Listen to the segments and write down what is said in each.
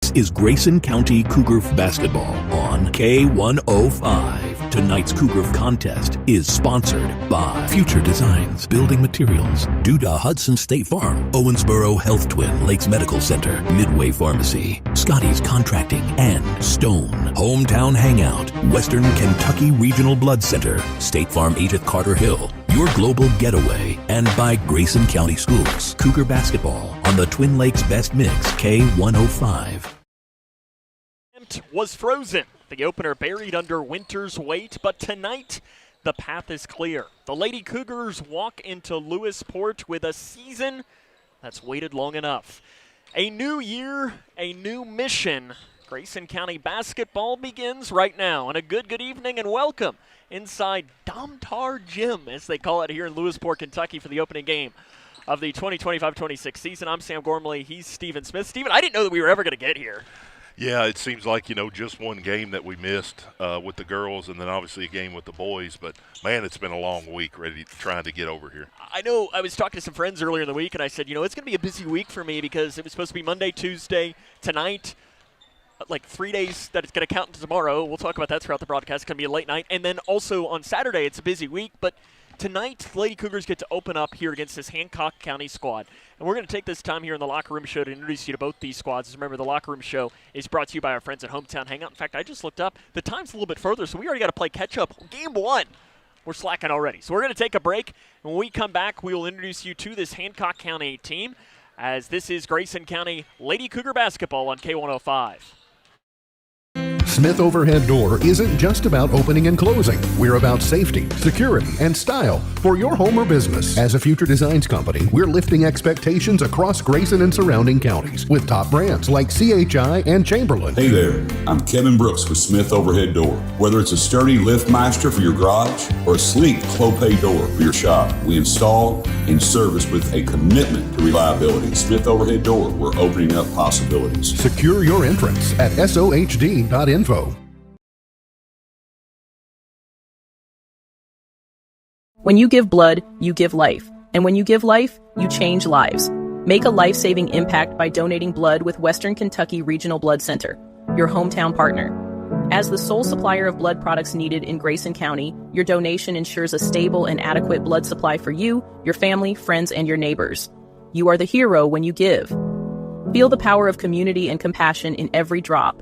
This is Grayson County Cougar basketball on K105. Tonight's Cougar contest is sponsored by Future Designs, Building Materials, Duda Hudson State Farm, Owensboro Health Twin Lakes Medical Center, Midway Pharmacy, Scotty's Contracting, and Stone. Hometown Hangout, Western Kentucky Regional Blood Center, State Farm Edith Carter Hill, Your Global Getaway, and by Grayson County Schools. Cougar basketball on the Twin Lakes Best Mix, K105. Was frozen. The opener buried under winter's weight, but tonight the path is clear. The Lady Cougars walk into Lewisport with a season that's waited long enough. A new year, a new mission. Grayson County basketball begins right now. And a good evening and welcome inside Domtar Gym, as they call it here in Lewisport, Kentucky, for the opening game of the 2025-26 season. I'm Sam Gormley. He's Stephen Smith. Stephen, I didn't know that we were ever going to get here. Yeah, it seems like, just one game that we missed with the girls and then obviously a game with the boys. But, man, it's been a long week trying to get over here. I know I was talking to some friends earlier in the week, and I said, it's going to be a busy week for me because it was supposed to be Monday, Tuesday, tonight, like 3 days that it's going to count to tomorrow. We'll talk about that throughout the broadcast. It's going to be a late night. And then also on Saturday, it's a busy week. But tonight, the Lady Cougars get to open up here against this Hancock County squad. And we're going to take this time here in the Locker Room Show to introduce you to both these squads. Remember, the Locker Room Show is brought to you by our friends at Hometown Hangout. In fact, I just looked up. The time's a little bit further, so we already got to play catch-up. Game one, we're slacking already. So we're going to take a break. And when we come back, we will introduce you to this Hancock County team, as this is Grayson County Lady Cougar basketball on K105. Smith Overhead Door isn't just about opening and closing. We're about safety, security, and style for your home or business. As a Future Designs company, we're lifting expectations across Grayson and surrounding counties with top brands like CHI and Chamberlain. Hey there, I'm Kevin Brooks with Smith Overhead Door. Whether it's a sturdy LiftMaster for your garage or a sleek Clopay door for your shop, we install and service with a commitment to reliability. Smith Overhead Door, we're opening up possibilities. Secure your entrance at sohd.info. When you give blood, you give life. And when you give life, you change lives. Make a life-saving impact by donating blood with Western Kentucky Regional Blood Center, your hometown partner. As the sole supplier of blood products needed in Grayson County, your donation ensures a stable and adequate blood supply for you, your family, friends, and your neighbors. You are the hero when you give. Feel the power of community and compassion in every drop.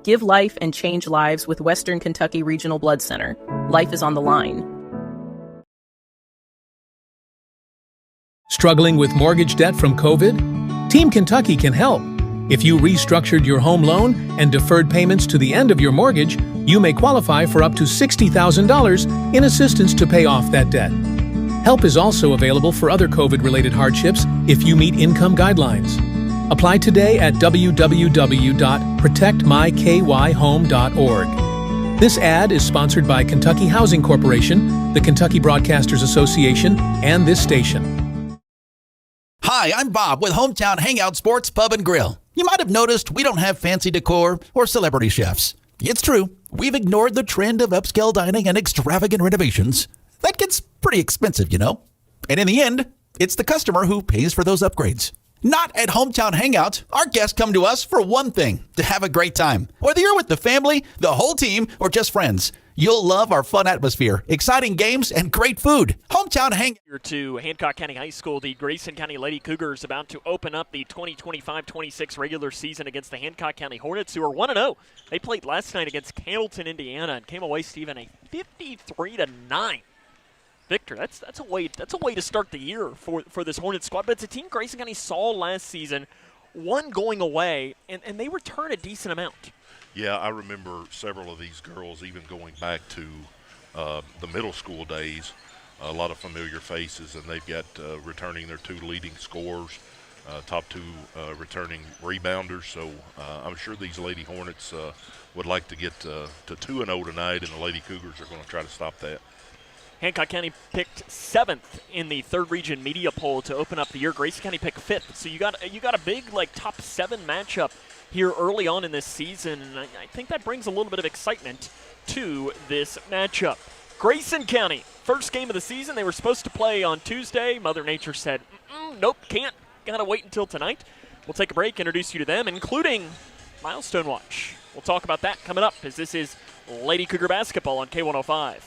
Give life and change lives with Western Kentucky Regional Blood Center. Life is on the line. Struggling with mortgage debt from COVID? Team Kentucky can help. If you restructured your home loan and deferred payments to the end of your mortgage, you may qualify for up to $60,000 in assistance to pay off that debt. Help is also available for other COVID-related hardships if you meet income guidelines. Apply today at www.protectmykyhome.org. This ad is sponsored by Kentucky Housing Corporation, the Kentucky Broadcasters Association, and this station. Hi, I'm Bob with Hometown Hangout Sports Pub and Grill. You might have noticed we don't have fancy decor or celebrity chefs. It's true, we've ignored the trend of upscale dining and extravagant renovations. That gets pretty expensive, And in the end, it's the customer who pays for those upgrades. Not at Hometown Hangout. Our guests come to us for one thing, to have a great time. Whether you're with the family, the whole team, or just friends, you'll love our fun atmosphere, exciting games, and great food. Hometown Hangout. To Hancock County High School, the Grayson County Lady Cougars about to open up the 2025-26 regular season against the Hancock County Hornets, who are 1-0. They played last night against Hamilton, Indiana, and came away, Stephen, a 53-9. Victor, that's a way to start the year for this Hornets squad. But it's a team Grayson County saw last season, one going away, and they return a decent amount. Yeah, I remember several of these girls even going back to the middle school days. A lot of familiar faces, and they've got returning their two leading scorers, top two returning rebounders. So I'm sure these Lady Hornets would like to get to 2-0 tonight, and the Lady Cougars are going to try to stop that. Hancock County picked 7th in the third region media poll to open up the year. Grayson County picked 5th. So you got a big top 7 matchup here early on in this season, and I think that brings a little bit of excitement to this matchup. Grayson County, first game of the season. They were supposed to play on Tuesday. Mother Nature said, nope, can't. Got to wait until tonight. We'll take a break, introduce you to them, including Milestone Watch. We'll talk about that coming up as this is Lady Cougar basketball on K105.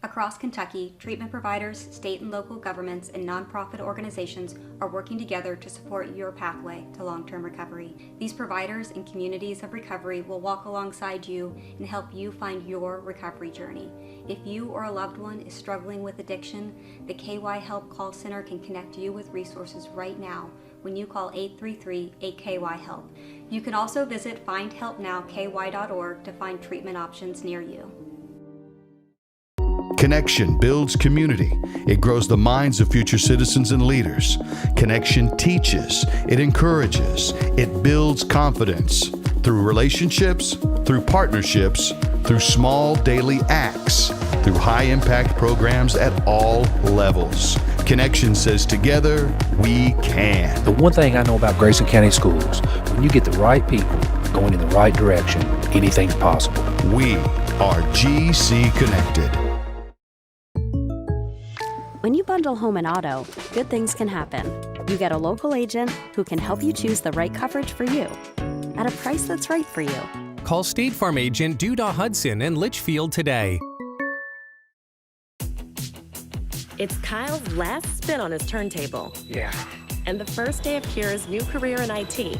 Across Kentucky, treatment providers, state and local governments, and nonprofit organizations are working together to support your pathway to long-term recovery. These providers and communities of recovery will walk alongside you and help you find your recovery journey. If you or a loved one is struggling with addiction, the KY Help Call Center can connect you with resources right now when you call 833-8KY-HELP. You can also visit findhelpnowky.org to find treatment options near you. Connection builds community. It grows the minds of future citizens and leaders. Connection teaches. It encourages. It builds confidence through relationships, through partnerships, through small daily acts, through high-impact programs at all levels. Connection says together, we can. The one thing I know about Grayson County schools, when you get the right people going in the right direction, anything's possible. We are GC Connected. When you bundle home and auto, good things can happen. You get a local agent who can help you choose the right coverage for you at a price that's right for you. Call State Farm agent Duda Hudson in Litchfield today. It's Kyle's last spin on his turntable. Yeah. And the first day of Kira's new career in IT.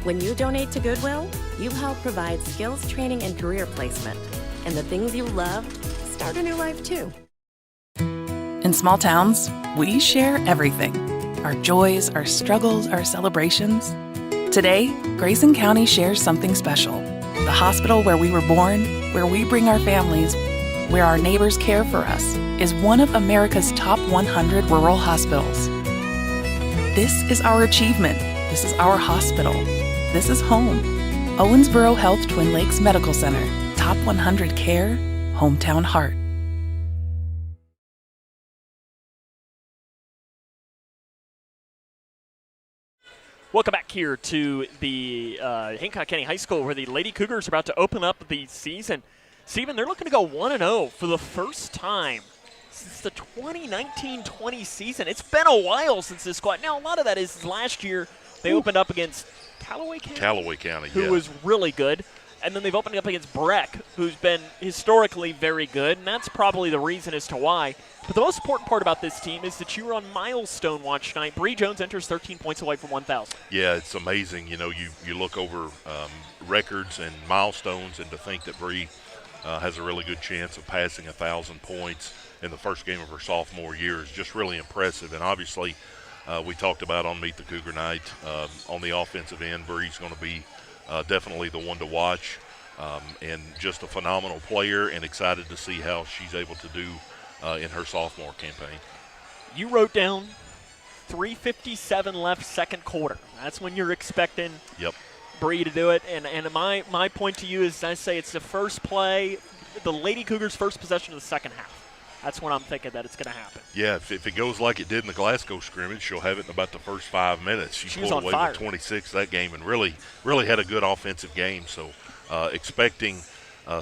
When you donate to Goodwill, you help provide skills training and career placement. And the things you loved start a new life too. In small towns, we share everything. Our joys, our struggles, our celebrations. Today, Grayson County shares something special. The hospital where we were born, where we bring our families, where our neighbors care for us, is one of America's top 100 rural hospitals. This is our achievement. This is our hospital. This is home. Owensboro Health Twin Lakes Medical Center. Top 100 care, hometown heart. Welcome back here to the Hancock County High School where the Lady Cougars are about to open up the season. Steven, they're looking to go 1-0 for the first time since the 2019-20 season. It's been a while since this squad. Now, a lot of that is last year they opened up against Callaway County, who was really good. And then they've opened up against Breck, who's been historically very good, and that's probably the reason as to why. But the most important part about this team is that you were on Milestone Watch tonight. Breigh Jones enters 13 points away from 1,000. Yeah, it's amazing. You know, you look over records and milestones, and to think that Breigh has a really good chance of passing 1,000 points in the first game of her sophomore year is just really impressive. And obviously, we talked about on Meet the Cougar Night, on the offensive end, Breigh's going to be definitely the one to watch, and just a phenomenal player, and excited to see how she's able to do in her sophomore campaign. You wrote down 3:57 left second quarter. That's when you're expecting Breigh to do it. And my point to you is I say it's the first play, the Lady Cougars' first possession of the second half. That's when I'm thinking that it's going to happen. Yeah, if it goes like it did in the Glasgow scrimmage, she'll have it in about the first 5 minutes. She pulled away with 26 that game and really had a good offensive game. So expecting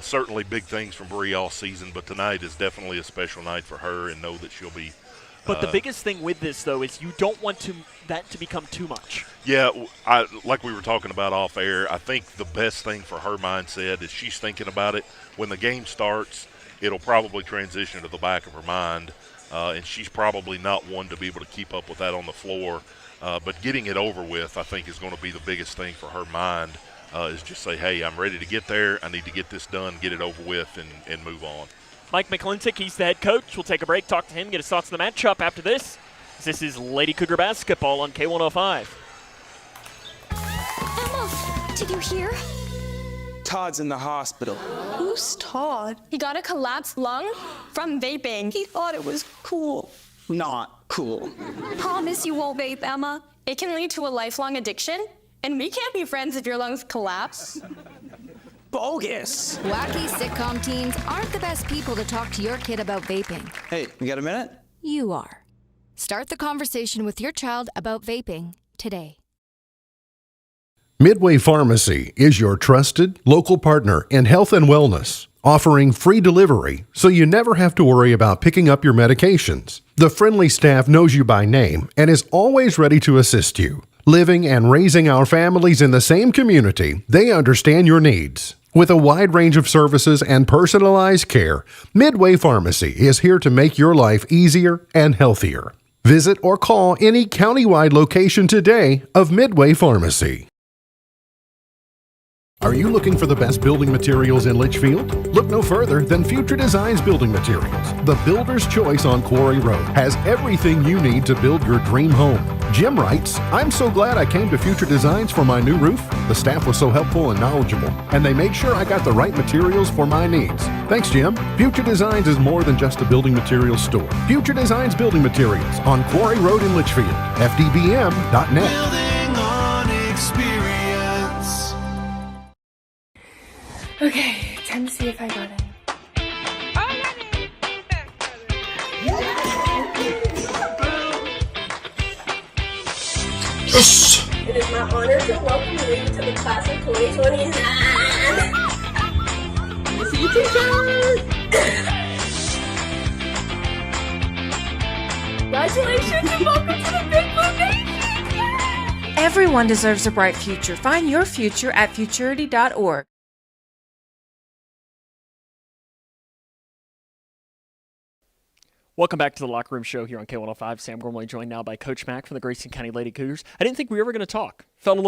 certainly big things from Breigh all season, but tonight is definitely a special night for her, and know that she'll be. But the biggest thing with this, though, is you don't want that to become too much. Yeah, like we were talking about off air, I think the best thing for her mindset is she's thinking about it. When the game starts, it'll probably transition to the back of her mind, and she's probably not one to be able to keep up with that on the floor. But getting it over with, I think, is going to be the biggest thing for her mind, is just say, hey, I'm ready to get there. I need to get this done, get it over with, and move on. Mike McClintock, he's the head coach. We'll take a break, talk to him, get his thoughts on the matchup after this. This is Lady Cougar basketball on K105. Emma, did you hear? Todd's in the hospital. Who's Todd? He got a collapsed lung from vaping. He thought it was cool. Not cool. Promise you won't vape, Emma. It can lead to a lifelong addiction, and we can't be friends if your lungs collapse. Bogus. Wacky sitcom teens aren't the best people to talk to your kid about vaping. Hey, you got a minute? You are. Start the conversation with your child about vaping today. Midway Pharmacy is your trusted local partner in health and wellness, offering free delivery so you never have to worry about picking up your medications. The friendly staff knows you by name and is always ready to assist you. Living and raising our families in the same community, they understand your needs. With a wide range of services and personalized care, Midway Pharmacy is here to make your life easier and healthier. Visit or call any countywide location today of Midway Pharmacy. Are you looking for the best building materials in Litchfield? Look no further than Future Designs Building Materials. The builder's choice on Quarry Road has everything you need to build your dream home. Jim writes, "I'm so glad I came to Future Designs for my new roof. The staff was so helpful and knowledgeable, and they made sure I got the right materials for my needs. Thanks, Jim." Future Designs is more than just a building materials store. Future Designs Building Materials on Quarry Road in Litchfield. FDBM.net. Building on experience. Okay, time to see if I got it. Yes! It is my honor to welcome you to the class of 2029. See you, teacher! Congratulations and welcome to the Big Blue Nation! Everyone deserves a bright future. Find your future at futurity.org. Welcome back to the Locker Room Show here on K105. Sam Gormley joined now by Coach Mack from the Grayson County Lady Cougars. I didn't think we were ever going to talk. It felt a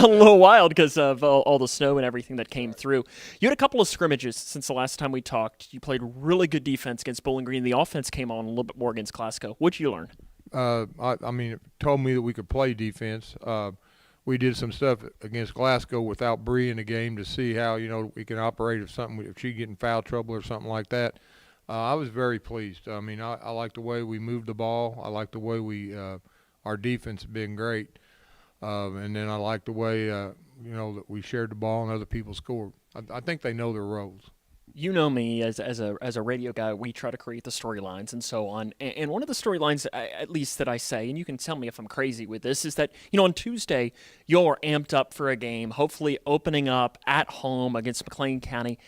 little wild because of all the snow and everything that came through. You had a couple of scrimmages since the last time we talked. You played really good defense against Bowling Green. The offense came on a little bit more against Glasgow. What did you learn? It told me that we could play defense. We did some stuff against Glasgow without Breigh in the game to see how we can operate if she get in foul trouble or something like that. I was very pleased. I like the way we moved the ball. I like the way our defense has been great. And then I like the way, that we shared the ball and other people scored. I think they know their roles. You know me as a radio guy. We try to create the storylines and so on. And one of the storylines, at least that I say, and you can tell me if I'm crazy with this, is that on Tuesday y'all are amped up for a game, hopefully opening up at home against McLean County,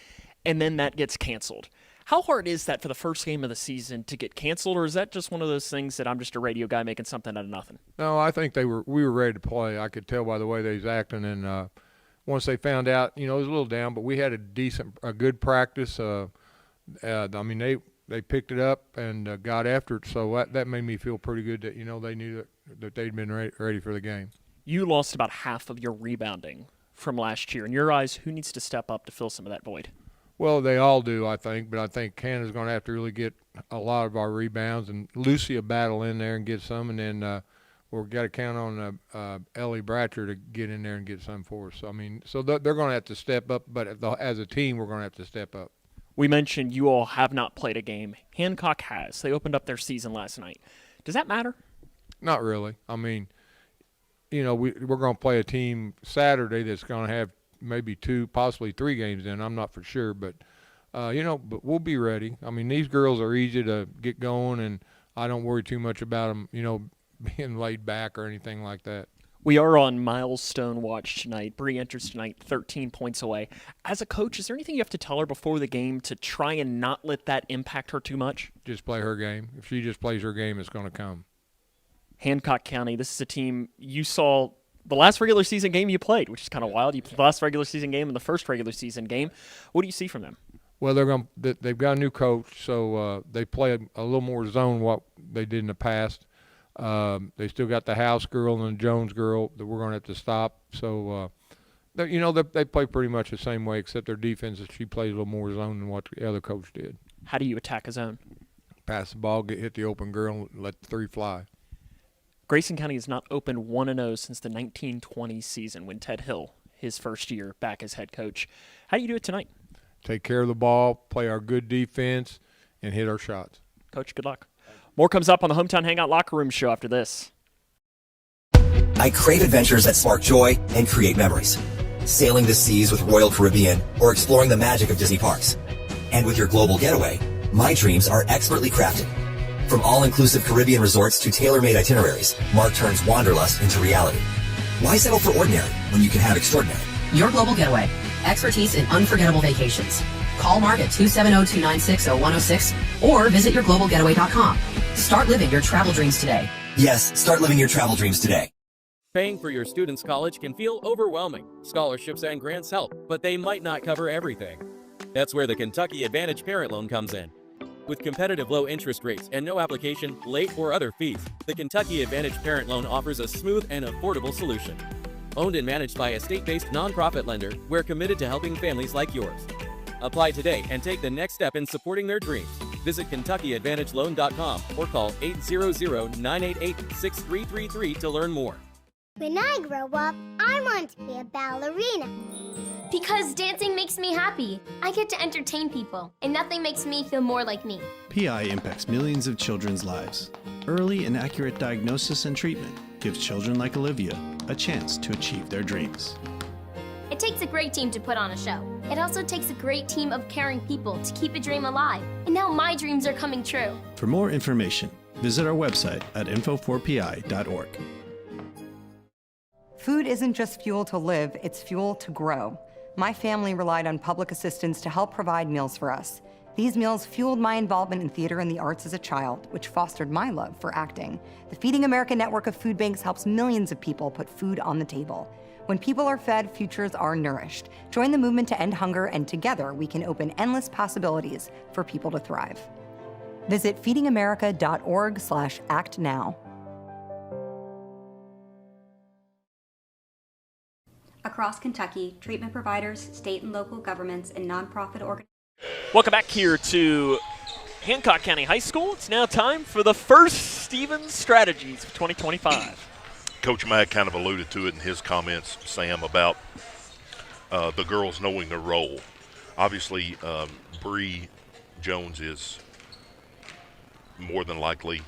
and then that gets canceled. How hard is that for the first game of the season to get canceled, or is that just one of those things that I'm just a radio guy making something out of nothing? No, I think we were ready to play. I could tell by the way they was acting, and once they found out, it was a little down, but we had a good practice. They picked it up and got after it, so that made me feel pretty good that they knew that they'd been ready for the game. You lost about half of your rebounding from last year. In your eyes, who needs to step up to fill some of that void? Well, they all do, I think, but I think Hannah's going to have to really get a lot of our rebounds, and Lucy will battle in there and get some, and then we've got to count on Ellie Bratcher to get in there and get some for us. So they're going to have to step up, but as a team, we're going to have to step up. We mentioned you all have not played a game. Hancock has. They opened up their season last night. Does that matter? Not really. We're going to play a team Saturday that's going to have maybe 2, possibly 3 games in. I'm not for sure, but but we'll be ready. These girls are easy to get going, and I don't worry too much about them, being laid back or anything like that. We are on milestone watch tonight. Breigh enters tonight 13 points away. As a coach, is there anything you have to tell her before the game to try and not let that impact her too much? Just play her game. If she just plays her game, it's going to come. Hancock County, this is a team you saw the last regular season game you played, which is kind of wild. You played the last regular season game and the first regular season game. What do you see from them? Well, they've got a new coach, so they play a little more zone what they did in the past. They still got the House girl and the Jones girl that we're going to have to stop. So, they play pretty much the same way, except their defense, she plays a little more zone than what the other coach did. How do you attack a zone? Pass the ball, hit the open girl, and let the 3 fly. Grayson County has not opened 1-0 since the 1920 season when Ted Hill, his first year back as head coach. How do you do it tonight? Take care of the ball, play our good defense, and hit our shots. Coach, good luck. More comes up on the Hometown Hangout Locker Room Show after this. I crave adventures that spark joy and create memories. Sailing the seas with Royal Caribbean or exploring the magic of Disney parks. And with your global getaway, my dreams are expertly crafted. From all-inclusive Caribbean resorts to tailor-made itineraries, Mark turns wanderlust into reality. Why settle for ordinary when you can have extraordinary? Your Global Getaway. Expertise in unforgettable vacations. Call Mark at 270-296-0106 or visit yourglobalgetaway.com. Start living your travel dreams today. Yes, start living your travel dreams today. Paying for your student's college can feel overwhelming. Scholarships and grants help, but they might not cover everything. That's where the Kentucky Advantage Parent Loan comes in. With competitive low interest rates and no application, late, or other fees, the Kentucky Advantage Parent Loan offers a smooth and affordable solution. Owned and managed by a state-based nonprofit lender, we're committed to helping families like yours. Apply today and take the next step in supporting their dreams. Visit KentuckyAdvantageLoan.com or call 800-988-6333 to learn more. When I grow up, I want to be a ballerina. Because dancing makes me happy. I get to entertain people, and nothing makes me feel more like me. PI impacts millions of children's lives. Early and accurate diagnosis and treatment gives children like Olivia a chance to achieve their dreams. It takes a great team to put on a show. It also takes a great team of caring people to keep a dream alive. And now my dreams are coming true. For more information, visit our website at info4pi.org. Food isn't just fuel to live, it's fuel to grow. My family relied on public assistance to help provide meals for us. These meals fueled my involvement in theater and the arts as a child, which fostered my love for acting. The Feeding America network of food banks helps millions of people put food on the table. When people are fed, futures are nourished. Join the movement to end hunger, and together we can open endless possibilities for people to thrive. Visit feedingamerica.org/actnow. Across Kentucky, treatment providers, state and local governments, and nonprofit organizations. Welcome back here to Hancock County High School. It's now time for the first Stevens Strategies of 2025. Coach Mack kind of alluded to it in his comments, Sam, about the girls knowing their role. Obviously, Breigh Jones is more than likely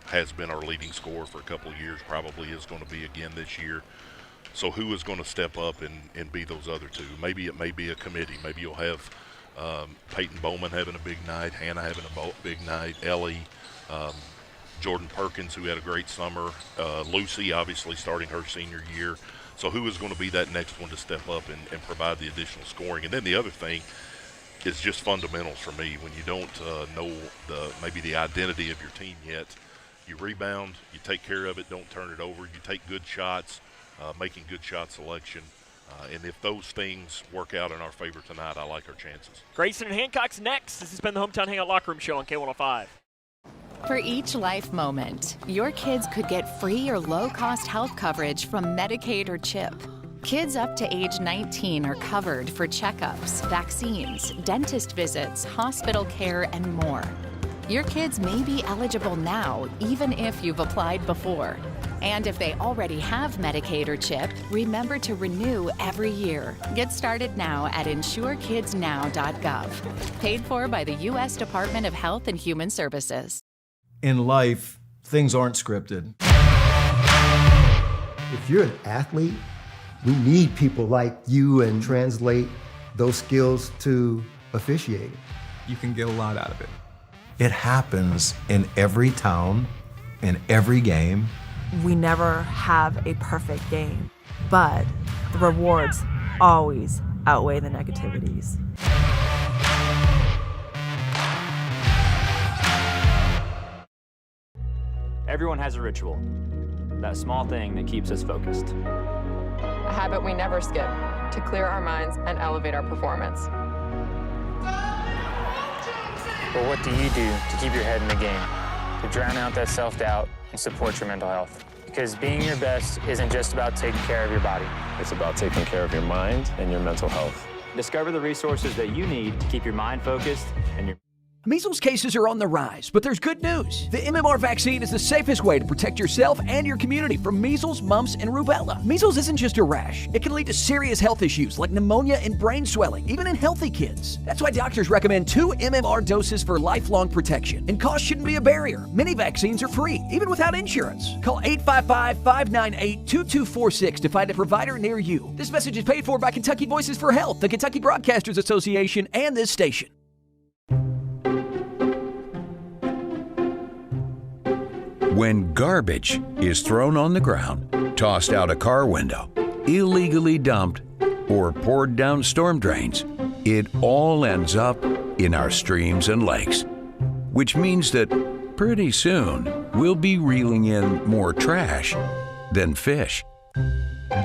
has been our leading scorer for a couple of years, probably is going to be again this year. So who is going to step up and be those other two? Maybe it may be a committee. Maybe you'll have Peyton Bowman having a big night, Hannah having a big night, Ellie, Jordan Perkins, who had a great summer, Lucy obviously starting her senior year. So who is going to be that next one to step up and provide the additional scoring? And then the other thing is just fundamentals for me. When you don't know maybe the identity of your team yet, you rebound, you take care of it, don't turn it over, you take good shots, making good shot selection. And if those things work out in our favor tonight, I like our chances. Grayson and Hancock's next. This has been the Hometown Hangout Locker Room Show on K105. For each life moment, your kids could get free or low-cost health coverage from Medicaid or CHIP. Kids up to age 19 are covered for checkups, vaccines, dentist visits, hospital care, and more. Your kids may be eligible now, even if you've applied before. And if they already have Medicaid or CHIP, remember to renew every year. Get started now at insurekidsnow.gov. Paid for by the U.S. Department of Health and Human Services. In life, things aren't scripted. If you're an athlete, we need people like you and translate those skills to officiating. You can get a lot out of it. It happens in every town, in every game. We never have a perfect game, but the rewards always outweigh the negativities. Everyone has a ritual, that small thing that keeps us focused. A habit we never skip to clear our minds and elevate our performance. But what do you do to keep your head in the game, to drown out that self-doubt and support your mental health? Because being your best isn't just about taking care of your body. It's about taking care of your mind and your mental health. Discover the resources that you need to keep your mind focused and your Measles cases are on the rise, but there's good news. The MMR vaccine is the safest way to protect yourself and your community from measles, mumps, and rubella. Measles isn't just a rash. It can lead to serious health issues like pneumonia and brain swelling, even in healthy kids. That's why doctors recommend 2 MMR doses for lifelong protection. And cost shouldn't be a barrier. Many vaccines are free, even without insurance. Call 855-598-2246 to find a provider near you. This message is paid for by Kentucky Voices for Health, the Kentucky Broadcasters Association, and this station. When garbage is thrown on the ground, tossed out a car window, illegally dumped, or poured down storm drains, it all ends up in our streams and lakes. Which means that pretty soon we'll be reeling in more trash than fish.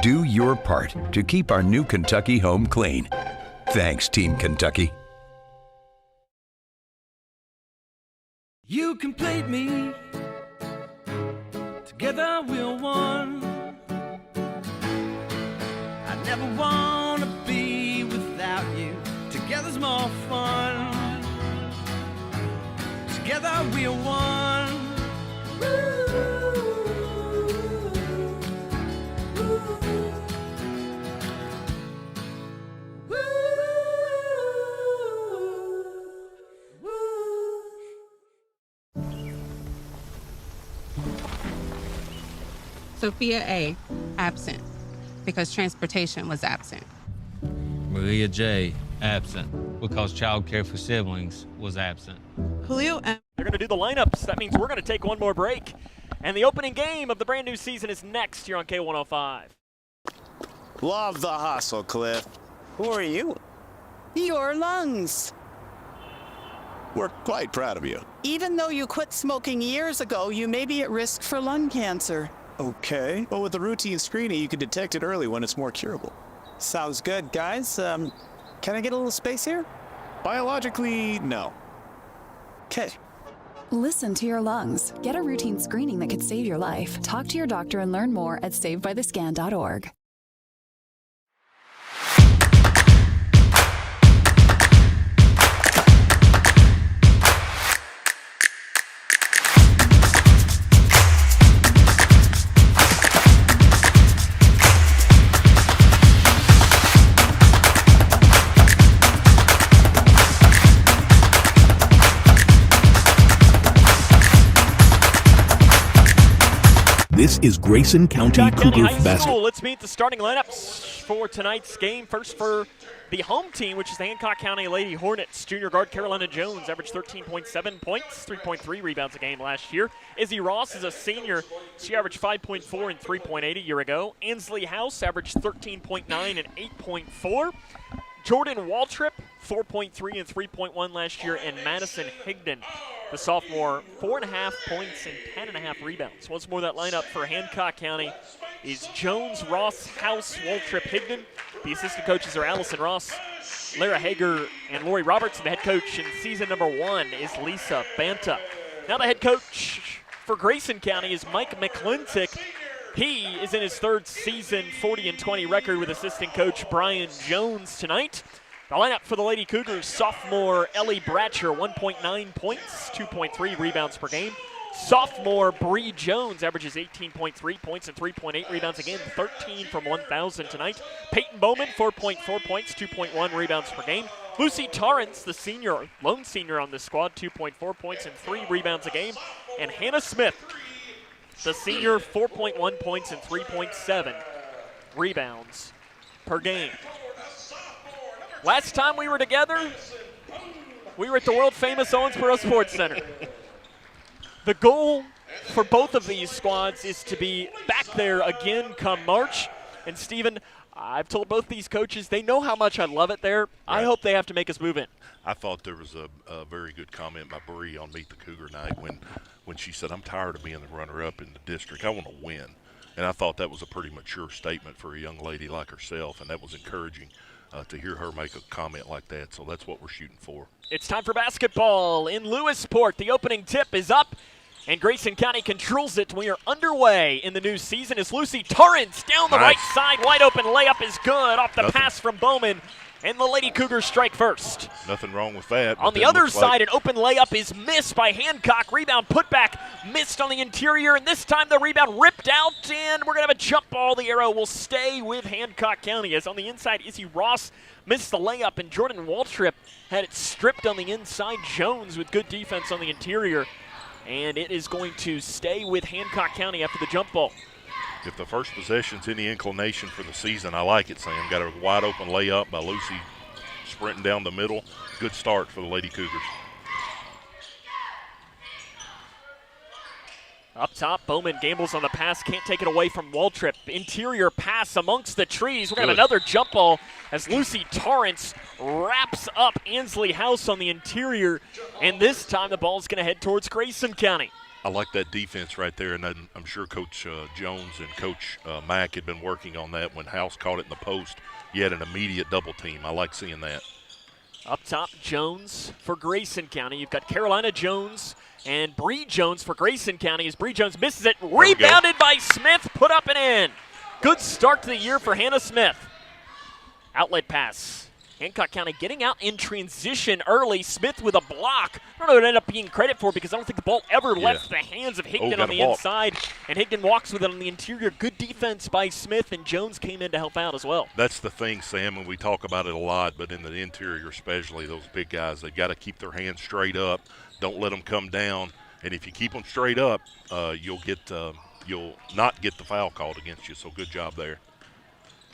Do your part to keep our new Kentucky home clean. Thanks, Team Kentucky. You complete me. Together we're one. I never want to be without you. Together's more fun. Together we're one. Sophia A., absent, because transportation was absent. Maria J., absent, because child care for siblings was absent. Julio M. They're going to do the lineups. That means we're going to take one more break. And the opening game of the brand new season is next here on K105. Love the hustle, Cliff. Who are you? Your lungs. We're quite proud of you. Even though you quit smoking years ago, you may be at risk for lung cancer. Okay. Well, with the routine screening, you can detect it early when it's more curable. Sounds good, guys. Can I get a little space here? Biologically, no. Okay. Listen to your lungs. Get a routine screening that could save your life. Talk to your doctor and learn more at savedbythescan.org. This is Grayson County Cougar basketball. Let's meet the starting lineups for tonight's game. First for the home team, which is the Hancock County Lady Hornets. Junior guard Carolina Jones averaged 13.7 points, 3.3 rebounds a game last year. Izzy Ross is a senior. She averaged 5.4 and 3.8 a year ago. Ansley House averaged 13.9 and 8.4. Jordan Waltrip, 4.3 and 3.1 last year, and Madison Higdon, the sophomore, 4.5 points and 10.5 rebounds. Once more, that lineup for Hancock County is Jones, Ross, House, Waltrip, Higdon. The assistant coaches are Allison Ross, Lara Hager, and Lori Roberts. The head coach in season number 1 is Lisa Banta. Now the head coach for Grayson County is Mike McClintock. He is in his 3rd season, 40-20 record with assistant coach Breigh Jones tonight. The lineup for the Lady Cougars, sophomore Ellie Bratcher, 1.9 points, 2.3 rebounds per game. Sophomore Breigh Jones averages 18.3 points and 3.8 rebounds again, 13 from 1,000 tonight. Peyton Bowman, 4.4 points, 2.1 rebounds per game. Lucy Torrance, the senior, lone senior on this squad, 2.4 points and 3 rebounds a game. And Hannah Smith, the senior, 4.1 points and 3.7 rebounds per game. Last time we were together, we were at the world-famous Owensboro Sports Center. The goal for both of these squads is to be back there again come March. And, Stephen, I've told both these coaches they know how much I love it there. Right. I hope they have to make us move in. I thought there was a very good comment by Breigh on Meet the Cougar night when she said, I'm tired of being the runner-up in the district. I want to win. And I thought that was a pretty mature statement for a young lady like herself, and that was encouraging to hear her make a comment like that. So that's what we're shooting for. It's time for basketball in Lewisport. The opening tip is up, and Grayson County controls it. We are underway in the new season as Lucy Torrance down the right side. Wide open layup is good off the pass from Bowman. And the Lady Cougars strike first. Nothing wrong with that. On the other side, an open layup is missed by Hancock. Rebound putback missed on the interior, and this time the rebound ripped out, and we're going to have a jump ball. The arrow will stay with Hancock County as on the inside, Izzy Ross missed the layup, and Jordan Waltrip had it stripped on the inside. Jones with good defense on the interior, and it is going to stay with Hancock County after the jump ball. If the first possession's any inclination for the season, I like it, Sam. Got a wide open layup by Lucy sprinting down the middle. Good start for the Lady Cougars. Up top, Bowman gambles on the pass, can't take it away from Waltrip. Interior pass amongst the trees. We're going to have another jump ball as Lucy Torrance wraps up Ansley House on the interior, and this time the ball is going to head towards Grayson County. I like that defense right there, and then I'm sure Coach Jones and Coach Mack had been working on that. When House caught it in the post, you had an immediate double team. I like seeing that. Up top, Jones for Grayson County. You've got Carolina Jones and Breigh Jones for Grayson County as Breigh Jones misses it. Rebounded by Smith, put up and in. Good start to the year for Hannah Smith. Outlet pass. Hancock County getting out in transition early. Smith with a block. I don't know what it ended up being credit for because I don't think the ball ever left the hands of Higdon on the inside. And Higdon walks with it on the interior. Good defense by Smith, and Jones came in to help out as well. That's the thing, Sam, and we talk about it a lot, but in the interior especially, those big guys, they've got to keep their hands straight up. Don't let them come down. And if you keep them straight up, you'll not get the foul called against you. So good job there.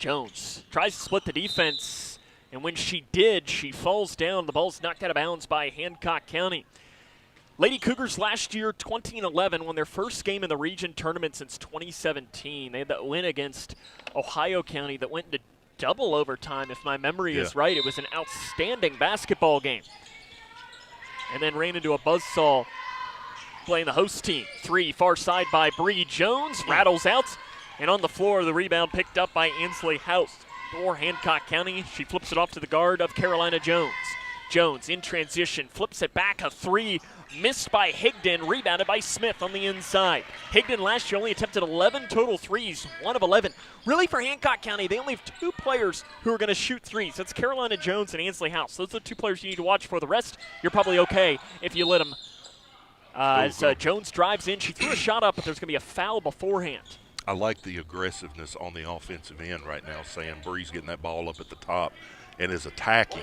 Jones tries to split the defense. And when she did, she falls down. The ball's knocked out of bounds by Hancock County. Lady Cougars last year, 2011, won their first game in the region tournament since 2017. They had that win against Ohio County that went into double overtime, if my memory is right. It was an outstanding basketball game. And then ran into a buzzsaw playing the host team. 3, far side by Breigh Jones, rattles out. And on the floor, the rebound picked up by Ainsley House. For Hancock County, she flips it off to the guard of Carolina Jones. Jones in transition, flips it back, a 3, missed by Higdon, rebounded by Smith on the inside. Higdon last year only attempted 11 total threes, 1 of 11. Really for Hancock County, they only have 2 players who are going to shoot threes. That's Carolina Jones and Ainsley House. Those are the 2 players you need to watch for. The rest, you're probably okay if you let them. As Jones drives in, she threw a shot up, but there's going to be a foul beforehand. I like the aggressiveness on the offensive end right now, Sam. Bree's getting that ball up at the top and is attacking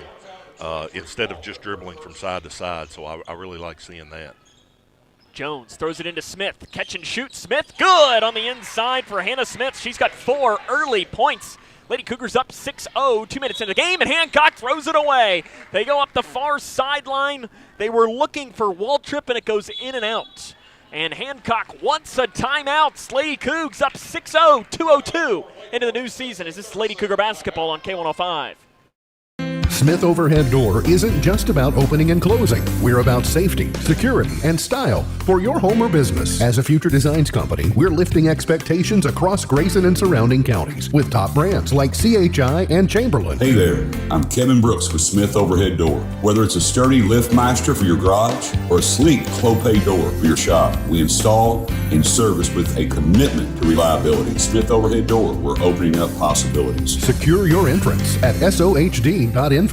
instead of just dribbling from side to side. So I really like seeing that. Jones throws it into Smith. Catch and shoot. Smith, good on the inside for Hannah Smith. She's got 4 early points. Lady Cougars up 6-0, 2 minutes into the game, and Hancock throws it away. They go up the far sideline. They were looking for Waltrip, and it goes in and out. And Hancock wants a timeout. Lady Cougs up 6-0, 2:02 into the new season. Is this Lady Cougar basketball on K105? Smith Overhead Door isn't just about opening and closing. We're about safety, security, and style for your home or business. As a future designs company, we're lifting expectations across Grayson and surrounding counties with top brands like CHI and Chamberlain. Hey there, I'm Kevin Brooks with Smith Overhead Door. Whether it's a sturdy LiftMeister for your garage or a sleek Clopay door for your shop, we install and service with a commitment to reliability. Smith Overhead Door, we're opening up possibilities. Secure your entrance at sohd.info.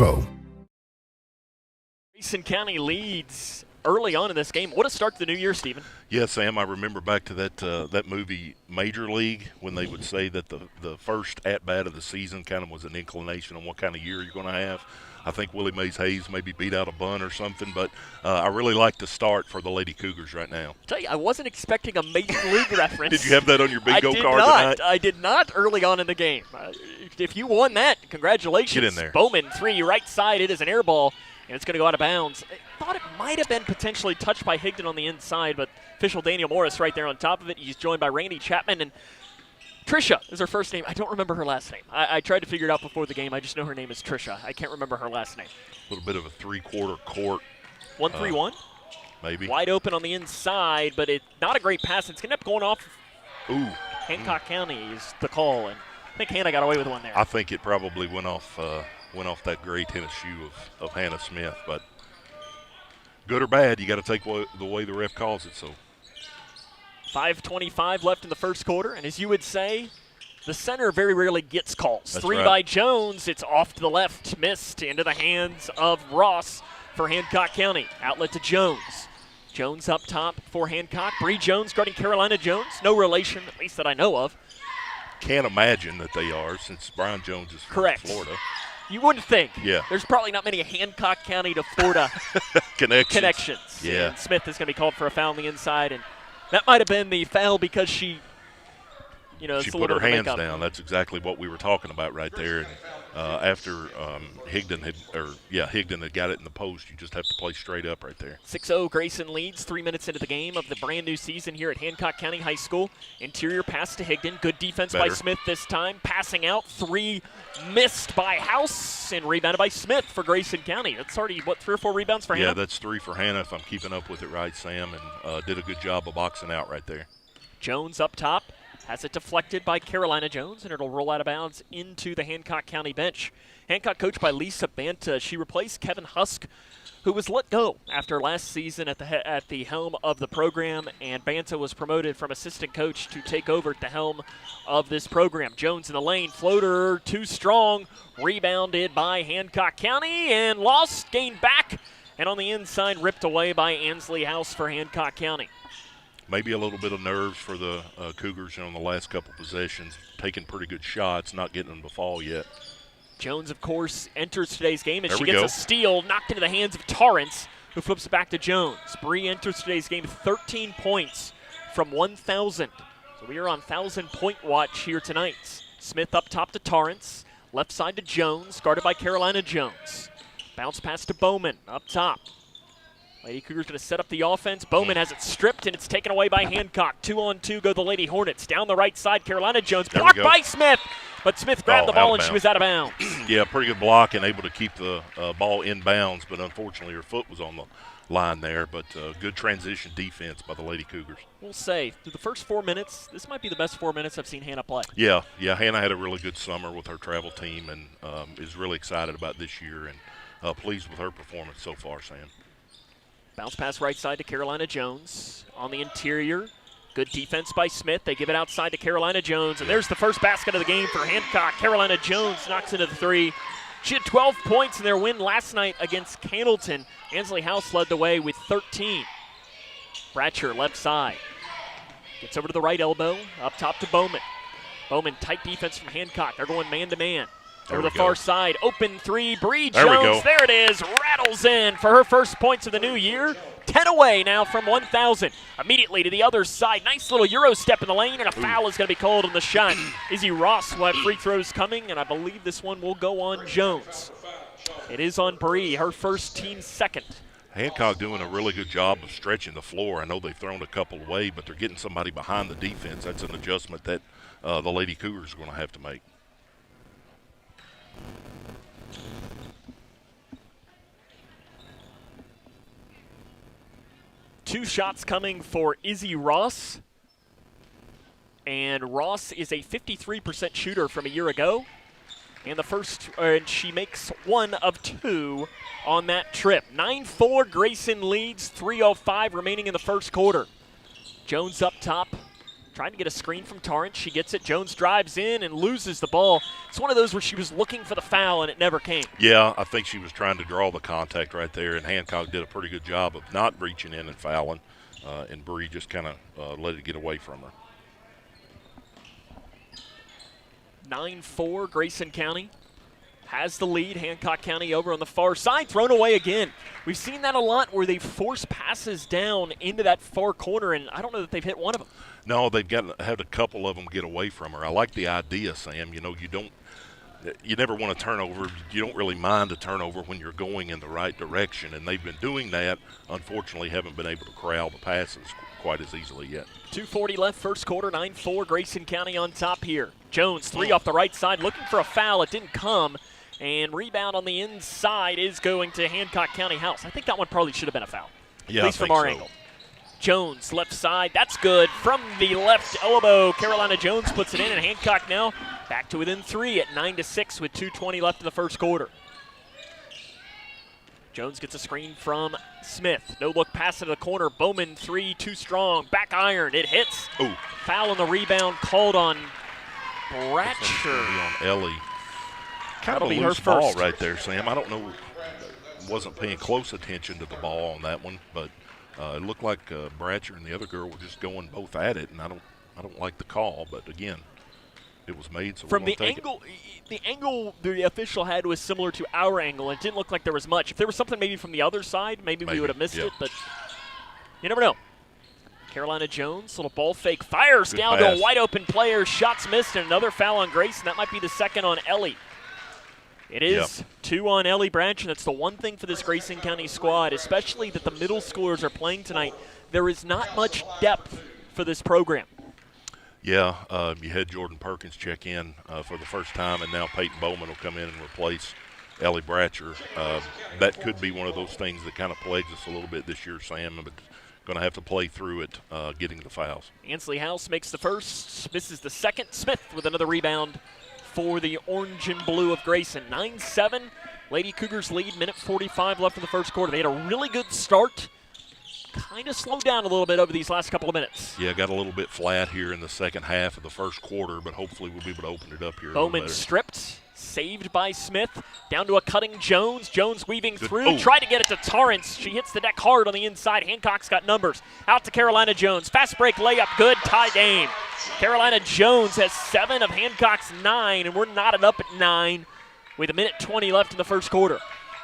Grayson County leads early on in this game. What a start to the new year, Stephen. Yeah, Sam, I remember back to that movie Major League when they would say that the first at-bat of the season kind of was an inclination on what kind of year you're going to have. I think Willie Mays Hayes maybe beat out a bunt or something, but I really like the start for the Lady Cougars right now. I tell you, I wasn't expecting a Major League reference. Did you have that on your bingo card tonight? I did not early on in the game. If you won that, congratulations. Get in there. Bowman, 3, right side. It is an air ball, and it's going to go out of bounds. I thought it might have been potentially touched by Higdon on the inside, but official Daniel Morris right there on top of it. He's joined by Randy Chapman, and Trisha is her first name. I don't remember her last name. I tried to figure it out before the game. I just know her name is Trisha. I can't remember her last name. A little bit of a 3/4 court. 1-3-1? Maybe. Wide open on the inside, but it's not a great pass. It's going to end up going off. Ooh. Hancock County is the call, and I think Hannah got away with one there. I think it probably went off that gray tennis shoe of Hannah Smith, but good or bad, you got to take the way the ref calls it. So 5:25 left in the first quarter, and as you would say, the center very rarely gets calls. That's 3 right. by Jones. It's off to the left, missed into the hands of Ross for Hancock County. Outlet to Jones. Jones up top for Hancock. Breigh Jones guarding Carolina Jones. No relation, at least that I know of. Can't imagine that they are, since Brian Jones is from Correct. Florida. You wouldn't think. Yeah. There's probably not many Hancock County to Florida connections. Yeah. And Smith is going to be called for a foul on the inside, and that might have been the foul because she she put her hands down. That's exactly what we were talking about right there. after Higdon had got it in the post. You just have to play straight up right there. 6-0 Grayson leads 3 minutes into the game of the brand new season here at Hancock County High School. Interior pass to Higdon. Good defense by Smith this time. Passing out, 3 missed by House and rebounded by Smith for Grayson County. That's already, 3 or 4 rebounds for Hannah? Yeah, that's 3 for Hannah if I'm keeping up with it right, Sam, and did a good job of boxing out right there. Jones up top. Has it deflected by Carolina Jones, and it'll roll out of bounds into the Hancock County bench. Hancock coached by Lisa Banta. She replaced Kevin Husk, who was let go after last season at the helm of the program, and Banta was promoted from assistant coach to take over at the helm of this program. Jones in the lane, floater too strong, rebounded by Hancock County, and lost, gained back, and on the inside ripped away by Ansley House for Hancock County. Maybe a little bit of nerves for the Cougars on the last couple possessions, taking pretty good shots, not getting them to fall yet. Jones, of course, enters today's game, and she gets a steal knocked into the hands of Torrance, who flips it back to Jones. Breigh enters today's game 13 points from 1,000. So we are on 1,000-point watch here tonight. Smith up top to Torrance, left side to Jones, guarded by Carolina Jones. Bounce pass to Bowman up top. Lady Cougars going to set up the offense. Bowman has it stripped, and it's taken away by Hancock. 2-on-2 go the Lady Hornets. Down the right side, Carolina Jones. Blocked by Smith, but Smith grabbed the ball, and she was out of bounds. Yeah, pretty good block and able to keep the ball in bounds, but unfortunately her foot was on the line there. But good transition defense by the Lady Cougars. We'll say, through the first 4 minutes, this might be the best 4 minutes I've seen Hannah play. Yeah, Hannah had a really good summer with her travel team and is really excited about this year and pleased with her performance so far, Sam. Bounce pass right side to Carolina Jones. On the interior, good defense by Smith. They give it outside to Carolina Jones, and there's the first basket of the game for Hancock. Carolina Jones knocks into the 3. She had 12 points in their win last night against Candleton. Ansley House led the way with 13. Bratcher left side. Gets over to the right elbow, up top to Bowman. Bowman, tight defense from Hancock. They're going man-to-man. Over the far side, open 3, Breigh Jones, there it is, rattles in for her first points of the new year. 10 away now from 1,000. Immediately to the other side, nice little Euro step in the lane, and a foul is going to be called on the shot. Izzy Ross will have free throws coming, and I believe this one will go on Jones. It is on Breigh, her first, team second. Hancock doing a really good job of stretching the floor. I know they've thrown a couple away, but they're getting somebody behind the defense. That's an adjustment that the Lady Cougars are going to have to make. Two shots coming for Izzy Ross. And Ross is a 53% shooter from a year ago. And she makes 1 of 2 on that trip. 9-4, Grayson leads, 3:05 remaining in the first quarter. Jones up top, trying to get a screen from Torrance. She gets it. Jones drives in and loses the ball. It's one of those where she was looking for the foul and it never came. Yeah, I think she was trying to draw the contact right there, and Hancock did a pretty good job of not reaching in and fouling, and Breigh just kind of let it get away from her. 9-4, Grayson County has the lead. Hancock County over on the far side, thrown away again. We've seen that a lot where they force passes down into that far corner, and I don't know that they've hit one of them. No, they've had a couple of them get away from her. I like the idea, Sam. You know, you never want to turn over. You don't really mind a turnover when you're going in the right direction, and they've been doing that. Unfortunately, haven't been able to corral the passes quite as easily yet. 2:40 left, first quarter, 9-4, Grayson County on top here. Jones, 3 off the right side, looking for a foul. It didn't come, and rebound on the inside is going to Hancock County House. I think that one probably should have been a foul, yeah, at least from our angle. Jones, left side, that's good. From the left elbow, Carolina Jones puts it in, and Hancock now back to within 3 at 9-6 with 2:20 left in the first quarter. Jones gets a screen from Smith. No look pass into the corner. Bowman 3, too strong. Back iron, it hits. Ooh. Foul on the rebound called on Bratcher. On Ellie. Kind of a loose ball right there, Sam. I don't know. Wasn't paying close attention to the ball on that one, but it looked like Bratcher and the other girl were just going both at it, and I don't like the call, but again, it was made, so from the angle, the angle the official had was similar to our angle, and it didn't look like there was much. If there was something maybe from the other side, maybe we would have missed it, but you never know. Carolina Jones, little ball fake, fires good down pass. to a wide open player, shots missed, and another foul on Grayson. That might be the second on Ellie. It is 2 on Ellie Branch, and that's the one thing for this Grayson County squad, especially that the middle schoolers are playing tonight. There is not much depth for this program. Yeah, you had Jordan Perkins check in for the first time, and now Peyton Bowman will come in and replace Ellie Bratcher. That could be one of those things that kind of plagues us a little bit this year, Sam, but going to have to play through it, getting the fouls. Ansley House makes the first, misses the second. Smith with another rebound for the orange and blue of Grayson. 9-7, Lady Cougars lead, minute 45 left in the first quarter. They had a really good start. Kind of slowed down a little bit over these last couple of minutes. Yeah, got a little bit flat here in the second half of the first quarter, but hopefully we'll be able to open it up here. Bowman stripped, saved by Smith. Down to a cutting Jones. Jones weaving through, tried to get it to Torrance. She hits the deck hard on the inside. Hancock's got numbers. Out to Carolina Jones. Fast break layup, good, tie game. Carolina Jones has 7 of Hancock's 9, and we're knotted up at 9 with a minute 20 left in the first quarter.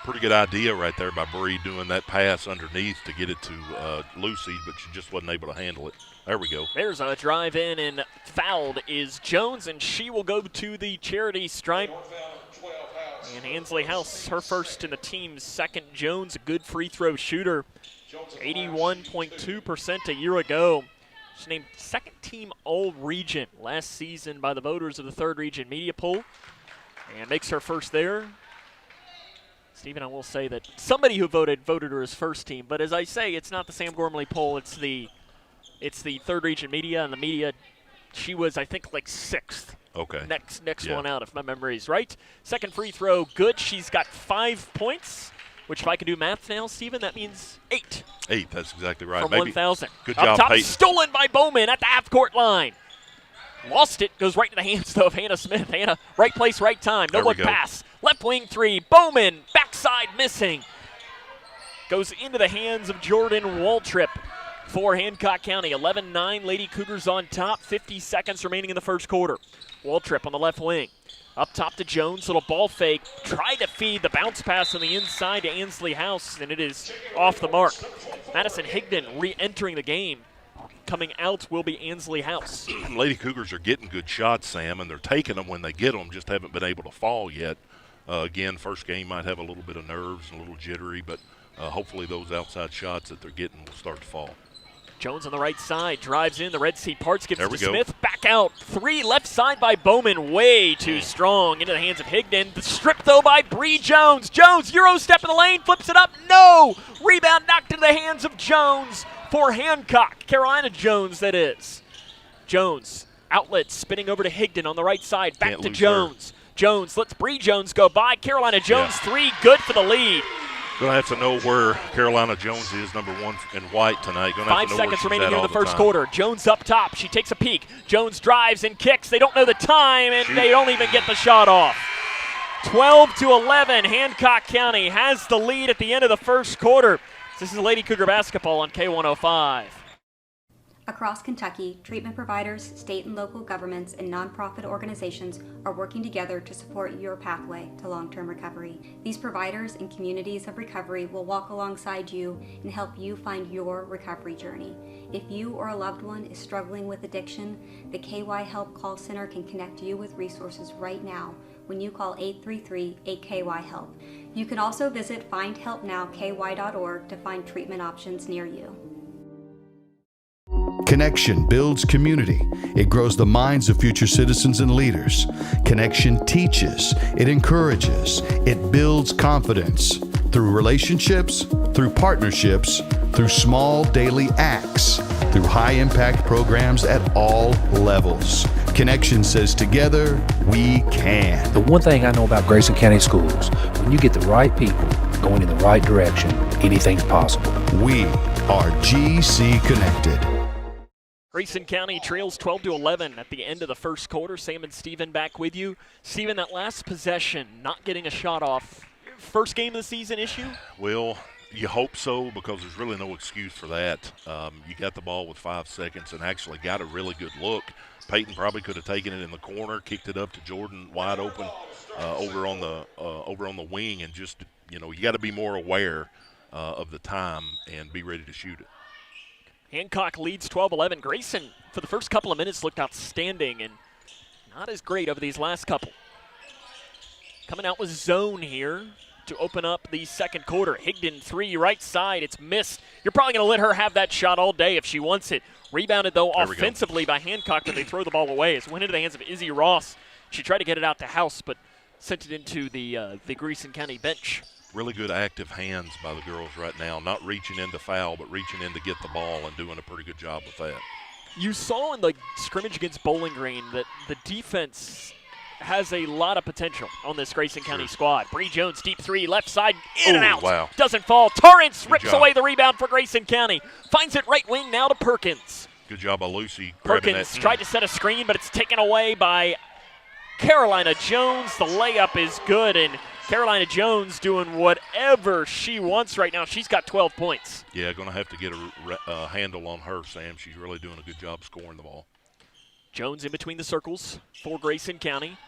Pretty good idea right there by Breigh doing that pass underneath to get it to Lucy, but she just wasn't able to handle it. There we go. There's a drive in, and fouled is Jones, and she will go to the charity stripe. And Ansley House, her first in the team's second. Jones, a good free throw shooter, 81.2% a year ago. She's named second team All-Region last season by the voters of the third region media poll, and makes her first there. Stephen, I will say that somebody who voted her as first team, but as I say, it's not the Sam Gormley poll. It's the third region media, and the media, she was, I think, like 6th. Okay. Next one out, if my memory is right. Second free throw, good. She's got 5 points, which if I can do math now, Stephen, that means 8. 8, that's exactly right. From 1,000. Good Up job, top, Peyton. stolen by Bowman at the half-court line. Lost it, goes right to the hands, though, of Hannah Smith. Hannah, right place, right time. No look pass. Left wing 3. Bowman, backside missing. Goes into the hands of Jordan Waltrip for Hancock County. 11-9, Lady Cougars on top. 50 seconds remaining in the first quarter. Waltrip on the left wing. Up top to Jones, little ball fake. Tried to feed the bounce pass on the inside to Ansley House, and it is off the mark. Madison Higdon re-entering the game. Coming out will be Ansley House. Lady Cougars are getting good shots, Sam, and they're taking them when they get them, just haven't been able to fall yet. Again, first game might have a little bit of nerves and a little jittery, but hopefully those outside shots that they're getting will start to fall. Jones on the right side, drives in, the Red Sea parts, gives it to go. Smith, back out. 3 left side by Bowman, way too strong, into the hands of Higdon. The strip, though, by Breigh Jones. Jones, Euro step in the lane, flips it up, no! Rebound knocked into the hands of Jones for Hancock. Carolina Jones, that is. Jones, outlet, spinning over to Higdon on the right side, back to Jones. Jones lets Breigh Jones go by. Carolina Jones, 3, good for the lead. Going to have to know where Carolina Jones is, number 1 in white tonight. 5 seconds remaining here in the first quarter. Jones up top. She takes a peek. Jones drives and kicks. They don't know the time, and they don't even get the shot off. 12-11. Hancock County has the lead at the end of the first quarter. This is Lady Cougar basketball on K105. Across Kentucky, treatment providers, state and local governments, and nonprofit organizations are working together to support your pathway to long-term recovery. These providers and communities of recovery will walk alongside you and help you find your recovery journey. If you or a loved one is struggling with addiction, the KY Help Call Center can connect you with resources right now when you call 833-8KY-HELP. You can also visit findhelpnowky.org to find treatment options near you. Connection builds community. It grows the minds of future citizens and leaders. Connection teaches. It encourages. It builds confidence through relationships, through partnerships, through small daily acts, through high-impact programs at all levels. Connection says together, we can. The one thing I know about Grayson County Schools, when you get the right people going in the right direction, anything's possible. We are GC Connected. Grayson County trails 12-11 at the end of the first quarter. Sam and Stephen back with you. Stephen, that last possession, not getting a shot off, first game of the season issue? Well, you hope so, because there's really no excuse for that. You got the ball with 5 seconds and actually got a really good look. Peyton probably could have taken it in the corner, kicked it up to Jordan wide open over on the wing, and just, you got to be more aware of the time and be ready to shoot it. Hancock leads 12-11. Grayson, for the first couple of minutes, looked outstanding and not as great over these last couple. coming out with zone here to open up the second quarter. Higdon 3, right side. It's missed. You're probably going to let her have that shot all day if she wants it. Rebounded, though, offensively by Hancock, but they throw the ball away. It's went into the hands of Izzy Ross. She tried to get it out to House, but sent it into the Grayson County bench. Really good active hands by the girls right now. Not reaching in to foul, but reaching in to get the ball and doing a pretty good job with that. You saw in the scrimmage against Bowling Green that the defense has a lot of potential on this Grayson County squad. Breigh Jones, deep three, left side, in and out. Wow. Doesn't fall. Torrance rips away the rebound for Grayson County. Finds it right wing now to Perkins. Good job by Lucy. Perkins tried to set a screen, but it's taken away by Carolina Jones. The layup is good, and Carolina Jones doing whatever she wants right now. She's got 12 points. Yeah, going to have to get a handle on her, Sam. She's really doing a good job scoring the ball. Jones in between the circles for Grayson County.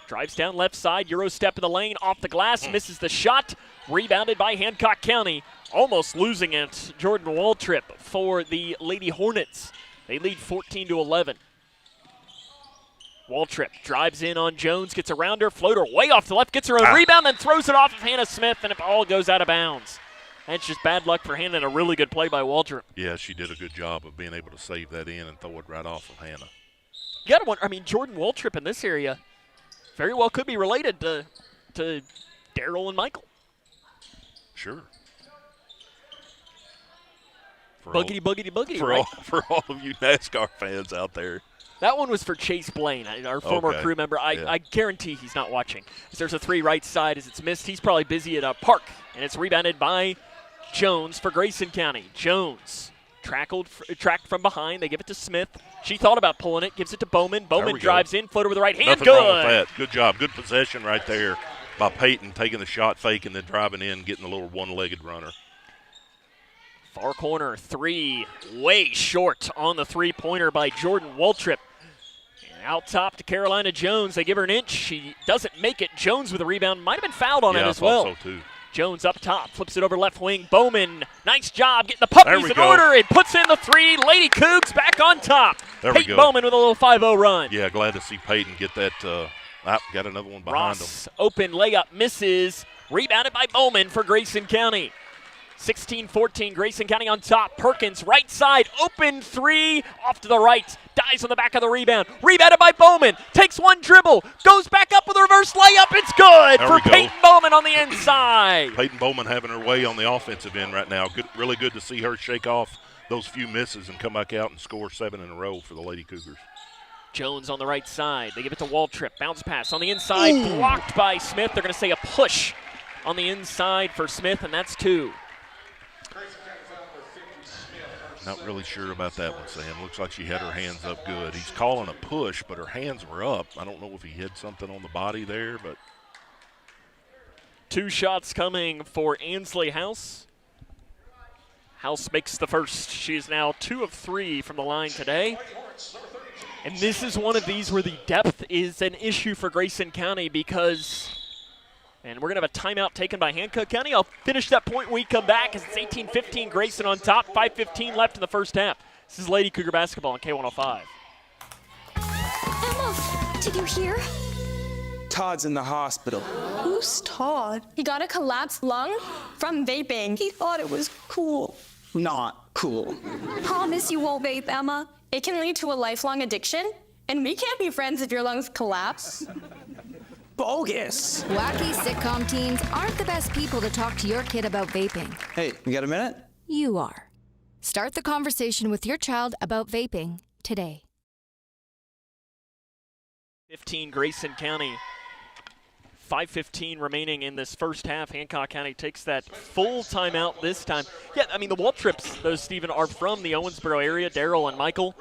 Drives down left side, Euro step in the lane, off the glass, misses the shot. Rebounded by Hancock County. Almost losing it, Jordan Waltrip for the Lady Hornets. They lead 14-11. Waltrip drives in on Jones, gets around her, floater way off the left, gets her own rebound, then throws it off of Hannah Smith, and it all goes out of bounds. That's just bad luck for Hannah and a really good play by Waltrip. Yeah, she did a good job of being able to save that in and throw it right off of Hannah. You got to wonder, Jordan Waltrip in this area very well could be related to Daryl and Michael. Sure. Boogity, for right? For all of you NASCAR fans out there. That one was for Chase Blaine, our former crew member. I guarantee he's not watching. There's a three right side as it's missed. He's probably busy at a park, and it's rebounded by Jones for Grayson County. Jones tracked from behind. They give it to Smith. She thought about pulling it, gives it to Bowman. Bowman drives in, floater with the right hand. Nothing good. wrong with that. Good job. Good possession right there by Peyton, taking the shot fake and then driving in, getting a little one-legged runner. Far corner three, way short on the three-pointer by Jordan Waltrip. And out top to Carolina Jones. They give her an inch. She doesn't make it. Jones with a rebound. Might have been fouled on it as well. I thought so too. Jones up top, flips it over left wing. Bowman, nice job getting the puppies in order. It puts in the three. Lady Cougs back on top. Peyton Bowman with a little 5-0 run. Yeah, glad to see Peyton get that. Got another one behind him. Open layup misses. Rebounded by Bowman for Grayson County. 16-14, Grayson County on top. Perkins, right side, open three, off to the right. Dies on the back of the rebound. Rebounded by Bowman. Takes one dribble. Goes back up with a reverse layup. It's good for Peyton Bowman on the inside. Peyton Bowman having her way on the offensive end right now. Really good to see her shake off those few misses and come back out and score 7 in a row for the Lady Cougars. Jones on the right side. They give it to Waltrip. Bounce pass on the inside. Blocked by Smith. They're going to say a push on the inside for Smith, and that's 2. Not really sure about that one, Sam. Looks like she had her hands up good. He's calling a push, but her hands were up. I don't know if he hit something on the body there, but 2 shots coming for Ansley House. House makes the first. She is now 2 of 3 from the line today. And this is one of these where the depth is an issue for Grayson County because, and we're going to have a timeout taken by Hancock County. I'll finish that point when we come back as it's 18-15, Grayson on top, 5:15 left in the first half. This is Lady Cougar basketball on K105. Emma, did you hear? Todd's in the hospital. Who's Todd? He got a collapsed lung from vaping. He thought it was cool. Not cool. Promise you won't vape, Emma. It can lead to a lifelong addiction, and we can't be friends if your lungs collapse. Bogus. Wacky sitcom teens aren't the best people to talk to your kid about vaping. Hey, you got a minute? You are. Start the conversation with your child about vaping today. 15, Grayson County. 5:15 remaining in this first half. Hancock County takes that full timeout this time. Yeah, the Waltrips, those, Stephen, are from the Owensboro area, Daryl and Michael.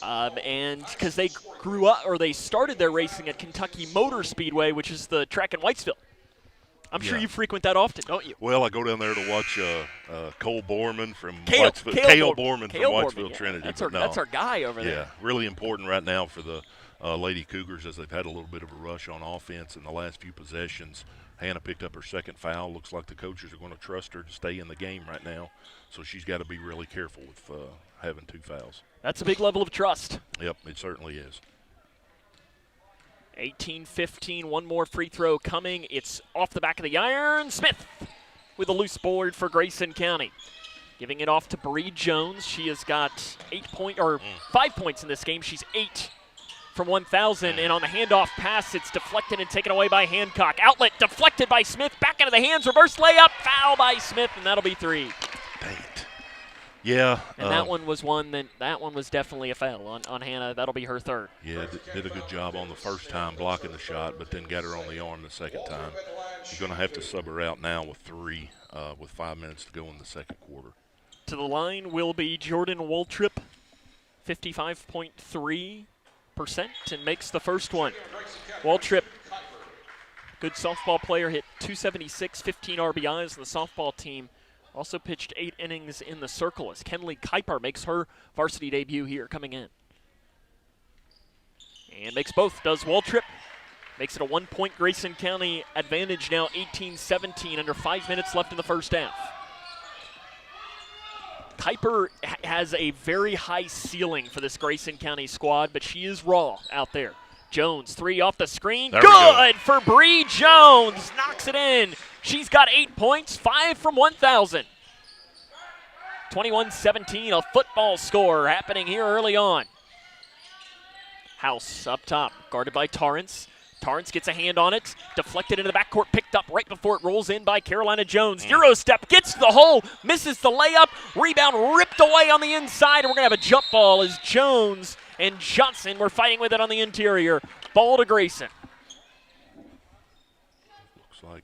And because they grew up, or they started their racing at Kentucky Motor Speedway, which is the track in Whitesville. I'm sure you frequent that often, don't you? Well, I go down there to watch Cole Borman from Cale Borman from Whitesville Trinity. That's our guy over there. Yeah, really important right now for the Lady Cougars as they've had a little bit of a rush on offense in the last few possessions. Hannah picked up her second foul. Looks like the coaches are going to trust her to stay in the game right now. So she's got to be really careful with having 2 fouls. That's a big level of trust. Yep, it certainly is. 18-15, one more free throw coming. It's off the back of the iron. Smith with a loose board for Grayson County. Giving it off to Breigh Jones. She has got 5 points in this game. She's 8 from 1,000, and on the handoff pass, it's deflected and taken away by Hancock. Outlet deflected by Smith. Back into the hands. Reverse layup. Foul by Smith, and that'll be 3. Dang it. Yeah. And that one was that one was definitely a foul on Hannah. That'll be her 3rd. Yeah, did a good job on the first time blocking the shot, but then got her on the arm the second time. You're going to have to sub her out now with 3, with 5 minutes to go in the second quarter. To the line will be Jordan Waltrip, 55.3%, and makes the first one. Waltrip, good softball player, hit 276, 15 RBIs. The softball team also pitched 8 innings in the circle as Kenley Kuiper makes her varsity debut here coming in. And makes both, does Waltrip. Makes it a 1-point Grayson County advantage now, 18-17, under 5 minutes left in the first half. Kuiper has a very high ceiling for this Grayson County squad, but she is raw out there. Jones, 3 off the screen. Good for Breigh Jones. Knocks it in. She's got 8 points, 5 from 1,000. 21-17, a football score happening here early on. House up top, guarded by Torrance. Torrance gets a hand on it, deflected into the backcourt, picked up right before it rolls in by Carolina Jones. Euro step, gets to the hole, misses the layup, rebound ripped away on the inside, and we're going to have a jump ball as Jones and Johnson were fighting with it on the interior. Ball to Grayson. Looks like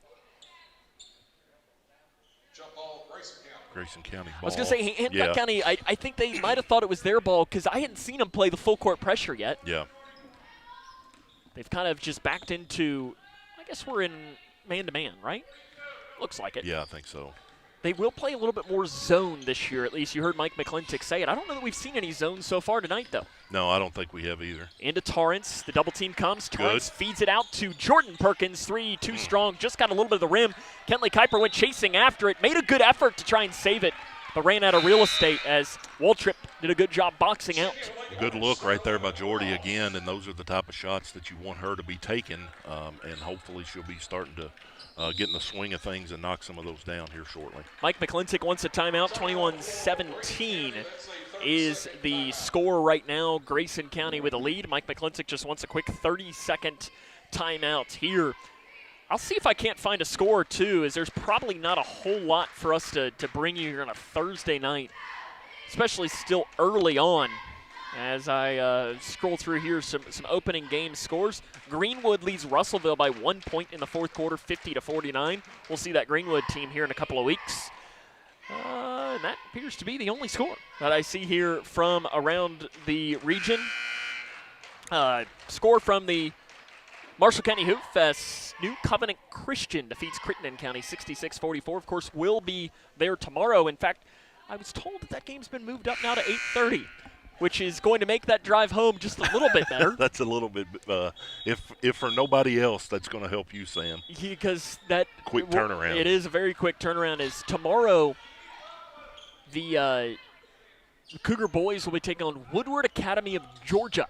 Grayson County ball. I was going to say, Hancock County, I think they might have thought it was their ball because I hadn't seen them play the full court pressure yet. Yeah. They've kind of just backed into, I guess we're in man-to-man, right? Looks like it. Yeah, I think so. They will play a little bit more zone this year, at least. You heard Mike McClintock say it. I don't know that we've seen any zone so far tonight, though. No, I don't think we have either. Into Torrance. The double team comes. Torrance feeds it out to Jordan Perkins. 3, too strong. Just got a little bit of the rim. Kenley Kuiper went chasing after it. Made a good effort to try and save it, but ran out of real estate as Waltrip did a good job boxing out. Good look right there by Jordy again, and those are the type of shots that you want her to be taking, and hopefully she'll be starting to get in the swing of things and knock some of those down here shortly. Mike McClintock wants a timeout. 21-17 is the score right now. Grayson County with a lead. Mike McClintock just wants a quick 30-second timeout here. I'll see if I can't find a score, too, as there's probably not a whole lot for us to bring you here on a Thursday night, especially still early on. As I scroll through here, some opening game scores. Greenwood leads Russellville by 1 point in the fourth quarter, 50-49. We'll see that Greenwood team here in a couple of weeks. And that appears to be the only score that I see here from around the region. Score from the Marshall County Hoop Fest. New Covenant Christian defeats Crittenden County 66-44. Of course, we'll be there tomorrow. In fact, I was told that game's been moved up now to 8:30. Which is going to make that drive home just a little bit better. That's a little bit, if for nobody else, that's going to help you, Sam. Because that quick turnaround. It is a very quick turnaround. As tomorrow, the Cougar boys will be taking on Woodward Academy of Georgia.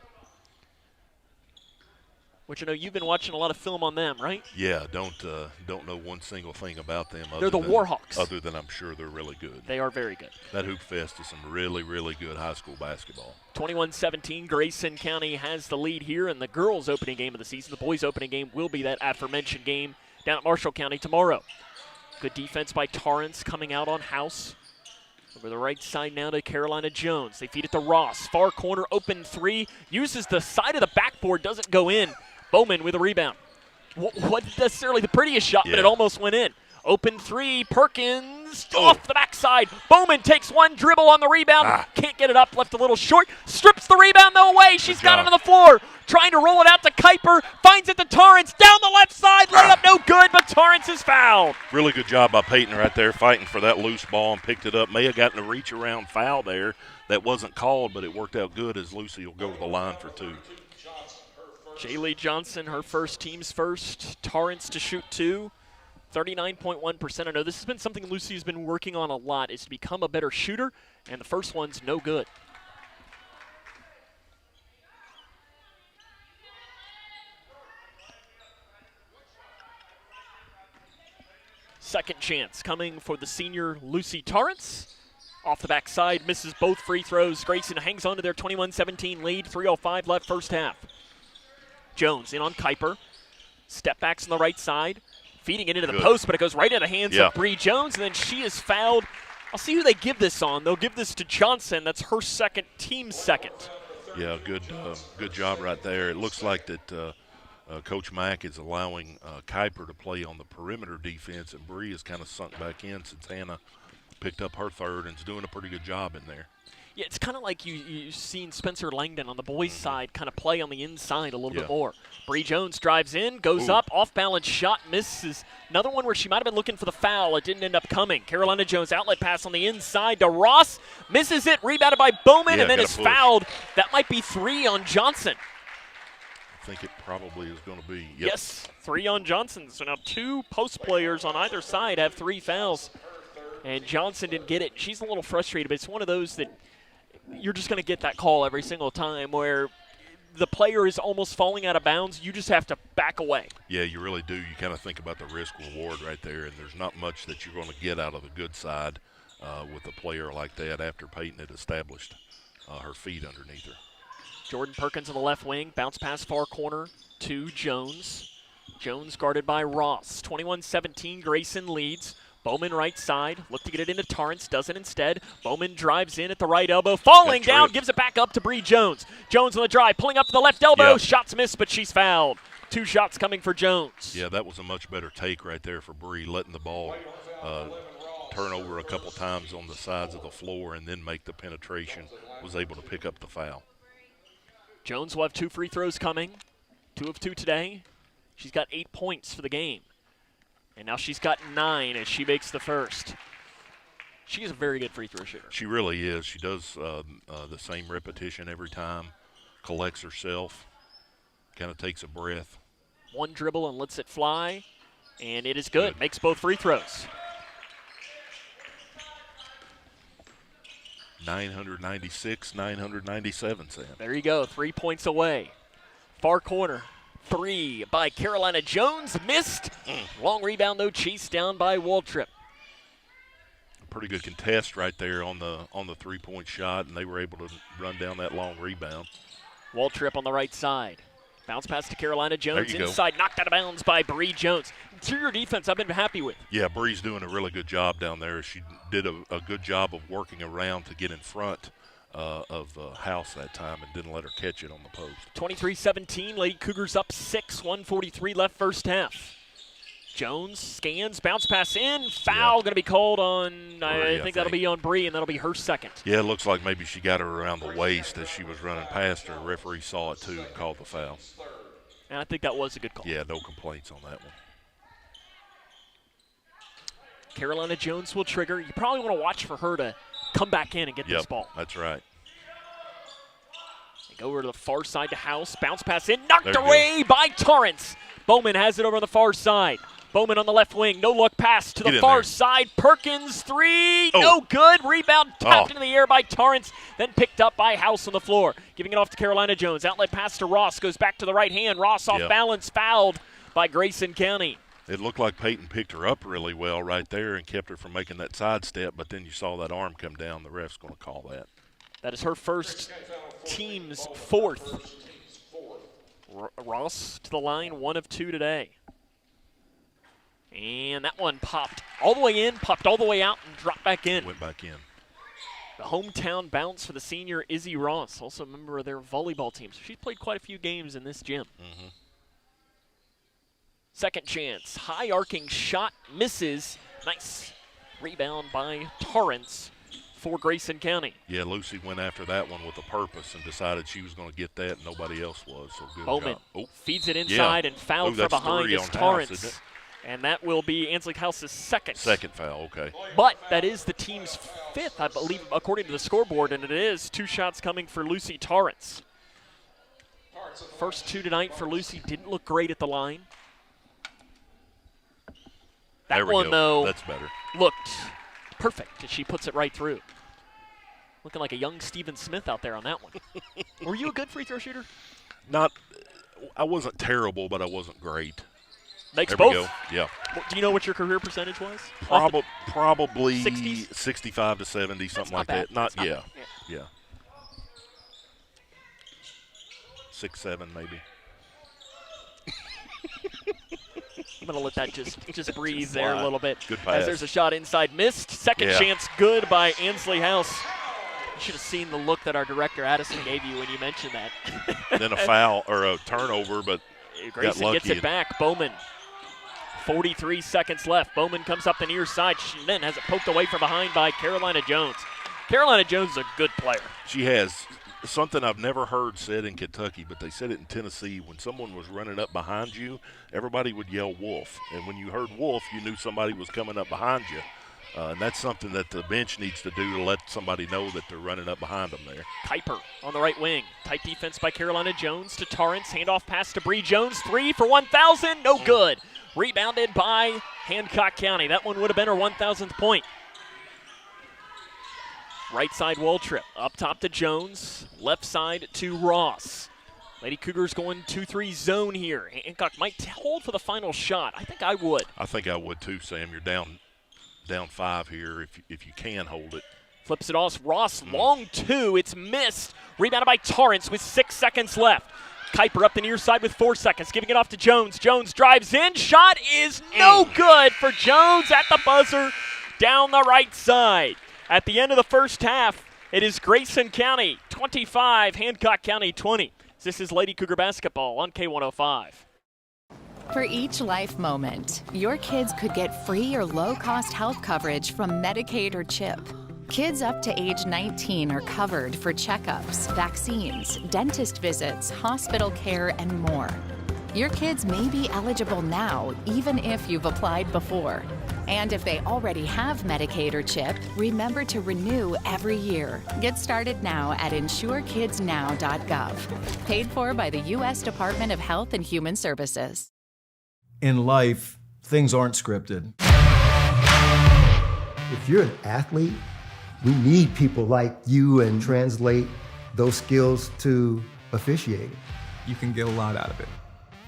Which I know you've been watching a lot of film on them, right? Yeah, don't know one single thing about them. They're the Warhawks. Other than I'm sure they're really good. They are very good. That Hoop Fest is some really, really good high school basketball. 21-17, Grayson County has the lead here in the girls' opening game of the season. The boys' opening game will be that aforementioned game down at Marshall County tomorrow. Good defense by Torrance coming out on House. Over the right side now to Carolina Jones. They feed it to Ross. Far corner, open 3. Uses the side of the backboard, doesn't go in. Bowman with a rebound. Wasn't necessarily the prettiest shot, but it almost went in. Open 3, Perkins off the backside. Bowman takes one dribble on the rebound. Can't get it up, left a little short. Strips the rebound, though, away. She's got it on the floor. Trying to roll it out to Kuiper. Finds it to Torrance. Down the left side. Layup no good, but Torrance is fouled. Really good job by Peyton right there fighting for that loose ball and picked it up. May have gotten a reach around foul there. That wasn't called, but it worked out good as Lucy will go to the line for 2. Jaylee Johnson, her first, team's first. Torrance to shoot 2. 39.1%. I know this has been something Lucy's been working on a lot, is to become a better shooter, and the first one's no good. Second chance coming for the senior Lucy Torrance. Off the backside, misses both free throws. Grayson hangs on to their 21-17 lead. 3:05 left first half. Jones in on Kuiper. Step backs on the right side. Feeding it into the post, but it goes right into the hands of Breigh Jones, and then she is fouled. I'll see who they give this on. They'll give this to Johnson. That's her second, team second. Yeah, good job right there. It looks like that Coach Mack is allowing Kuiper to play on the perimeter defense, and Breigh has kind of sunk back in since Hannah picked up her third and is doing a pretty good job in there. Yeah, it's kind of like you've seen Spencer Langdon on the boys' side kind of play on the inside a little bit more. Breigh Jones drives in, goes up, off-balance shot, misses. Another one where she might have been looking for the foul. It didn't end up coming. Carolina Jones outlet pass on the inside to Ross. Misses it, rebounded by Bowman, and then is fouled. That might be 3 on Johnson. I think it probably is going to be. Yes, 3 on Johnson. So now 2 post players on either side have 3 fouls. And Johnson didn't get it. She's a little frustrated, but it's one of those that you're just going to get that call every single time where the player is almost falling out of bounds. You just have to back away. Yeah, you really do. You kind of think about the risk reward right there, and there's not much that you're going to get out of the good side with a player like that after Peyton had established her feet underneath her. Jordan Perkins on the left wing, bounce pass far corner to Jones. Jones guarded by Ross. 21-17, Grayson leads. Bowman right side, look to get it into Torrance, doesn't instead. Bowman drives in at the right elbow, falling down, gives it back up to Breigh Jones. Jones on the drive, pulling up to the left elbow, shots missed, but she's fouled. 2 shots coming for Jones. Yeah, that was a much better take right there for Breigh, letting the ball turn over a couple times on the sides of the floor and then make the penetration, was able to pick up the foul. Jones will have 2 free throws coming, 2 of 2 today. She's got 8 points for the game. And now she's got 9 as she makes the first. She is a very good free throw shooter. She really is. She does the same repetition every time, collects herself, kind of takes a breath. 1 dribble and lets it fly, and it is good. Makes both free throws. 996, 997, Sam. There you go, 3 points away. Far corner. 3 by Carolina Jones, missed. Long rebound though, chased down by Waltrip. Pretty good contest right there on the 3-point shot, and they were able to run down that long rebound. Waltrip on the right side. Bounce pass to Carolina Jones inside, go. knocked out of bounds by Breigh Jones. Interior defense I've been happy with. Yeah, Bree's doing a really good job down there. She did a good job of working around to get in front of House that time and didn't let her catch it on the post. 23-17, Lady Cougars up 6, 1:43 left first half. Jones scans, bounce pass in, foul going to be called on, I think that'll be on Breigh, and that'll be her second. Yeah, it looks like maybe she got her around the waist as she was running past her. The referee saw it too and called the foul. And I think that was a good call. Yeah, no complaints on that one. Carolina Jones will trigger. You probably want to watch for her to come back in and get this ball. That's right. They go over to the far side to House. Bounce pass in, knocked away by Torrance. Bowman has it over on the far side. Bowman on the left wing, no look pass to the far side. Perkins, 3, no good. Rebound tapped into the air by Torrance, then picked up by House on the floor. Giving it off to Carolina Jones. Outlet pass to Ross, goes back to the right hand. Ross off balance, fouled by Grayson County. It looked like Peyton picked her up really well right there and kept her from making that sidestep, but then you saw that arm come down. The ref's going to call that. That is her first, team's 4th. Ross to the line, 1 of 2 today. And that one popped all the way in, popped all the way out, and dropped back in. Went back in. The hometown bounce for the senior Izzy Ross, also a member of their volleyball team. So she's played quite a few games in this gym. Second chance, high arcing shot, misses. Nice rebound by Torrance for Grayson County. Yeah, Lucy went after that one with a purpose and decided she was going to get that and nobody else was. So good Bowman job. feeds it inside and fouled from behind is Torrance. And that will be Anslick House's second. Second foul, okay. But that is the team's 5th, I believe, according to the scoreboard, and it is 2 shots coming for Lucy Torrance. First 2 tonight for Lucy didn't look great at the line. That one, though, that's better. Looked perfect as she puts it right through. Looking like a young Stephen Smith out there on that one. Were you a good free throw shooter? I wasn't terrible, but I wasn't great. Makes There both. we go. Yeah. Do you know what your career percentage was? Probably 60s? 65 to 70, something like bad. that. Not That's yeah. bad. Yeah. 6, 7 maybe. I'm going to let that just breathe there a little bit. Good pass. As there's a shot inside, missed. Second Yeah. chance, good by Ansley House. You should have seen the look that our director Addison gave you when you mentioned that. Then a foul or a turnover, but Grayson got lucky. gets it back. Bowman, 43 seconds left. Bowman comes up the near side. She then has it poked away from behind by Carolina Jones. Carolina Jones is a good player. She has something I've never heard said in Kentucky, but they said it in Tennessee. When someone was running up behind you, everybody would yell wolf. And when you heard wolf, you knew somebody was coming up behind you. And that's something that the bench needs to do to let somebody know that they're running up behind them there. Kuiper on the right wing. Tight defense by Carolina Jones to Torrance. Handoff pass to Breigh Jones. 3 for 1,000. No good. Rebounded by Hancock County. That one would have been her 1,000th point. Right side wall trip. Up top to Jones. Left side to Ross. Lady Cougars going 2-3 zone here. Hancock might hold for the final shot. I think I would. I think I would too, Sam. You're down 5 here if you can hold it. Flips it off. Ross, long two. It's missed. Rebounded by Torrance with 6 seconds left. Kuiper up the near side with 4 seconds, giving it off to Jones. Jones drives in. Shot is no good for Jones at the buzzer down the right side. At the end of the first half, it is Grayson County 25, Hancock County 20. This is Lady Cougar basketball on K105. For each life moment, your kids could get free or low-cost health coverage from Medicaid or CHIP. Kids up to age 19 are covered for checkups, vaccines, dentist visits, hospital care, and more. Your kids may be eligible now, even if you've applied before. And if they already have Medicaid or CHIP, remember to renew every year. Get started now at insurekidsnow.gov. Paid for by the U.S. Department of Health and Human Services. In life, things aren't scripted. If you're an athlete, we need people like you and translate those skills to officiating. You can get a lot out of it.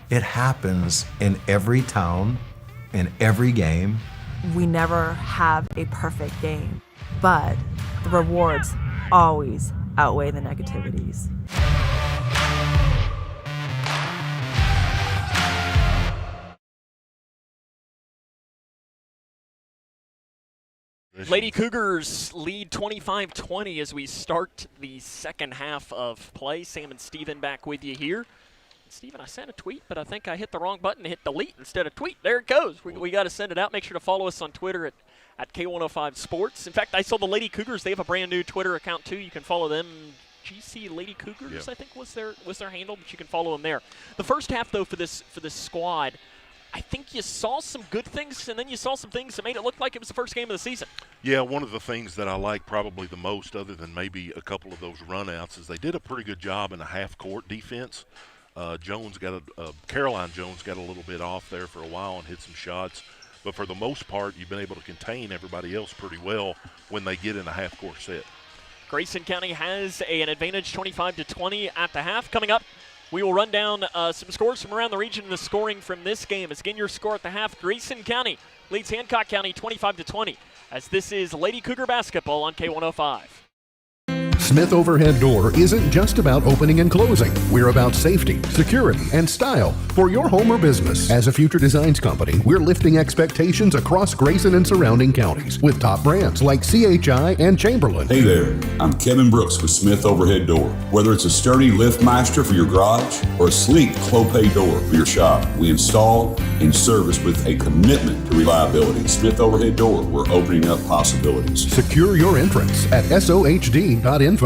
It happens in every town, in every game. We never have a perfect game, but the rewards always outweigh the negativities. Lady Cougars lead 25-20 as we start the second half of play. Sam and Steven back with you here. Steven, I sent a tweet, but I think I hit the wrong button to hit delete instead of tweet. There it goes. We got to send it out. Make sure to follow us on Twitter at K105 Sports. In fact, I saw the Lady Cougars. They have a brand new Twitter account, too. You can follow them. GC Lady Cougars, I think, was their handle, but you can follow them there. The first half, though, for this squad, I think you saw some good things, and then you saw some things that made it look like it was the first game of the season. Yeah, one of the things that I like probably the most, other than maybe a couple of those runouts, is they did a pretty good job in the half-court defense. Caroline Jones got a little bit off there for a while and hit some shots. But for the most part, you've been able to contain everybody else pretty well when they get in a half-court set. Grayson County has an advantage 25-20 at the half. Coming up, we will run down some scores from around the region and the scoring from this game. As again, your score at the half, Grayson County leads Hancock County 25-20. As this is Lady Cougar basketball on K105. Smith Overhead Door isn't just about opening and closing. We're about safety, security, and style for your home or business. As a future designs company, we're lifting expectations across Grayson and surrounding counties with top brands like CHI and Chamberlain. Hey there, I'm Kevin Brooks with Smith Overhead Door. Whether it's a sturdy LiftMeister for your garage or a sleek Clopay door for your shop, we install and service with a commitment to reliability. Smith Overhead Door, we're opening up possibilities. Secure your entrance at sohd.info.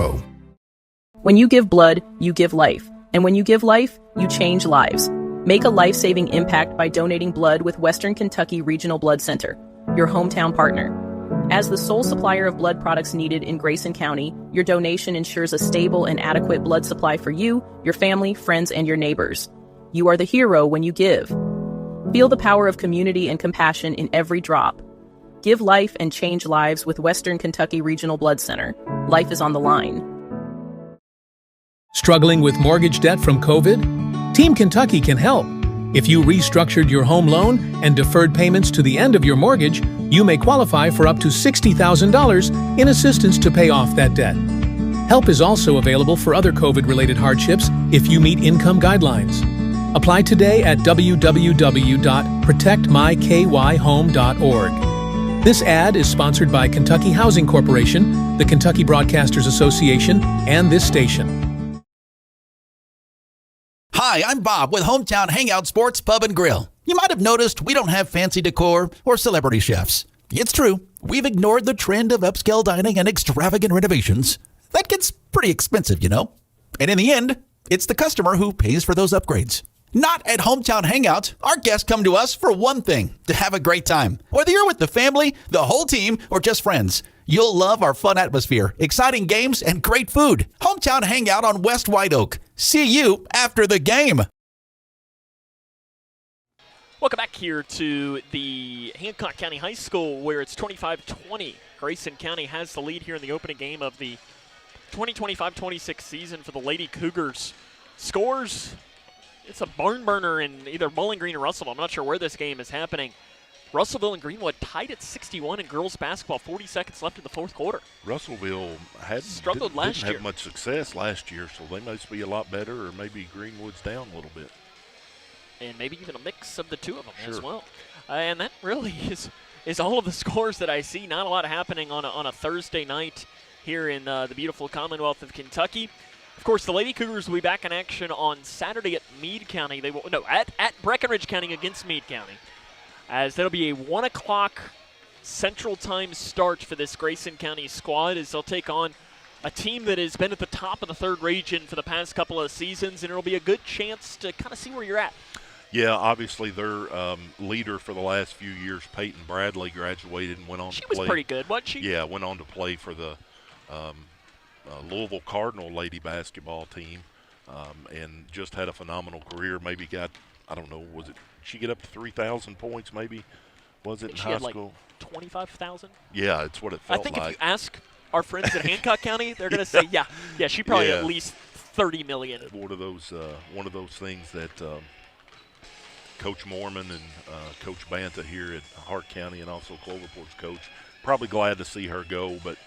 When you give blood, you give life. And when you give life, you change lives. Make a life-saving impact by donating blood with Western Kentucky Regional Blood Center, your hometown partner. As the sole supplier of blood products needed in Grayson County, your donation ensures a stable and adequate blood supply for you, your family, friends, and your neighbors. You are the hero when you give. Feel the power of community and compassion in every drop. Give life and change lives with Western Kentucky Regional Blood Center. Life is on the line. Struggling with mortgage debt from COVID? Team Kentucky can help. If you restructured your home loan and deferred payments to the end of your mortgage, you may qualify for up to $60,000 in assistance to pay off that debt. Help is also available for other COVID-related hardships if you meet income guidelines. Apply today at www.protectmykyhome.org. This ad is sponsored by Kentucky Housing Corporation, the Kentucky Broadcasters Association, and this station. Hi, I'm Bob with Hometown Hangout Sports Pub and Grill. You might have noticed we don't have fancy decor or celebrity chefs. It's true, we've ignored the trend of upscale dining and extravagant renovations. That gets pretty expensive, you know. And in the end, it's the customer who pays for those upgrades. Not at Hometown Hangout. Our guests come to us for one thing, to have a great time. Whether you're with the family, the whole team, or just friends, you'll love our fun atmosphere, exciting games, and great food. Hometown Hangout on West White Oak. See you after the game. Welcome back here to the Hancock County High School, where it's 25-20. Grayson County has the lead here in the opening game of the 2025-26 season for the Lady Cougars. Scores, it's a barn burner in either Bowling Green or Russellville. I'm not sure where this game is happening. Russellville and Greenwood tied at 61 in girls basketball, 40 seconds left in the fourth quarter. Russellville struggled last year. Didn't have much success last year, so they must be a lot better, or maybe Greenwood's down a little bit. And maybe even a mix of the two of them as well. And that really is all of the scores that I see. Not a lot happening on a Thursday night here in the beautiful Commonwealth of Kentucky. Of course, the Lady Cougars will be back in action on Saturday at Meade County. At Breckenridge County against Meade County, as that'll be a 1 o'clock Central Time start for this Grayson County squad, as they'll take on a team that has been at the top of the third region for the past couple of seasons, and it'll be a good chance to kind of see where you're at. Yeah, obviously their leader for the last few years, Peyton Bradley, graduated and went on to play. She was pretty good, wasn't she? Yeah, went on to play for the Louisville Cardinal lady basketball team, and just had a phenomenal career. Maybe got, I don't know, was it, she get up to 3,000 points maybe? Was it in high school? Like 25,000? Yeah, it's what it felt like. I think if you ask our friends at Hancock County, they're going to say, yeah, she probably at least 30 million. One of those things that Coach Mormon and Coach Banta here at Hart County, and also Cloverport's coach, probably glad to see her go. But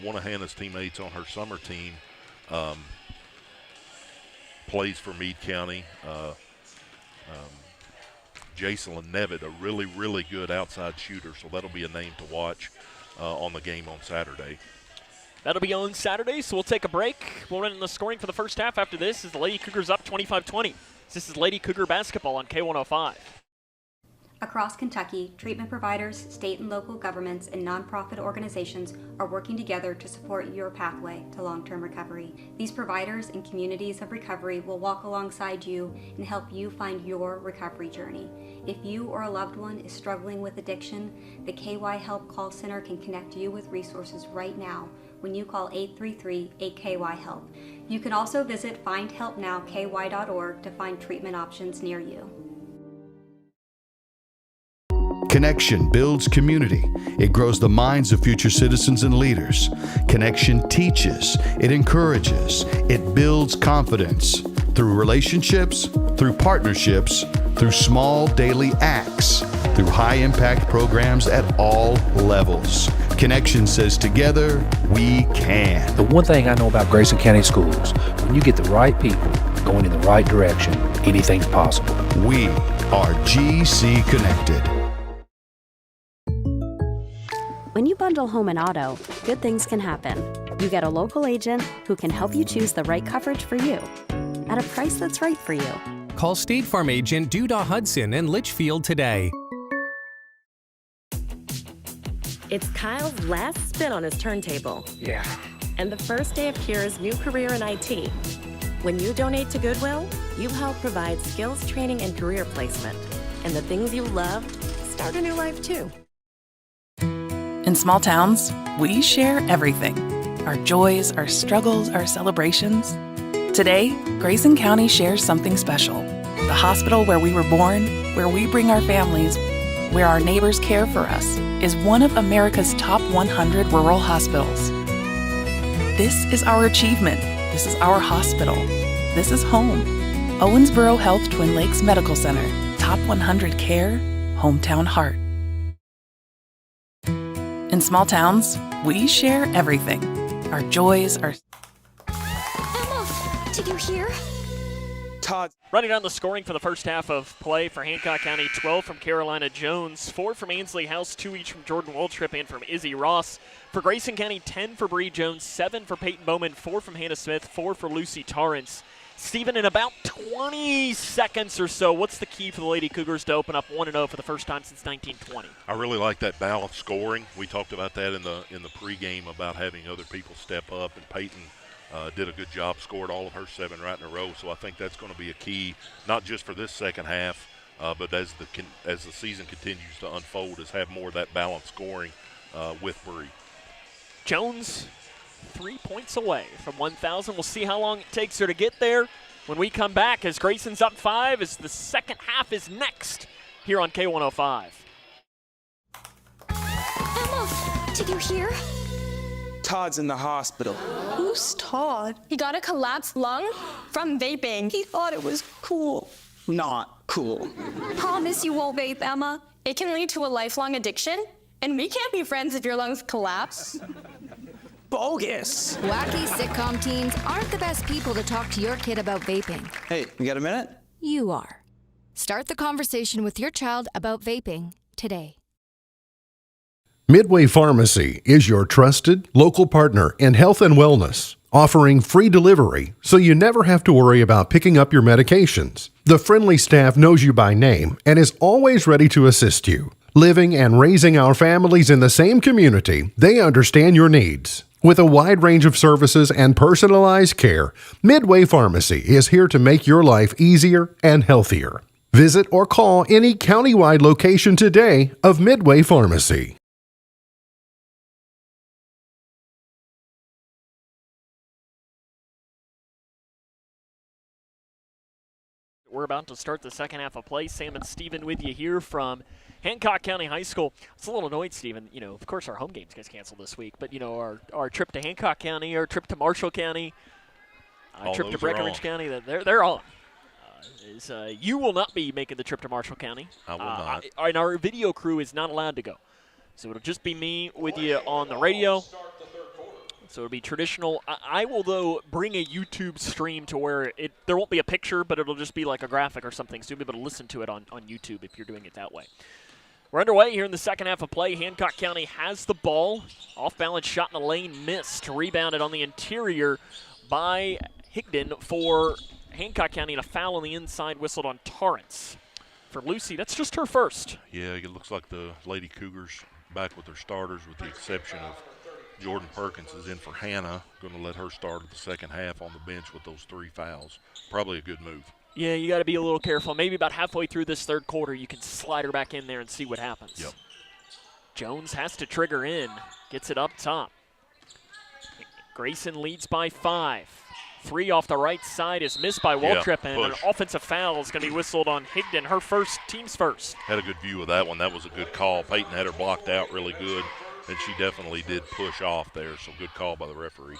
one of Hannah's teammates on her summer team plays for Meade County. Jason Nevitt, a really, really good outside shooter, so that'll be a name to watch on the game on Saturday. That'll be on Saturday, so we'll take a break. We'll run in the scoring for the first half after this as the Lady Cougars up 25-20. This is Lady Cougar basketball on K105. Across Kentucky, treatment providers, state and local governments, and nonprofit organizations are working together to support your pathway to long-term recovery. These providers and communities of recovery will walk alongside you and help you find your recovery journey. If you or a loved one is struggling with addiction, the KY Help Call Center can connect you with resources right now when you call 833-8KY-HELP. You can also visit findhelpnowky.org to find treatment options near you. Connection builds community. It grows the minds of future citizens and leaders. Connection teaches. It encourages. It builds confidence. Through relationships, through partnerships, through small daily acts, through high-impact programs at all levels. Connection says together, we can. The one thing I know about Grayson County Schools, when you get the right people going in the right direction, anything's possible. We are GC Connected. When you bundle home and auto, good things can happen. You get a local agent who can help you choose the right coverage for you at a price that's right for you. Call State Farm agent Duda Hudson in Litchfield today. It's Kyle's last spin on his turntable. Yeah. And the first day of Kira's new career in IT. When you donate to Goodwill, you help provide skills training and career placement. And the things you loved start a new life too. In small towns, we share everything. Our joys, our struggles, our celebrations. Today, Grayson County shares something special. The hospital where we were born, where we bring our families, where our neighbors care for us, is one of America's top 100 rural hospitals. This is our achievement. This is our hospital. This is home. Owensboro Health Twin Lakes Medical Center. Top 100 care, hometown heart. In small towns, we share everything. Our joys, our... Emma, did you hear? Todd. Running down the scoring for the first half of play for Hancock County, 12 from Carolina Jones, 4 from Ainsley House, 2 each from Jordan Waltrip and from Izzy Ross. For Grayson County, 10 for Breigh Jones, 7 for Peyton Bowman, 4 from Hannah Smith, 4 for Lucy Torrance. Stephen, in about 20 seconds or so, what's the key for the Lady Cougars to open up 1-0 for the first time since 1920? I really like that balanced scoring. We talked about that in the pregame about having other people step up, and Peyton did a good job, scored all of her 7 right in a row. So I think that's going to be a key, not just for this second half, but as the season continues to unfold, is have more of that balanced scoring with Breigh. Jones, 3 points away from 1,000. We'll see how long it takes her to get there when we come back, as Grayson's up 5, as the second half is next here on K105. Emma, did you hear? Todd's in the hospital. Who's Todd? He got a collapsed lung from vaping. He thought it was cool. Not cool. Promise you won't vape, Emma. It can lead to a lifelong addiction, and we can't be friends if your lungs collapse. Bogus. Wacky sitcom teens aren't the best people to talk to your kid about vaping. Hey, you got a minute? You are. Start the conversation with your child about vaping today. Midway Pharmacy is your trusted local partner in health and wellness, offering free delivery so you never have to worry about picking up your medications. The friendly staff knows you by name and is always ready to assist you. Living and raising our families in the same community, they understand your needs. With a wide range of services and personalized care, Midway Pharmacy is here to make your life easier and healthier. Visit or call any countywide location today of Midway Pharmacy. We're about to start the second half of play. Sam and Steven with you here from Hancock County High School. It's a little annoyed, Steven. You know, of course, our home games gets canceled this week, but, you know, our trip to Hancock County, our trip to Marshall County, our trip to Breckenridge County, they're on. You will not be making the trip to Marshall County. I will not. And our video crew is not allowed to go. So it'll just be me with you on the radio. So it'll be traditional. I will, though, bring a YouTube stream to where there won't be a picture, but it'll just be like a graphic or something, so you'll be able to listen to it on YouTube if you're doing it that way. We're underway here in the second half of play. Hancock County has the ball. Off-balance shot in the lane, missed. Rebounded on the interior by Higdon for Hancock County, and a foul on the inside whistled on Torrance. For Lucy, that's just her first. Yeah, it looks like the Lady Cougars back with their starters, with the exception of Jordan Perkins is in for Hannah. Going to let her start at the second half on the bench with those 3 fouls. Probably a good move. Yeah, you got to be a little careful. Maybe about halfway through this third quarter, you can slide her back in there and see what happens. Yep. Jones has to trigger in. Gets it up top. Grayson leads by 5. 3 off the right side is missed by Waltrip, and an offensive foul is going to be whistled on Higdon, her first, team's first. Had a good view of that one. That was a good call. Peyton had her blocked out really good. And she definitely did push off there, so good call by the referee.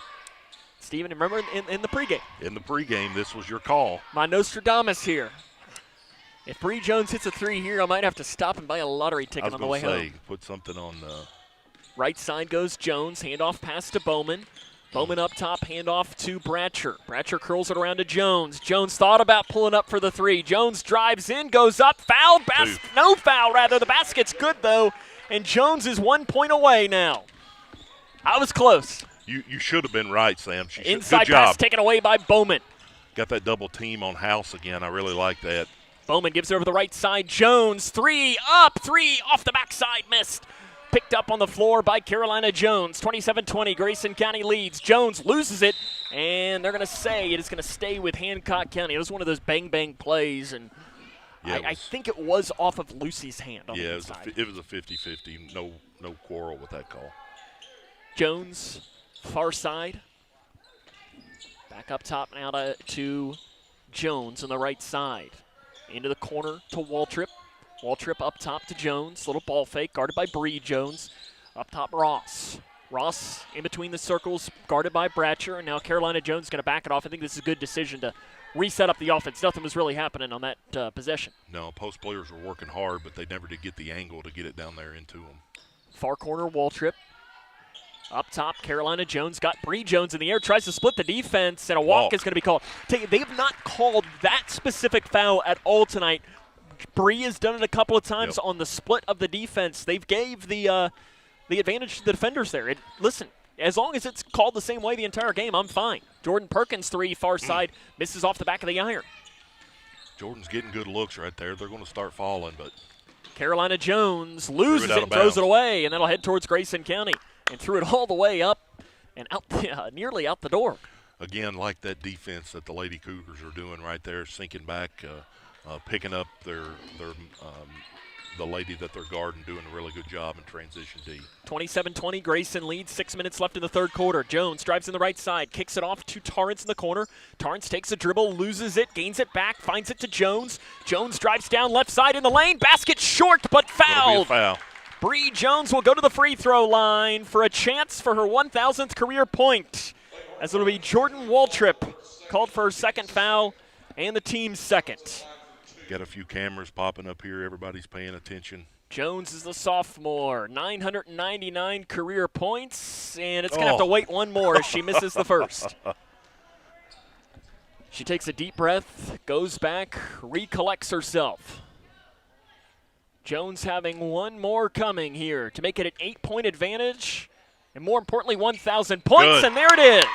Steven, remember in the pregame? In the pregame, this was your call. My Nostradamus here. If Breigh Jones hits a 3 here, I might have to stop and buy a lottery ticket on the way home. Put something on the right side goes Jones. Handoff pass to Bowman. Bowman up top, handoff to Bratcher. Bratcher curls it around to Jones. Jones thought about pulling up for the 3. Jones drives in, goes up, foul, no foul rather. The basket's good though. And Jones is 1 point away now. I was close. You should have been right, Sam. Inside good job. pass taken away by Bowman. Got that double team on House again. I really like that. Bowman gives it over the right side. Jones, 3 up, 3 off the backside, missed. Picked up on the floor by Carolina Jones. 27-20, Grayson County leads. Jones loses it, and they're going to say it is going to stay with Hancock County. It was one of those bang-bang plays, and yeah, I think it was off of Lucy's hand on the inside. It was a 50-50. No quarrel with that call. Jones, far side. Back up top now to Jones on the right side. Into the corner to Waltrip. Waltrip up top to Jones. Little ball fake guarded by Breigh Jones. Up top Ross. Ross in between the circles guarded by Bratcher. And now Carolina Jones is going to back it off. I think this is a good decision to reset up the offense. Nothing was really happening on that possession. No, post players were working hard, but they never did get the angle to get it down there into them. Far corner, Waltrip. Up top, Carolina Jones got Breigh Jones in the air, tries to split the defense, and a walk is going to be called. They have not called that specific foul at all tonight. Breigh has done it a couple of times on the split of the defense. They've gave the advantage to the defenders there. Listen, as long as it's called the same way the entire game, I'm fine. Jordan Perkins, 3, far side, misses off the back of the iron. Jordan's getting good looks right there. They're going to start falling, but Carolina Jones loses it and throws it away, and that'll head towards Grayson County. And threw it all the way up and out, nearly out the door. Again, like that defense that the Lady Cougars are doing right there, sinking back, picking up the lady that they're guarding, doing a really good job in transition D. 27-20, Grayson leads, 6 minutes left in the third quarter. Jones drives in the right side, kicks it off to Torrance in the corner. Torrance takes a dribble, loses it, gains it back, finds it to Jones. Jones drives down left side in the lane, basket short but fouled. Foul. Breigh Jones will go to the free throw line for a chance for her 1,000th career point, as it'll be Jordan Waltrip called for her second foul and the team's second. Got a few cameras popping up here. Everybody's paying attention. Jones is the sophomore, 999 career points, and it's going to have to wait one more as she misses the first. She takes a deep breath, goes back, recollects herself. Jones having one more coming here to make it an 8-point advantage, and more importantly, 1,000 points, and there it is.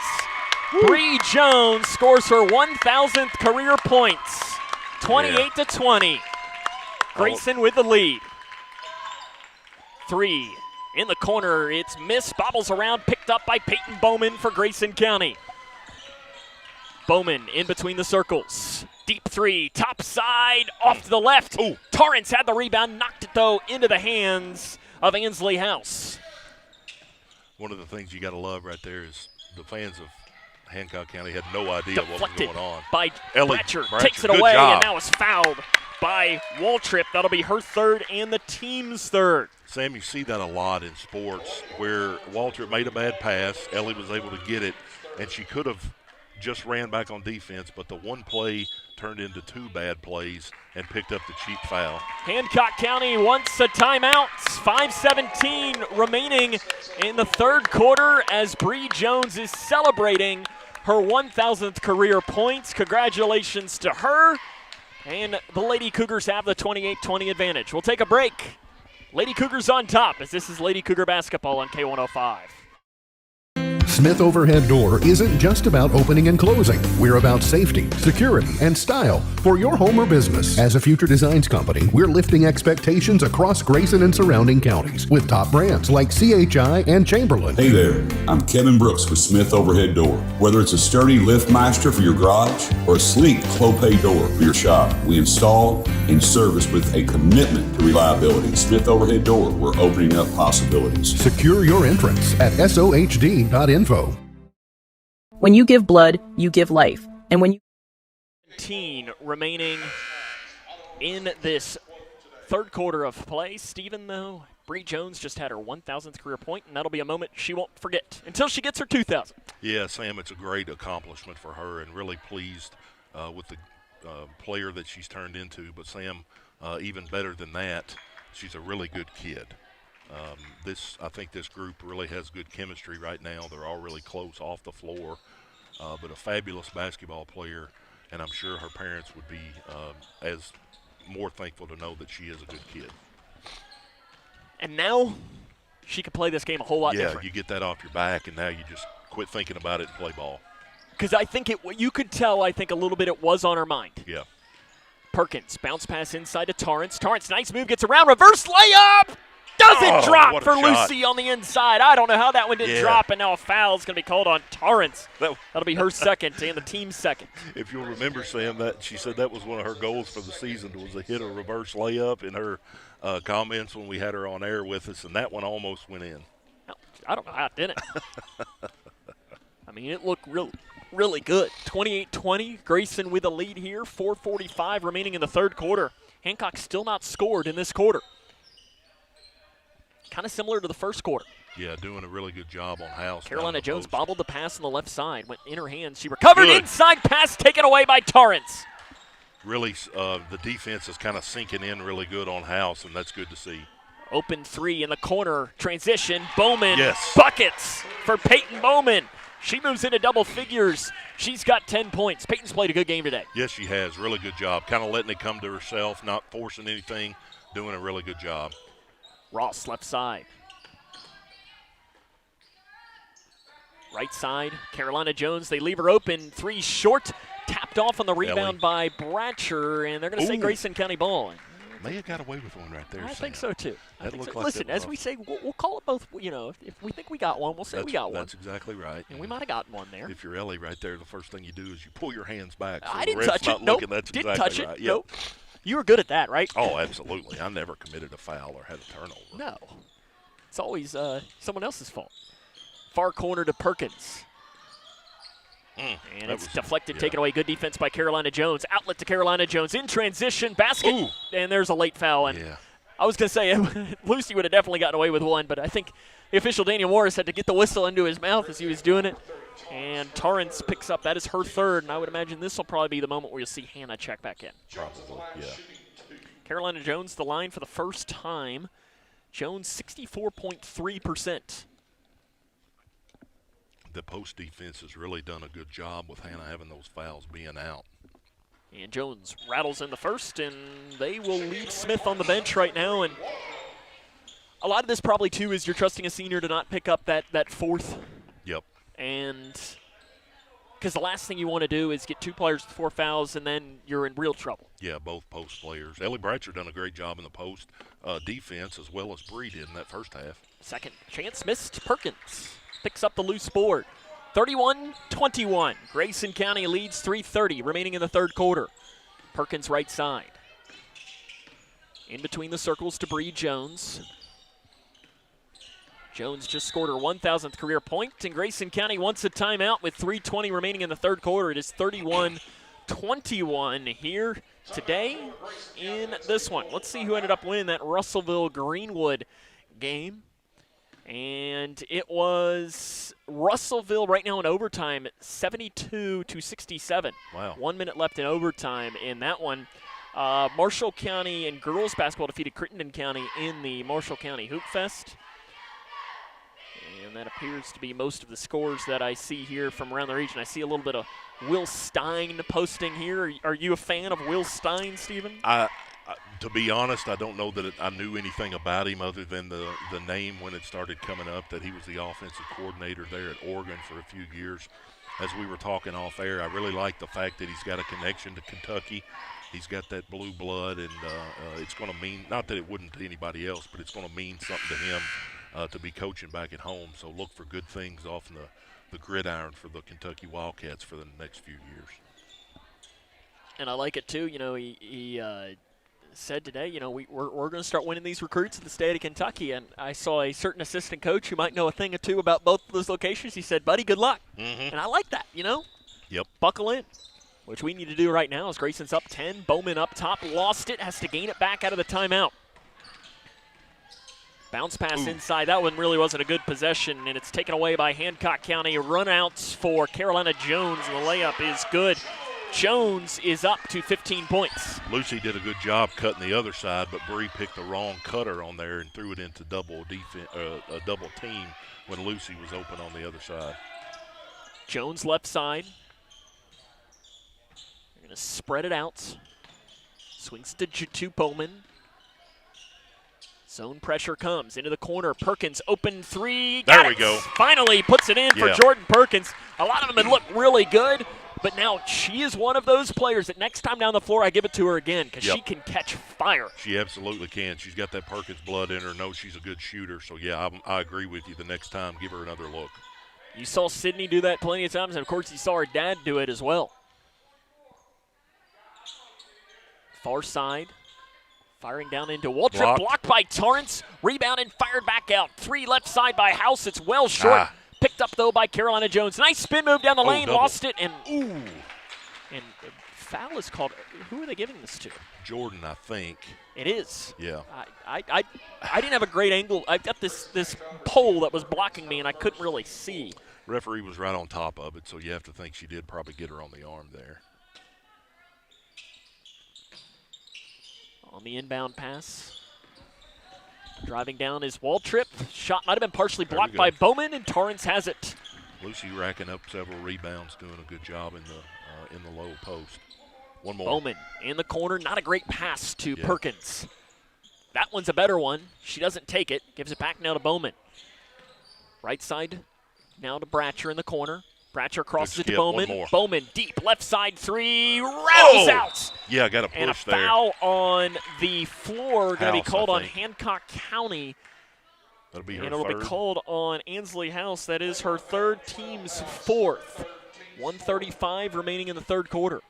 Breigh Jones scores her 1,000th career points, 28-20. Grayson with the lead. 3 in the corner, it's missed, bobbles around, picked up by Peyton Bowman for Grayson County. Bowman in between the circles. Deep 3, top side, off to the left. Ooh. Torrance had the rebound, knocked it, though, into the hands of Ansley House. One of the things you got to love right there is the fans of Hancock County had no idea what was going on. By Ellie Bratcher, Bratcher, takes it good away, job. and now is fouled by Waltrip. That'll be her third and the team's third. Sam, you see that a lot in sports where Waltrip made a bad pass, Ellie was able to get it, and she could have just ran back on defense, but the one play turned into 2 bad plays and picked up the cheap foul. Hancock County wants a timeout. 5:17 remaining in the third quarter as Breigh Jones is celebrating her 1,000th career points. Congratulations to her. And the Lady Cougars have the 28-20 advantage. We'll take a break. Lady Cougars on top as this is Lady Cougar basketball on K105. Smith Overhead Door isn't just about opening and closing. We're about safety, security, and style for your home or business. As a future designs company, we're lifting expectations across Grayson and surrounding counties with top brands like CHI and Chamberlain. Hey there, I'm Kevin Brooks with Smith Overhead Door. Whether it's a sturdy LiftMeister for your garage or a sleek Clopay door for your shop, we install and service with a commitment to reliability. Smith Overhead Door, we're opening up possibilities. Secure your entrance at sohd.info. When you give blood, you give life. And when you 17 remaining in this third quarter of play. Stephen, though, Breigh Jones just had her 1,000th career point, and that'll be a moment she won't forget until she gets her 2,000th. Yeah, Sam, it's a great accomplishment for her, and really pleased with the player that she's turned into. But, Sam, even better than that, she's a really good kid. I think this group really has good chemistry right now. They're all really close off the floor, but a fabulous basketball player, and I'm sure her parents would be as more thankful to know that she is a good kid. And now she can play this game a whole lot different. Yeah, you get that off your back, and now you just quit thinking about it and play ball. Because I think you could tell, I think a little bit it was on her mind. Yeah. Perkins, bounce pass inside to Torrance. Torrance, nice move, gets around, reverse layup! Doesn't drop for Lucy on the inside. I don't know how that one didn't drop, and now a foul is going to be called on Torrance. That'll be her second and the team's second. If you'll remember, Sam, that she said that was one of her goals for the season was to hit a reverse layup in her comments when we had her on air with us, and that one almost went in. I don't know how it didn't. I mean, it looked really good. 28-20, Grayson with a lead here. 4:45 remaining in the third quarter. Hancock still not scored in this quarter. kind of similar to the first quarter. Yeah, doing a really good job on House. Carolina Jones bobbled the pass on the left side, went in her hands. She recovered inside pass taken away by Torrance. Really, the defense is kind of sinking in really good on House, and that's good to see. Open three in the corner, transition, Bowman, yes. Buckets for Peyton Bowman. She moves into double figures. She's got 10 points. Peyton's played a good game today. Yes, she has. Really good job. Kind of letting it come to herself, not forcing anything, doing a really good job. Ross, left side. Right side, Carolina Jones. They leave her open. Three short. Tapped off on the rebound by Bratcher, and they're going to say Grayson County ball. May have got away with one right there. I think so, too. Like listen, as we say, we'll call it both. You know, if we think we got one, we'll say we got one. That's exactly right. And we might have gotten one there. If you're Ellie right there, the first thing you do is you pull your hands back. So I didn't touch it. Nope. Didn't touch it. Right. Nope. You were good at that, right? Oh, absolutely. I never committed a foul or had a turnover. No. It's always someone else's fault. Far corner to Perkins. And it's deflected, taken away. Good defense by Carolina Jones. Outlet to Carolina Jones. In transition, basket. Ooh. And there's a late foul. And I was going to say, Lucy would have definitely gotten away with one, but I think the official Daniel Morris had to get the whistle into his mouth as he was doing it. And Torrance picks up. That is her third, and I would imagine this will probably be the moment where you'll see Hannah check back in. Probably, yeah. Carolina Jones, the line for the first time. Jones, 64.3%. The post defense has really done a good job with Hannah having those fouls being out. And Jones rattles in the first, and they will leave Smith on the bench right now. And a lot of this probably, too, is you're trusting a senior to not pick up that fourth. Yep. And because the last thing you want to do is get two players with 4 fouls, and then you're in real trouble. Yeah, both post players. Ellie Bratcher done a great job in the post defense as well as Breigh did in that first half. Second chance missed. Perkins picks up the loose board. 31-21. Grayson County leads 3:30 remaining in the third quarter. Perkins right side. In between the circles to Breigh Jones. Jones just scored her 1,000th career point, and Grayson County wants a timeout with 3:20 remaining in the third quarter. It is 31-21 here today in this one. Let's see who ended up winning that Russellville-Greenwood game. And it was Russellville right now in overtime, 72-67. Wow. 1 minute left in overtime in that one. Marshall County and girls basketball defeated Crittenden County in the Marshall County Hoop Fest. And that appears to be most of the scores that I see here from around the region. I see a little bit of Will Stein posting here. Are you a fan of Will Stein, Stephen? To be honest, I don't know that I knew anything about him other than the name when it started coming up, that he was the offensive coordinator there at Oregon for a few years. As we were talking off air, I really like the fact that he's got a connection to Kentucky. He's got that blue blood, and it's going to mean, not that it wouldn't to anybody else, but it's going to mean something to him to be coaching back at home. So look for good things off in the gridiron for the Kentucky Wildcats for the next few years. And I like it, too. You know, he said today, you know, we're going to start winning these recruits in the state of Kentucky. And I saw a certain assistant coach who might know a thing or two about both of those locations. He said, buddy, good luck. And I like that, you know. Yep. Buckle in, which we need to do right now as Grayson's up 10. Bowman up top, lost it, has to gain it back out of the timeout. Bounce pass inside. That one really wasn't a good possession, and it's taken away by Hancock County. Runouts for Carolina Jones, and the layup is good. Jones is up to 15 points. Lucy did a good job cutting the other side, but Breigh picked the wrong cutter on there and threw it into double team when Lucy was open on the other side. Jones left side. They're going to spread it out. Swings to Bowman. Zone pressure comes into the corner. Perkins open three. There we go. Finally puts it in for Jordan Perkins. A lot of them had looked really good, but now she is one of those players that next time down the floor I give it to her again because she can catch fire. She absolutely can. She's got that Perkins blood in her. Knows she's a good shooter. So, yeah, I agree with you. The next time, give her another look. You saw Sydney do that plenty of times, and, of course, you saw her dad do it as well. Far side. Firing down into Waltrip, blocked by Torrance. Rebound and fired back out. 3 left side by House. It's well short. Picked up, though, by Carolina Jones. Nice spin move down the lane. Double. Lost it. And foul is called. Who are they giving this to? Jordan, I think. It is. Yeah. I didn't have a great angle. I've got this pole that was blocking me, and I couldn't really see. Referee was right on top of it, so you have to think she did probably get her on the arm there. On the inbound pass. Driving down is Waltrip. Shot might have been partially blocked by Bowman, and Torrance has it. Lucy racking up several rebounds, doing a good job in the low post. One more. Bowman in the corner. Not a great pass to Perkins. That one's a better one. She doesn't take it. Gives it back now to Bowman. Right side now to Bratcher in the corner. Bratcher crosses it to Bowman. Bowman deep left side three. Rattles out. Yeah, got a push there. And a foul on the floor. Going to be called on Hancock County. That'll be her and it'll third. Be called on Ansley House. That is her third, team's fourth. 1:35 remaining in the third quarter.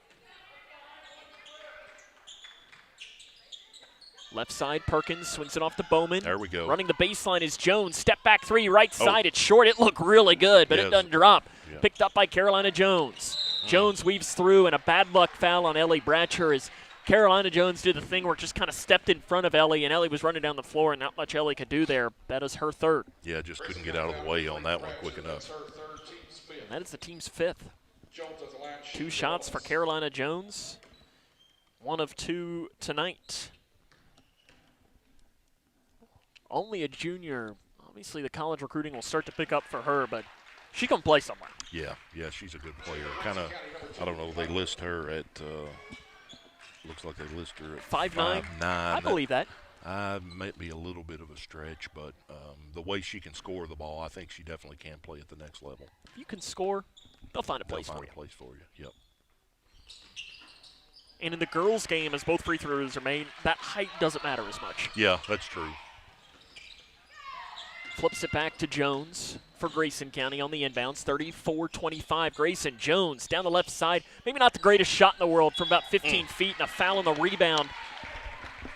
Left side, Perkins swings it off to Bowman. There we go. Running the baseline is Jones. Step back three, right side. It's short. It looked really good, but it doesn't drop. Yeah. Picked up by Carolina Jones. Jones weaves through, and a bad luck foul on Ellie Bratcher as Carolina Jones did the thing where it just kind of stepped in front of Ellie, and Ellie was running down the floor, and not much Ellie could do there. That is her third. Yeah, just couldn't get out of the way on that one quick enough. And that is the team's fifth. 2 shots for Carolina Jones. 1 of 2 tonight. Only a junior. Obviously, the college recruiting will start to pick up for her, but she can play somewhere. Yeah, she's a good player. Kind of, I don't know, they list her at, looks like they list her at 5'9". I believe that. Might be a little bit of a stretch, but the way she can score the ball, I think she definitely can play at the next level. If you can score, they'll find a place for you. Yep. And in the girls' game, as both free throws are made, that height doesn't matter as much. Yeah, that's true. Flips it back to Jones for Grayson County on the inbounds. 34-25. Grayson Jones down the left side. Maybe not the greatest shot in the world from about 15 feet, and a foul on the rebound.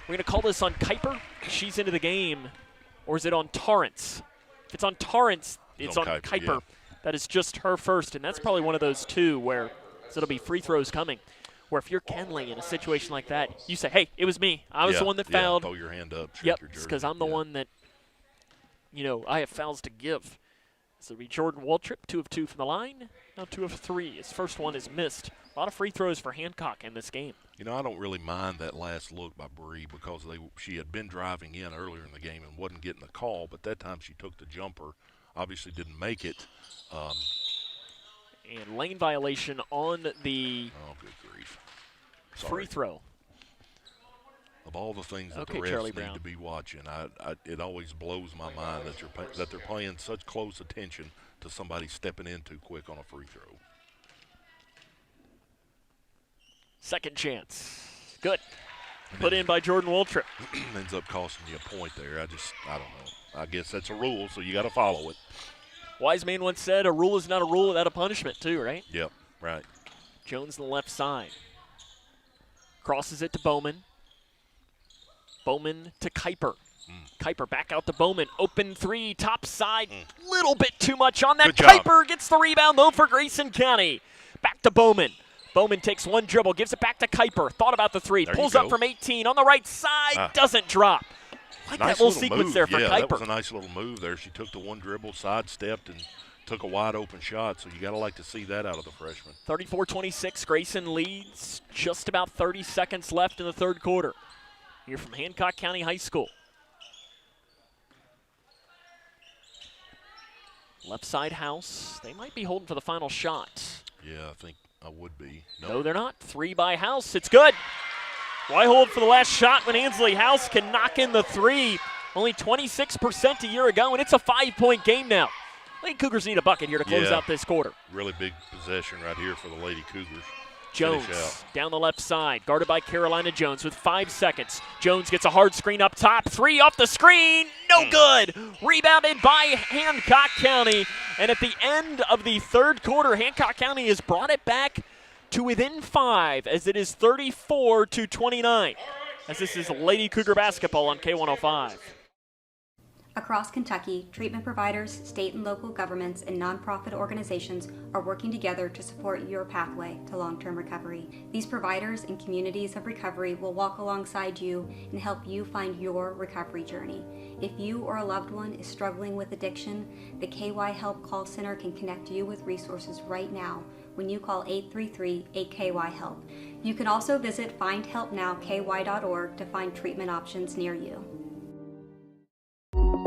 We're going to call this on Kuiper. She's into the game. Or is it on Torrance? If it's on Torrance, it's on Kuiper. Yeah. That is just her first, and that's probably one of those two where it'll be free throws coming. Where if you're Kenley in a situation like that, you say, hey, it was me. I was the one that fouled. Throw your hand up. Yep, because I'm the one that, I have fouls to give. So it'll be Jordan Waltrip, 2 of 2 from the line. Now 2 of 3. His first one is missed. A lot of free throws for Hancock in this game. I don't really mind that last look by Breigh because she had been driving in earlier in the game and wasn't getting the call, but that time she took the jumper, obviously didn't make it. And lane violation on the good grief. Free throw. Of all the things that the refs need to be watching, it always blows my mind that they're paying such close attention to somebody stepping in too quick on a free throw. Second chance. Good. Put in by Jordan Waltrip. Ends up costing you a point there. I don't know. I guess that's a rule, so you got to follow it. Wise man once said, a rule is not a rule without a punishment too, right? Yep, right. Jones on the left side. Crosses it to Bowman. Bowman to Kuiper. Kuiper back out to Bowman. Open three, top side. Little bit too much on that. Kuiper gets the rebound, though, for Grayson County. Back to Bowman. Bowman takes one dribble, gives it back to Kuiper. Thought about the three. Pulls up from 18 on the right side. Doesn't drop. Like nice that little sequence move. there for Kuiper. That was a nice little move there. She took the one dribble, sidestepped, and took a wide open shot. So you got to like to see that out of the freshman. 34-26. Grayson leads. Just about 30 seconds left in the third quarter. Here from Hancock County High School. Left side House. They might be holding for the final shot. Yeah, I think I would be. No, they're not. 3 by House. It's good. Why hold for the last shot when Ansley House can knock in the 3? Only 26% a year ago, and it's a 5-point game now. Lady Cougars need a bucket here to close out this quarter. Really big possession right here for the Lady Cougars. Jones down the left side, guarded by Carolina Jones with 5 seconds. Jones gets a hard screen up top. 3 off the screen. No good. Rebounded by Hancock County. And at the end of the third quarter, Hancock County has brought it back to within 5 as it is 34-29. As this is Lady Cougar basketball on K105. Across Kentucky, treatment providers, state and local governments, and nonprofit organizations are working together to support your pathway to long-term recovery. These providers and communities of recovery will walk alongside you and help you find your recovery journey. If you or a loved one is struggling with addiction, the KY Help Call Center can connect you with resources right now when you call 833-8KY-HELP. You can also visit findhelpnowky.org to find treatment options near you.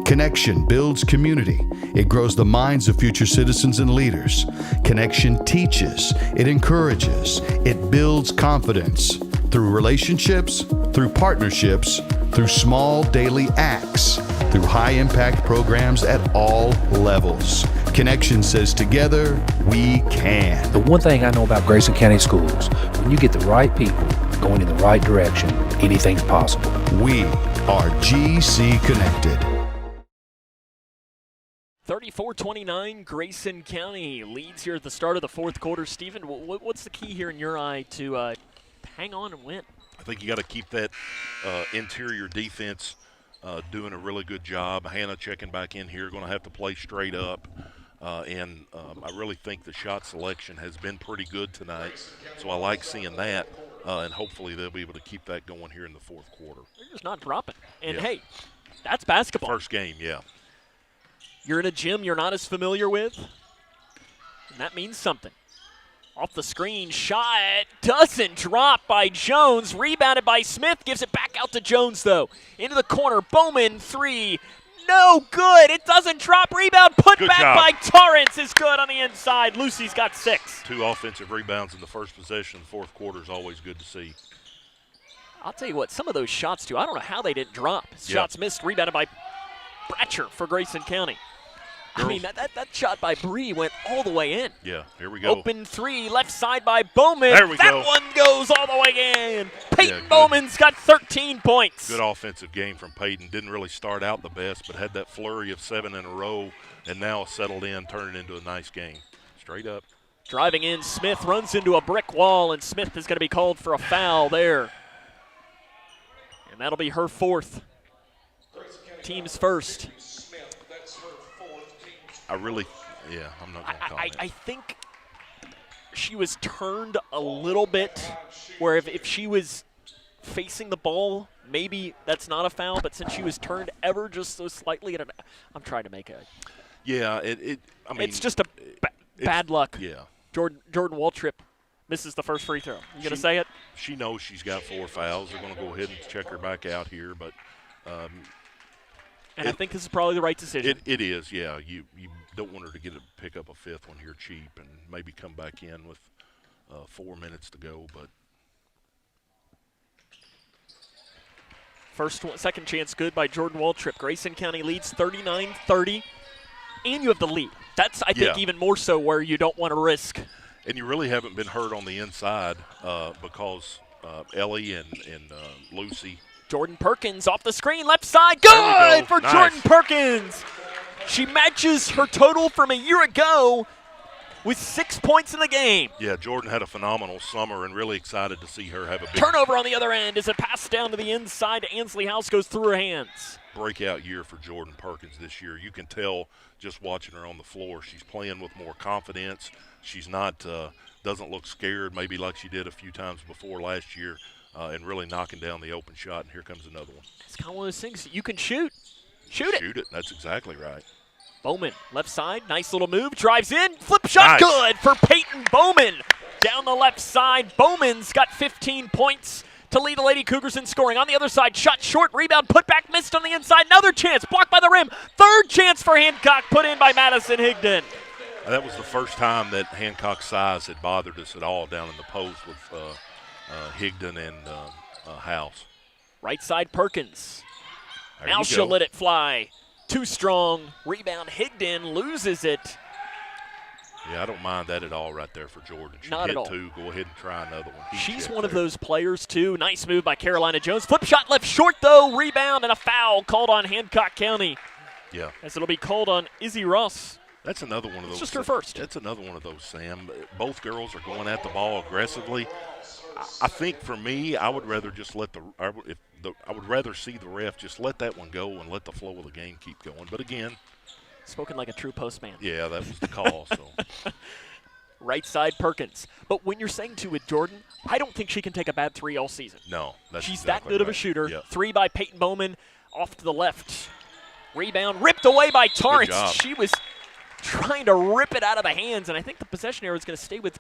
Connection builds community. It grows the minds of future citizens and leaders. Connection teaches. It encourages. It builds confidence through relationships, through partnerships, through small daily acts, through high-impact programs at all levels. Connection says together, we can. The one thing I know about Grayson County Schools, when you get the right people going in the right direction, anything's possible. We are GC Connected. 34-29, Grayson County leads here at the start of the fourth quarter. Stephen, what's the key here in your eye to hang on and win? I think you got to keep that interior defense doing a really good job. Hannah checking back in here, going to have to play straight up. And I really think the shot selection has been pretty good tonight. So I like seeing that, and hopefully they'll be able to keep that going here in the fourth quarter. They're just not dropping. And, hey, that's basketball. First game, yeah. You're in a gym you're not as familiar with, and that means something. Off the screen, shot doesn't drop by Jones. Rebounded by Smith, gives it back out to Jones, though. Into the corner, Bowman, three. No good. It doesn't drop. Rebound put good back job. by Torrance is good on the inside. Lucy's got 6. 2 offensive rebounds in the first possession. The fourth quarter is always good to see. I'll tell you what, some of those shots, too, I don't know how they didn't drop. Shots missed, rebounded by Bratcher for Grayson County. Girls. I mean, that shot by Breigh went all the way in. Yeah, here we go. Open 3, left side by Bowman. There we that go. one goes all the way in. Peyton Yeah, Bowman's got 13 points. Good offensive game from Peyton. Didn't really start out the best, but had that flurry of 7 in a row, and now settled in, turning into a nice game. Straight up. Driving in, Smith runs into a brick wall, and Smith is going to be called for a foul there. And that'll be her 4th. Team's first. I'm not going to call it. I think she was turned a little bit, where if she was facing the ball, maybe that's not a foul, but since she was turned ever just so slightly, I'm trying to make a. Yeah, it's just a bad luck. Yeah. Jordan Waltrip misses the first free throw. You going to say it? She knows she's got 4 fouls. They're going to go ahead and check her back out here, but. And I think this is probably the right decision. It is, yeah. You don't want her to pick up a 5th one here cheap and maybe come back in with 4 minutes to go. But second chance good by Jordan Waltrip. Grayson County leads 39-30, and you have the lead. That's, I think, even more so where you don't want to risk. And you really haven't been hurt on the inside because Ellie and Lucy. Jordan Perkins off the screen, left side, good for nice. Jordan Perkins. She matches her total from a year ago with 6 points in the game. Yeah, Jordan had a phenomenal summer, and really excited to see her have a big turnover on the other end as it passes down to the inside to Ansley House, goes through her hands. Breakout year for Jordan Perkins this year. You can tell just watching her on the floor. She's playing with more confidence. She's not doesn't look scared, maybe like she did a few times before last year. And really knocking down the open shot, and here comes another one. It's kind of one of those things that you can shoot. Shoot it. That's exactly right. Bowman, left side, nice little move, drives in, flip shot, good for Peyton Bowman. Down the left side, Bowman's got 15 points to lead the Lady Cougars in scoring. On the other side, shot short, rebound, put back, missed on the inside, another chance, blocked by the rim. Third chance for Hancock, put in by Madison Higdon. That was the first time that Hancock's size had bothered us at all down in the post with Higdon and House. Right side Perkins. There now she'll let it fly. Too strong. Rebound Higdon loses it. Yeah, I don't mind that at all right there for Jordan. She Not hit at all. 2. Go ahead and try another one. She's one of those players, too. Nice move by Carolina Jones. Flip shot left short, though. Rebound and a foul called on Hancock County. Yeah. As it'll be called on Izzy Ross. That's another one of those. It's just her first. That's another one of those, Sam. Both girls are going at the ball aggressively. I think for me, I would rather just let if I would rather see the ref just let that one go and let the flow of the game keep going. But again, spoken like a true postman. Yeah, that was the call. So. Right side Perkins. But when you're saying to with Jordan, I don't think she can take a bad three all season. No, she's exactly that good right. of a shooter. Yep. Three by Peyton Bowman, off to the left. Rebound ripped away by Torrance. She was trying to rip it out of the hands, and I think the possession arrow is going to stay with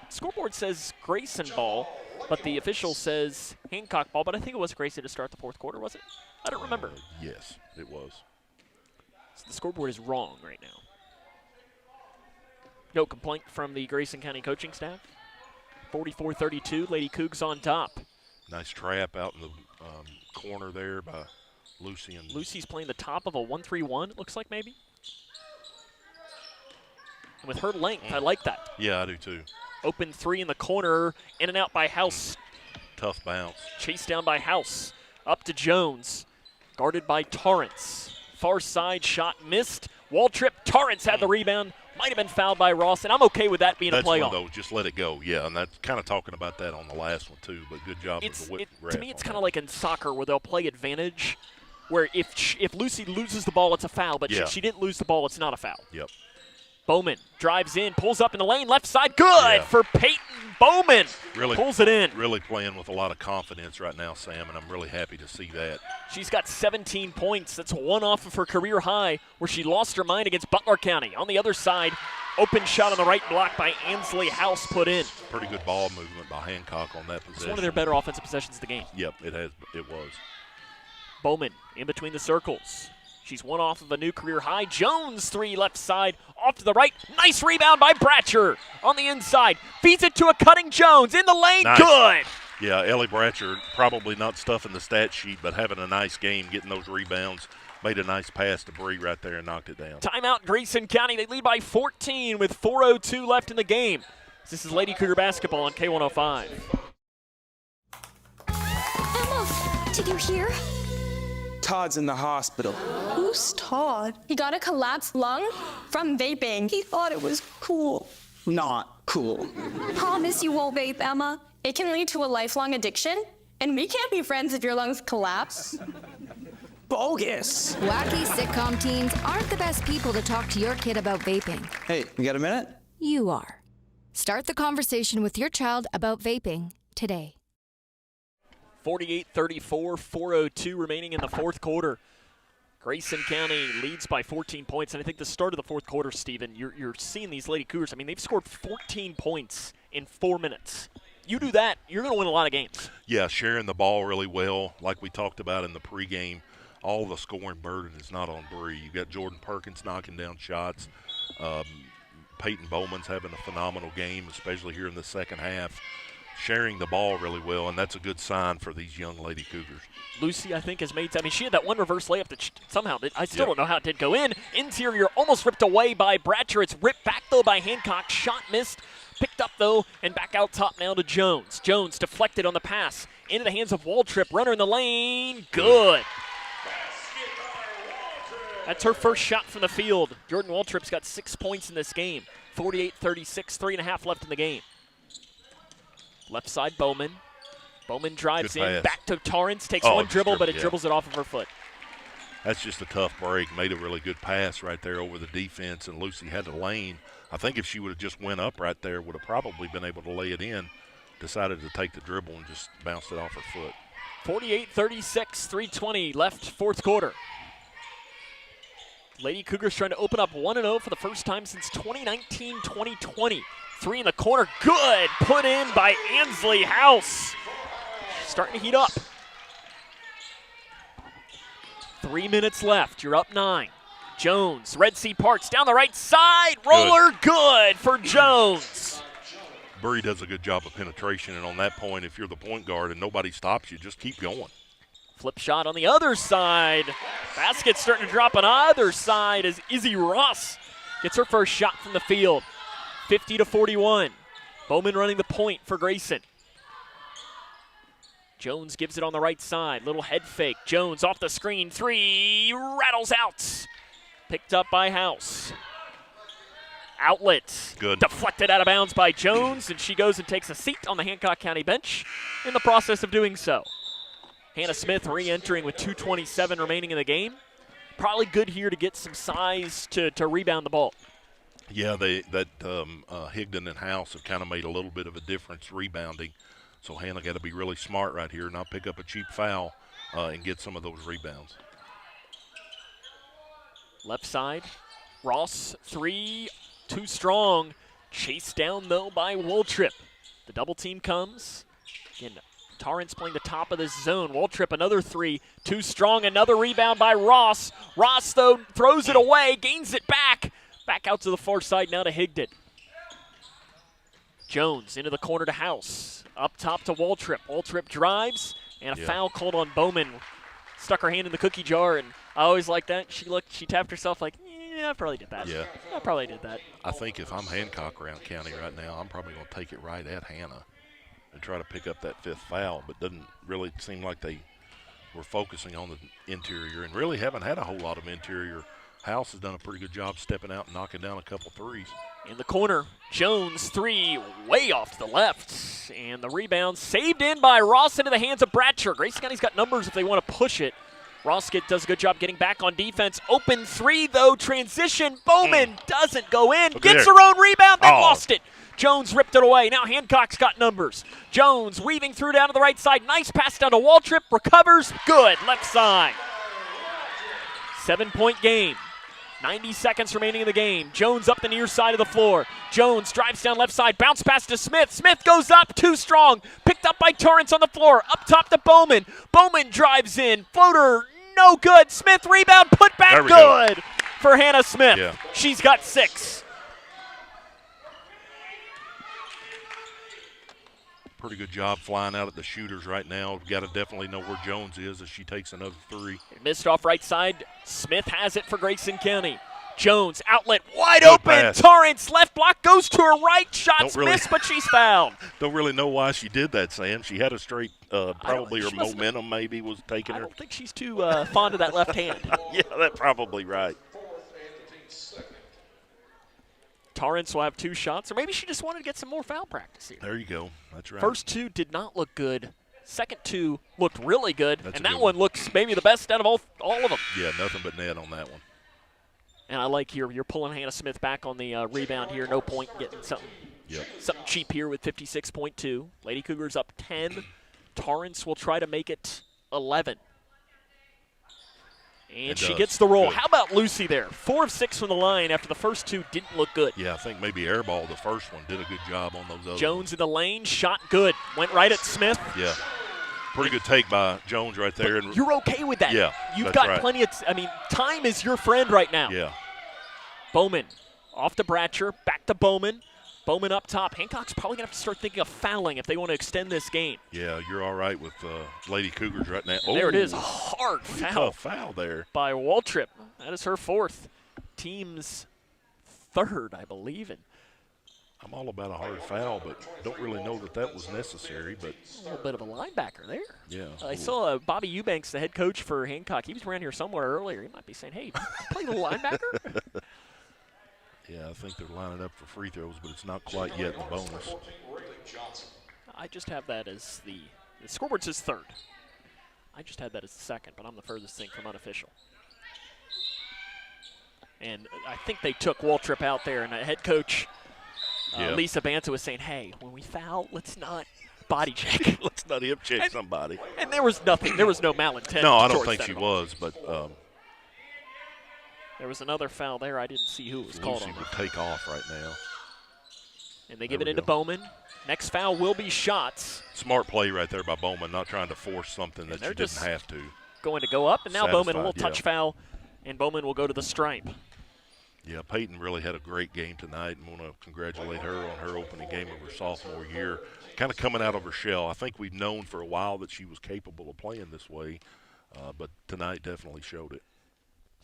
scoreboard says Grayson ball, but the official says Hancock ball. But I think it was Grayson to start the fourth quarter, was it? I don't remember. Yes, it was. So the scoreboard is wrong right now. No complaint from the Grayson County coaching staff. 44-32, Lady Cougs on top. Nice trap out in the corner there by Lucy. And Lucy's playing the top of a 1-3-1, it looks like maybe. And with her length, I like that. Yeah, I do too. Open three in the corner, in and out by House. Tough bounce. Chased down by House. Up to Jones. Guarded by Torrance. Far side shot missed. Wall trip. Torrance had the rebound. Might have been fouled by Ross, and I'm okay with that being a play-off. That's one, though. Just let it go. Yeah, and that's kind of talking about that on the last one, too, but good job with the ref. To me, it's kind of like in soccer where they'll play advantage, where if Lucy loses the ball, it's a foul, but she didn't lose the ball, it's not a foul. Yep. Bowman drives in, pulls up in the lane, left side, good for Peyton Bowman. Really pulls it in. Really playing with a lot of confidence right now, Sam, and I'm really happy to see that. She's got 17 points. That's one off of her career high where she lost her mind against Butler County. On the other side, open shot on the right block by Ansley House put in. Pretty good ball movement by Hancock on that possession. It's one of their better offensive possessions of the game. Yep, it was. Bowman in between the circles. She's one off of a new career high. Jones, three left side, off to the right. Nice rebound by Bratcher on the inside. Feeds it to a cutting Jones in the lane. Nice. Good. Yeah, Ellie Bratcher, probably not stuffing the stat sheet, but having a nice game, getting those rebounds. Made a nice pass to Breigh right there and knocked it down. Timeout, Grayson County. They lead by 14 with 4:02 left in the game. This is Lady Cougar basketball on K105. Emma, did you hear? Todd's in the hospital. Who's Todd? He got a collapsed lung from vaping. He thought it was cool. Not cool. Promise you won't vape, Emma. It can lead to a lifelong addiction, and we can't be friends if your lungs collapse. Bogus. Wacky sitcom teens aren't the best people to talk to your kid about vaping. Hey, you got a minute? You are. Start the conversation with your child about vaping today. 48-34, 4:02 remaining in the fourth quarter. Grayson County leads by 14 points, and I think the start of the fourth quarter, Stephen, you're seeing these Lady Cougars. I mean, they've scored 14 points in 4 minutes. You do that, you're going to win a lot of games. Yeah, sharing the ball really well, like we talked about in the pregame. All the scoring burden is not on Breigh. You've got Jordan Perkins knocking down shots. Peyton Bowman's having a phenomenal game, especially here in the second half. Sharing the ball really well, and that's a good sign for these young Lady Cougars. Lucy, I think, has made – I mean, she had that one reverse layup that somehow – I still don't know how it did go in. Interior almost ripped away by Bratcher. It's ripped back, though, by Hancock. Shot missed. Picked up, though, and back out top now to Jones. Jones deflected on the pass. Into the hands of Waltrip. Runner in the lane. Good. That's her first shot from the field. Jordan Waltrip's got 6 points in this game. 48-36, 3.5 left in the game. Left side, Bowman. Bowman drives in, back to Torrance, takes one dribble, but it dribbles it off of her foot. That's just a tough break. Made a really good pass right there over the defense, and Lucy had the lane. I think if she would have just went up right there, would have probably been able to lay it in. Decided to take the dribble and just bounced it off her foot. 48-36, 3:20 left fourth quarter. Lady Cougars trying to open up 1-0 for the first time since 2019-2020. Three in the corner, good. Put in by Ansley House. Starting to heat up. 3 minutes left, you're up 9. Jones, Red Sea Parks down the right side. Roller, good for Jones. Breigh does a good job of penetration, and on that point, if you're the point guard and nobody stops you, just keep going. Flip shot on the other side. Basket starting to drop on either side as Izzy Ross gets her first shot from the field. 50-41. Bowman running the point for Grayson. Jones gives it on the right side. Little head fake. Jones off the screen. Three. Rattles out. Picked up by House. Outlet. Good. Deflected out of bounds by Jones, and she goes and takes a seat on the Hancock County bench in the process of doing so. Hannah Smith re-entering with 2:27 remaining in the game. Probably good here to get some size to rebound the ball. Yeah, Higdon and House have kind of made a little bit of a difference rebounding. So Hannah got to be really smart right here, not pick up a cheap foul and get some of those rebounds. Left side, Ross, 3, too strong. Chased down, though, by Waltrip. The double team comes. Again, Torrance playing the top of this zone. Waltrip, another 3, too strong. Another rebound by Ross. Ross, though, throws it away, gains it back. Back out to the far side now to Higdon. Jones into the corner to House. Up top to Waltrip. Waltrip drives, and a foul called on Bowman. Stuck her hand in the cookie jar, and I always like that. She tapped herself like, yeah, I probably did that. Yeah. I probably did that. I think if I'm Hancock around county right now, I'm probably going to take it right at Hannah and try to pick up that 5th foul, but doesn't really seem like they were focusing on the interior and really haven't had a whole lot of interior. House has done a pretty good job stepping out and knocking down a couple threes. In the corner, Jones, 3, way off to the left. And the rebound saved in by Ross into the hands of Bratcher. Grayson County's got numbers if they want to push it. Ross does a good job getting back on defense. Open 3, though, transition. Bowman doesn't go in. Gets her own rebound, then lost it. Jones ripped it away. Now Hancock's got numbers. Jones weaving through down to the right side. Nice pass down to Waltrip. Recovers. Good. Left side. 7-point game. 90 seconds remaining in the game. Jones up the near side of the floor. Jones drives down left side. Bounce pass to Smith. Smith goes up. Too strong. Picked up by Torrance on the floor. Up top to Bowman. Bowman drives in. Floater. No good. Smith rebound. Put back. Good for Hannah Smith. Yeah. She's got 6. Pretty good job flying out at the shooters right now. Got to definitely know where Jones is as she takes another 3. Missed off right side. Smith has it for Grayson County. Jones, outlet, wide Good open. pass. Torrance, left block, goes to her right. Shots missed, but she's fouled. Don't really know why she did that, Sam. She had a straight, probably her momentum maybe was taking her. I don't think she's too fond of that left hand. Yeah, that's probably right. Torrance will have 2 shots, or maybe she just wanted to get some more foul practice here. There you go. That's right. First 2 did not look good. Second 2 looked really good, That's and a that good one looks maybe the best out of all of them. Yeah, nothing but net on that one. And I like you're pulling Hannah Smith back on the rebound here. No point getting something cheap here with 56.2. Lady Cougars up 10. Torrance will try to make it 11. And she gets the roll. Good. How about Lucy there? 4 of 6 from the line after the first 2 didn't look good. Yeah, I think maybe airball the first one did a good job on those others. Jones in the lane, shot good. Went right at Smith. Yeah. Pretty good take by Jones right there. But you're okay with that. Yeah, You've that's got right. plenty of time is your friend right now. Yeah. Bowman off to Bratcher, back to Bowman. Bowman up top. Hancock's probably going to have to start thinking of fouling if they want to extend this game. Yeah, you're all right with Lady Cougars right now. There it is. A hard foul. Tough foul there. By Waltrip. That is her 4th. Team's 3rd, I believe. And I'm all about a hard foul, but don't really know that was necessary. But a little bit of a linebacker there. Yeah. I saw Bobby Eubanks, the head coach for Hancock. He was around here somewhere earlier. He might be saying, hey, play the linebacker? Yeah, I think they're lining up for free throws, but it's not quite yet in the bonus. I just have that as the scoreboard says 3rd. I just had that as the 2nd, but I'm the furthest thing from unofficial. And I think they took Waltrip out there, and the head coach, Lisa Banta, was saying, hey, when we foul, let's not body check. Let's not hip check somebody. And there was nothing. There was no malintent. No, I don't think she was, but there was another foul there. I didn't see who it was called on. Lucy would take off right now. And they give it into Bowman. Next foul will be shots. Smart play right there by Bowman, not trying to force something that you didn't have to. Going to go up, and now Bowman, a little touch foul, and Bowman will go to the stripe. Yeah, Peyton really had a great game tonight, and want to congratulate her on her opening game of her sophomore year. Kind of coming out of her shell. I think we've known for a while that she was capable of playing this way, but tonight definitely showed it.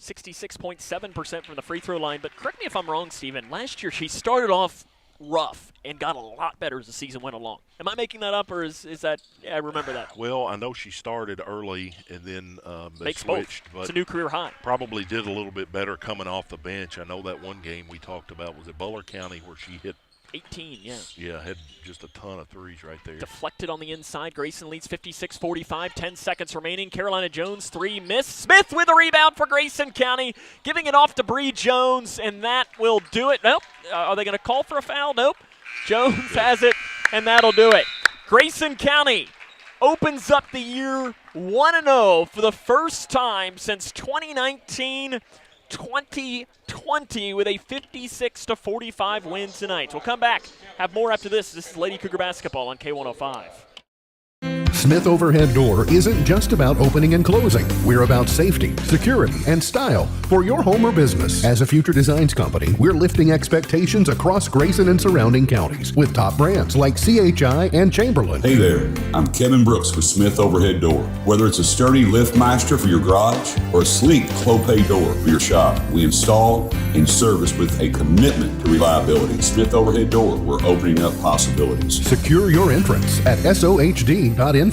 66.7% from the free throw line, but correct me if I'm wrong, Steven. Last year she started off rough and got a lot better as the season went along. Am I making that up, or is that – I remember that. Well, I know she started early and then they switched. Both. But it's a new career high. Probably did a little bit better coming off the bench. I know that one game we talked about was at Butler County where she hit 18, yeah. Yeah, had just a ton of threes right there. Deflected on the inside. Grayson leads 56-45. 10 seconds remaining. Carolina Jones, 3 miss. Smith with a rebound for Grayson County, giving it off to Breigh Jones, and that will do it. Nope. Are they going to call for a foul? Nope. Jones has it, and that'll do it. Grayson County opens up the year 1-0 for the first time since 2019-2020 with a 56-45 win tonight. We'll come back, have more after this. This is Lady Cougar basketball on K105. Smith Overhead Door isn't just about opening and closing. We're about safety, security, and style for your home or business. As a future designs company, we're lifting expectations across Grayson and surrounding counties with top brands like CHI and Chamberlain. Hey there, I'm Kevin Brooks with Smith Overhead Door. Whether it's a sturdy LiftMeister for your garage or a sleek Clopay door for your shop, we install and service with a commitment to reliability. Smith Overhead Door, we're opening up possibilities. Secure your entrance at sohd.info.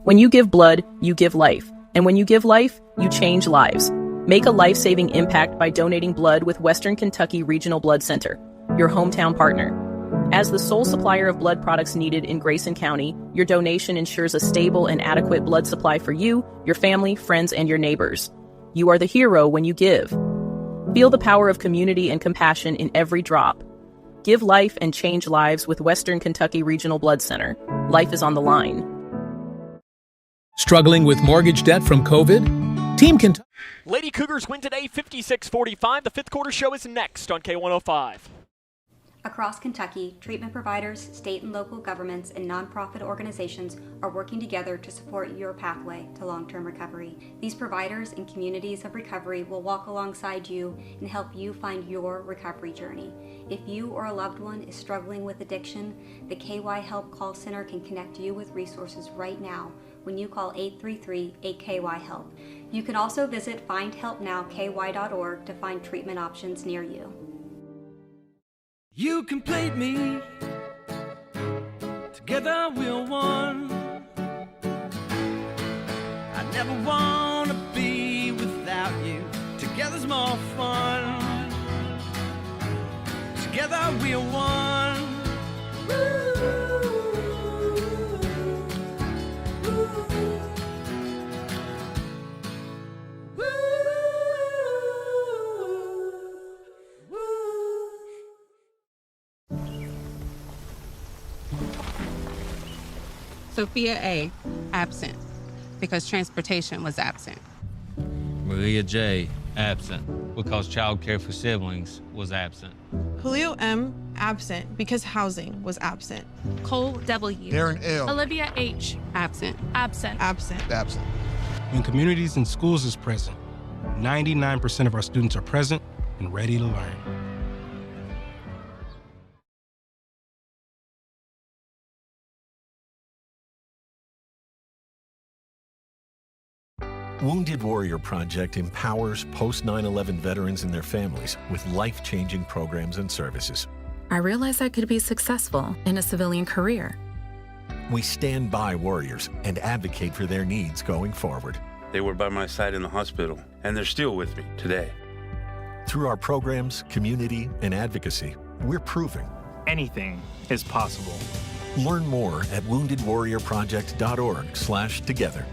When you give blood, you give life. And when you give life, you change lives. Make a life-saving impact by donating blood with Western Kentucky Regional Blood Center, your hometown partner. As the sole supplier of blood products needed in Grayson County, your donation ensures a stable and adequate blood supply for you, your family, friends, and your neighbors. You are the hero when you give. Feel the power of community and compassion in every drop. Give life and change lives with Western Kentucky Regional Blood Center. Life is on the line. Struggling with mortgage debt from COVID? Team Kentucky. Lady Cougars win today 56-45. The fifth quarter show is next on K105. Across Kentucky, treatment providers, state and local governments, and nonprofit organizations are working together to support your pathway to long-term recovery. These providers and communities of recovery will walk alongside you and help you find your recovery journey. If you or a loved one is struggling with addiction, the KY Help Call Center can connect you with resources right now when you call 833-8KY-HELP. You can also visit findhelpnowky.org to find treatment options near you. You complete me, together we're one. I never want to be without you, together's more fun. Together we're one. Sophia A., absent, because transportation was absent. Maria J., absent, because child care for siblings was absent. Julio M., absent, because housing was absent. Cole W. Darren L. Olivia H., absent. Absent. Absent. Absent. When communities and schools is present, 99% of our students are present and ready to learn. Wounded Warrior Project empowers post-9/11 veterans and their families with life-changing programs and services. I realized I could be successful in a civilian career. We stand by warriors and advocate for their needs going forward. They were by my side in the hospital, and they're still with me today. Through our programs, community, and advocacy, we're proving anything is possible. Learn more at woundedwarriorproject.org/together.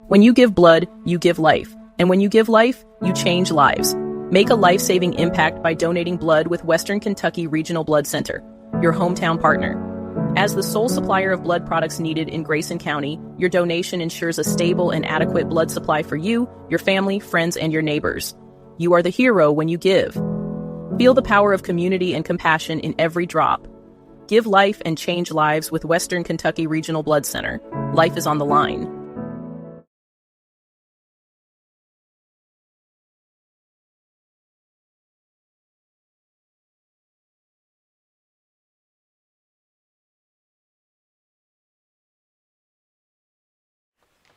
When you give blood, you give life. And when you give life, you change lives. Make a life-saving impact by donating blood with Western Kentucky Regional Blood Center, your hometown partner. As the sole supplier of blood products needed in Grayson County, your donation ensures a stable and adequate blood supply for you, your family, friends, and your neighbors. You are the hero when you give. Feel the power of community and compassion in every drop. Give life and change lives with Western Kentucky Regional Blood Center. Life is on the line.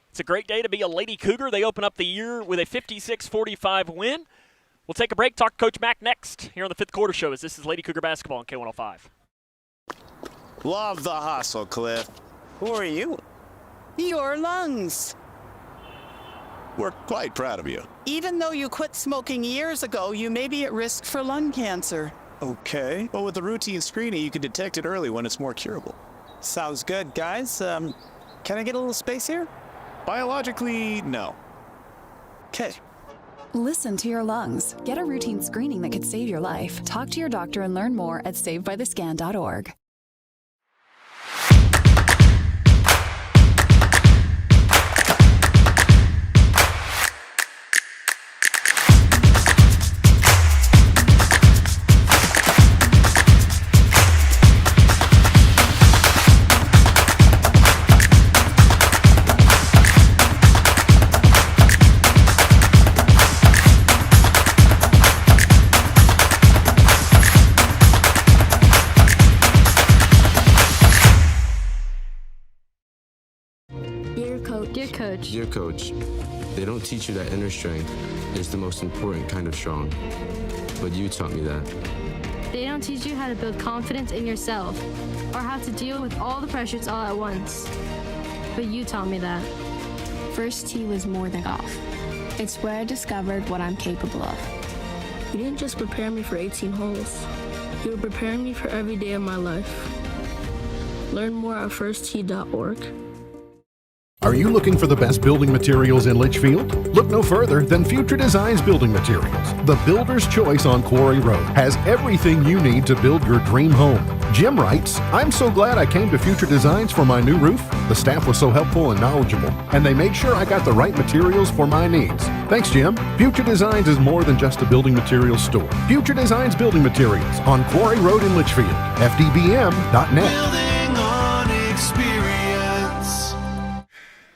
It's a great day to be a Lady Cougar. They open up the year with a 56-45 win. We'll take a break, talk to Coach Mack next here on the fifth quarter show as this is Lady Cougar basketball on K105. Love the hustle, Cliff. Who are you? Your lungs. We're quite proud of you. Even though you quit smoking years ago, you may be at risk for lung cancer. Okay. Well, with the routine screening, you can detect it early when it's more curable. Sounds good, guys. Can I get a little space here? Biologically, no. Okay. Listen to your lungs. Get a routine screening that could save your life. Talk to your doctor and learn more at savebythescan.org. Dear coach, they don't teach you that inner strength is the most important kind of strong, but you taught me that. They don't teach you how to build confidence in yourself or how to deal with all the pressures all at once, but you taught me that. First tee was more than golf. It's where I discovered what I'm capable of. You didn't just prepare me for 18 holes. You were preparing me for every day of my life. Learn more at firsttee.org. Are you looking for the best building materials in Litchfield? Look no further than Future Designs Building Materials. The builder's choice on Quarry Road has everything you need to build your dream home. Jim writes, I'm so glad I came to Future Designs for my new roof. The staff was so helpful and knowledgeable, and they made sure I got the right materials for my needs. Thanks, Jim. Future Designs is more than just a building materials store. Future Designs Building Materials on Quarry Road in Litchfield. FDBM.net. Building on experience.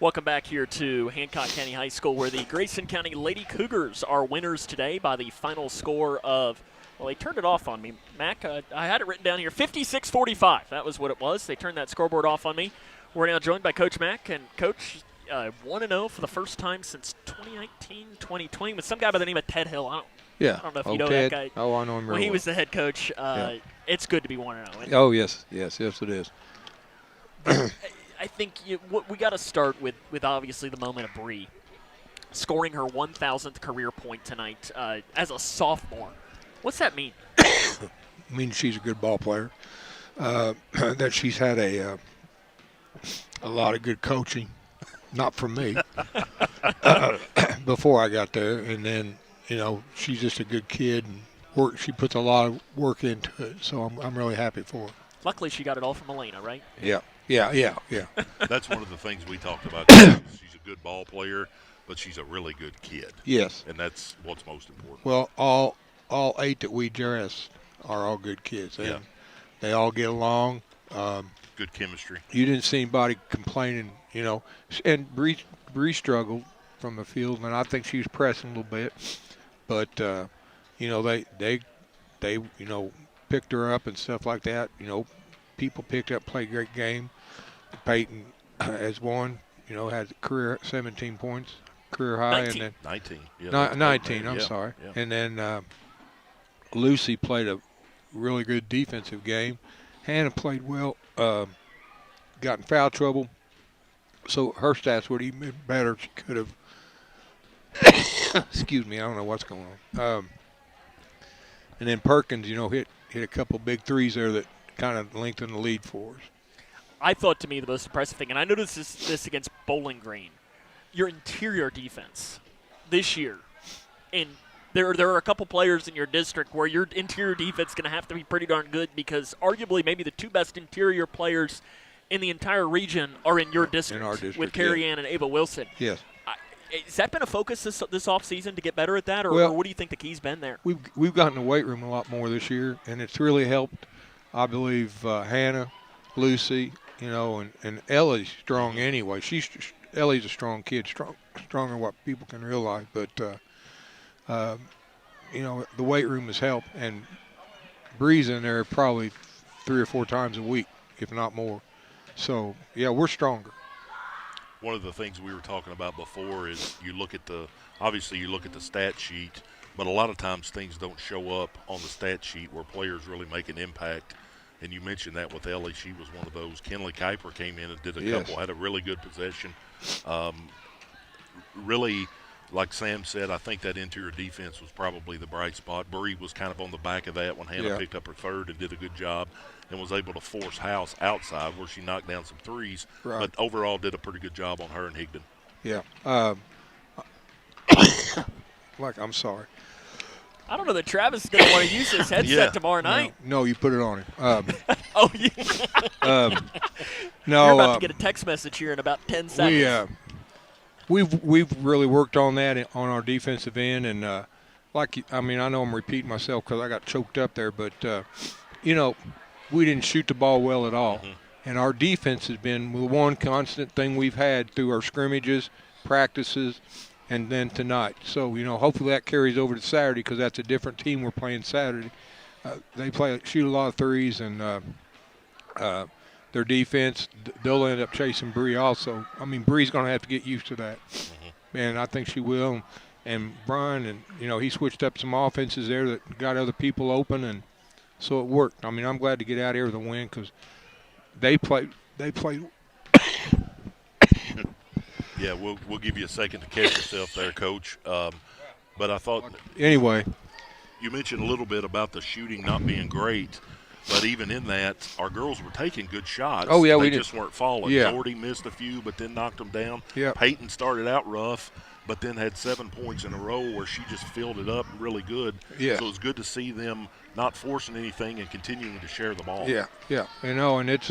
Welcome back here to Hancock County High School, where the Grayson County Lady Cougars are winners today by the final score of, well, they turned it off on me. Mac, I had it written down here, 56-45. That was what it was. They turned that scoreboard off on me. We're now joined by Coach Mac, and Coach 1-0 for the first time since 2019-2020 with some guy by the name of Ted Hill. I don't know if you know Ted. that guy. Oh, I know him. Well, he was the head coach. It's good to be 1-0. Oh, yes, it is. I think we got to start with obviously the moment of Breigh scoring her 1,000th career point tonight as a sophomore. What's that mean? It means she's a good ball player. That she's had a lot of good coaching, not from me, before I got there, and then she's just a good kid and she puts a lot of work into it. So I'm really happy for her. Luckily, she got it all from Elena, right? Yeah. That's one of the things we talked about. She's a good ball player, but she's a really good kid. Yes. And that's what's most important. Well, all 8 that we dressed are all good kids. And they all get along. Good chemistry. You didn't see anybody complaining, And Breigh struggled from the field, and I think she was pressing a little bit. But, they picked her up and stuff like that. People picked up, played a great game. Peyton has won, had career 17 points, career high. 19. And then 19. Yeah, 19, I'm sorry. Yeah. And then Lucy played a really good defensive game. Hannah played well, got in foul trouble. So her stats would have been better. She could have, excuse me, I don't know what's going on. And then Perkins, hit a couple big threes there that kind of lengthened the lead for us. I thought, to me, the most impressive thing, and I noticed this against Bowling Green, your interior defense this year. And there are a couple players in your district where your interior defense is going to have to be pretty darn good, because arguably maybe the 2 best interior players in the entire region are in your district, in our district with Carrie Ann and Ava Wilson. Yes. Has that been a focus this offseason to get better at that, or what do you think the key's been there? We've gotten the weight room a lot more this year, and it's really helped. I believe Hannah, Lucy, and Ellie's strong anyway. Ellie's a strong kid, stronger than what people can realize. But the weight room has helped, and Breigh's in there probably 3 or 4 times a week, if not more. So we're stronger. One of the things we were talking about before is you look at the stat sheet, but a lot of times things don't show up on the stat sheet where players really make an impact. And you mentioned that with Ellie. She was one of those. Kenley Kuiper came in and did a couple, had a really good possession. Really like Sam said, I think that interior defense was probably the bright spot. Breigh was kind of on the back of that when Hannah picked up her third and did a good job and was able to force House outside where she knocked down some threes. Right. But overall did a pretty good job on her and Higdon. Yeah. I'm sorry. I don't know that Travis is going to want to use his headset tomorrow night. No, you put it on him. Oh, yeah. No. You're about to get a text message here in about 10 seconds. We've really worked on that on our defensive end, and I know I'm repeating myself because I got choked up there, but we didn't shoot the ball well at all, and our defense has been the one constant thing we've had through our scrimmages, practices, and then tonight. So hopefully that carries over to Saturday because that's a different team we're playing Saturday. They shoot a lot of threes, and their defense, they'll end up chasing Breigh also. I mean, Bree's going to have to get used to that, and I think she will. And Brian, and he switched up some offenses there that got other people open, and so it worked. I mean, I'm glad to get out here with a win because they played. Yeah, we'll give you a second to catch yourself there, Coach. But I thought anyway, you mentioned a little bit about the shooting not being great. But even in that, our girls were taking good shots. Oh, yeah, they we just weren't falling. Yeah. Doherty missed a few, but then knocked them down. Yeah. Peyton started out rough, but then had 7 points in a row where she just filled it up really good. Yeah. So it was good to see them not forcing anything and continuing to share the ball. Yeah. And it's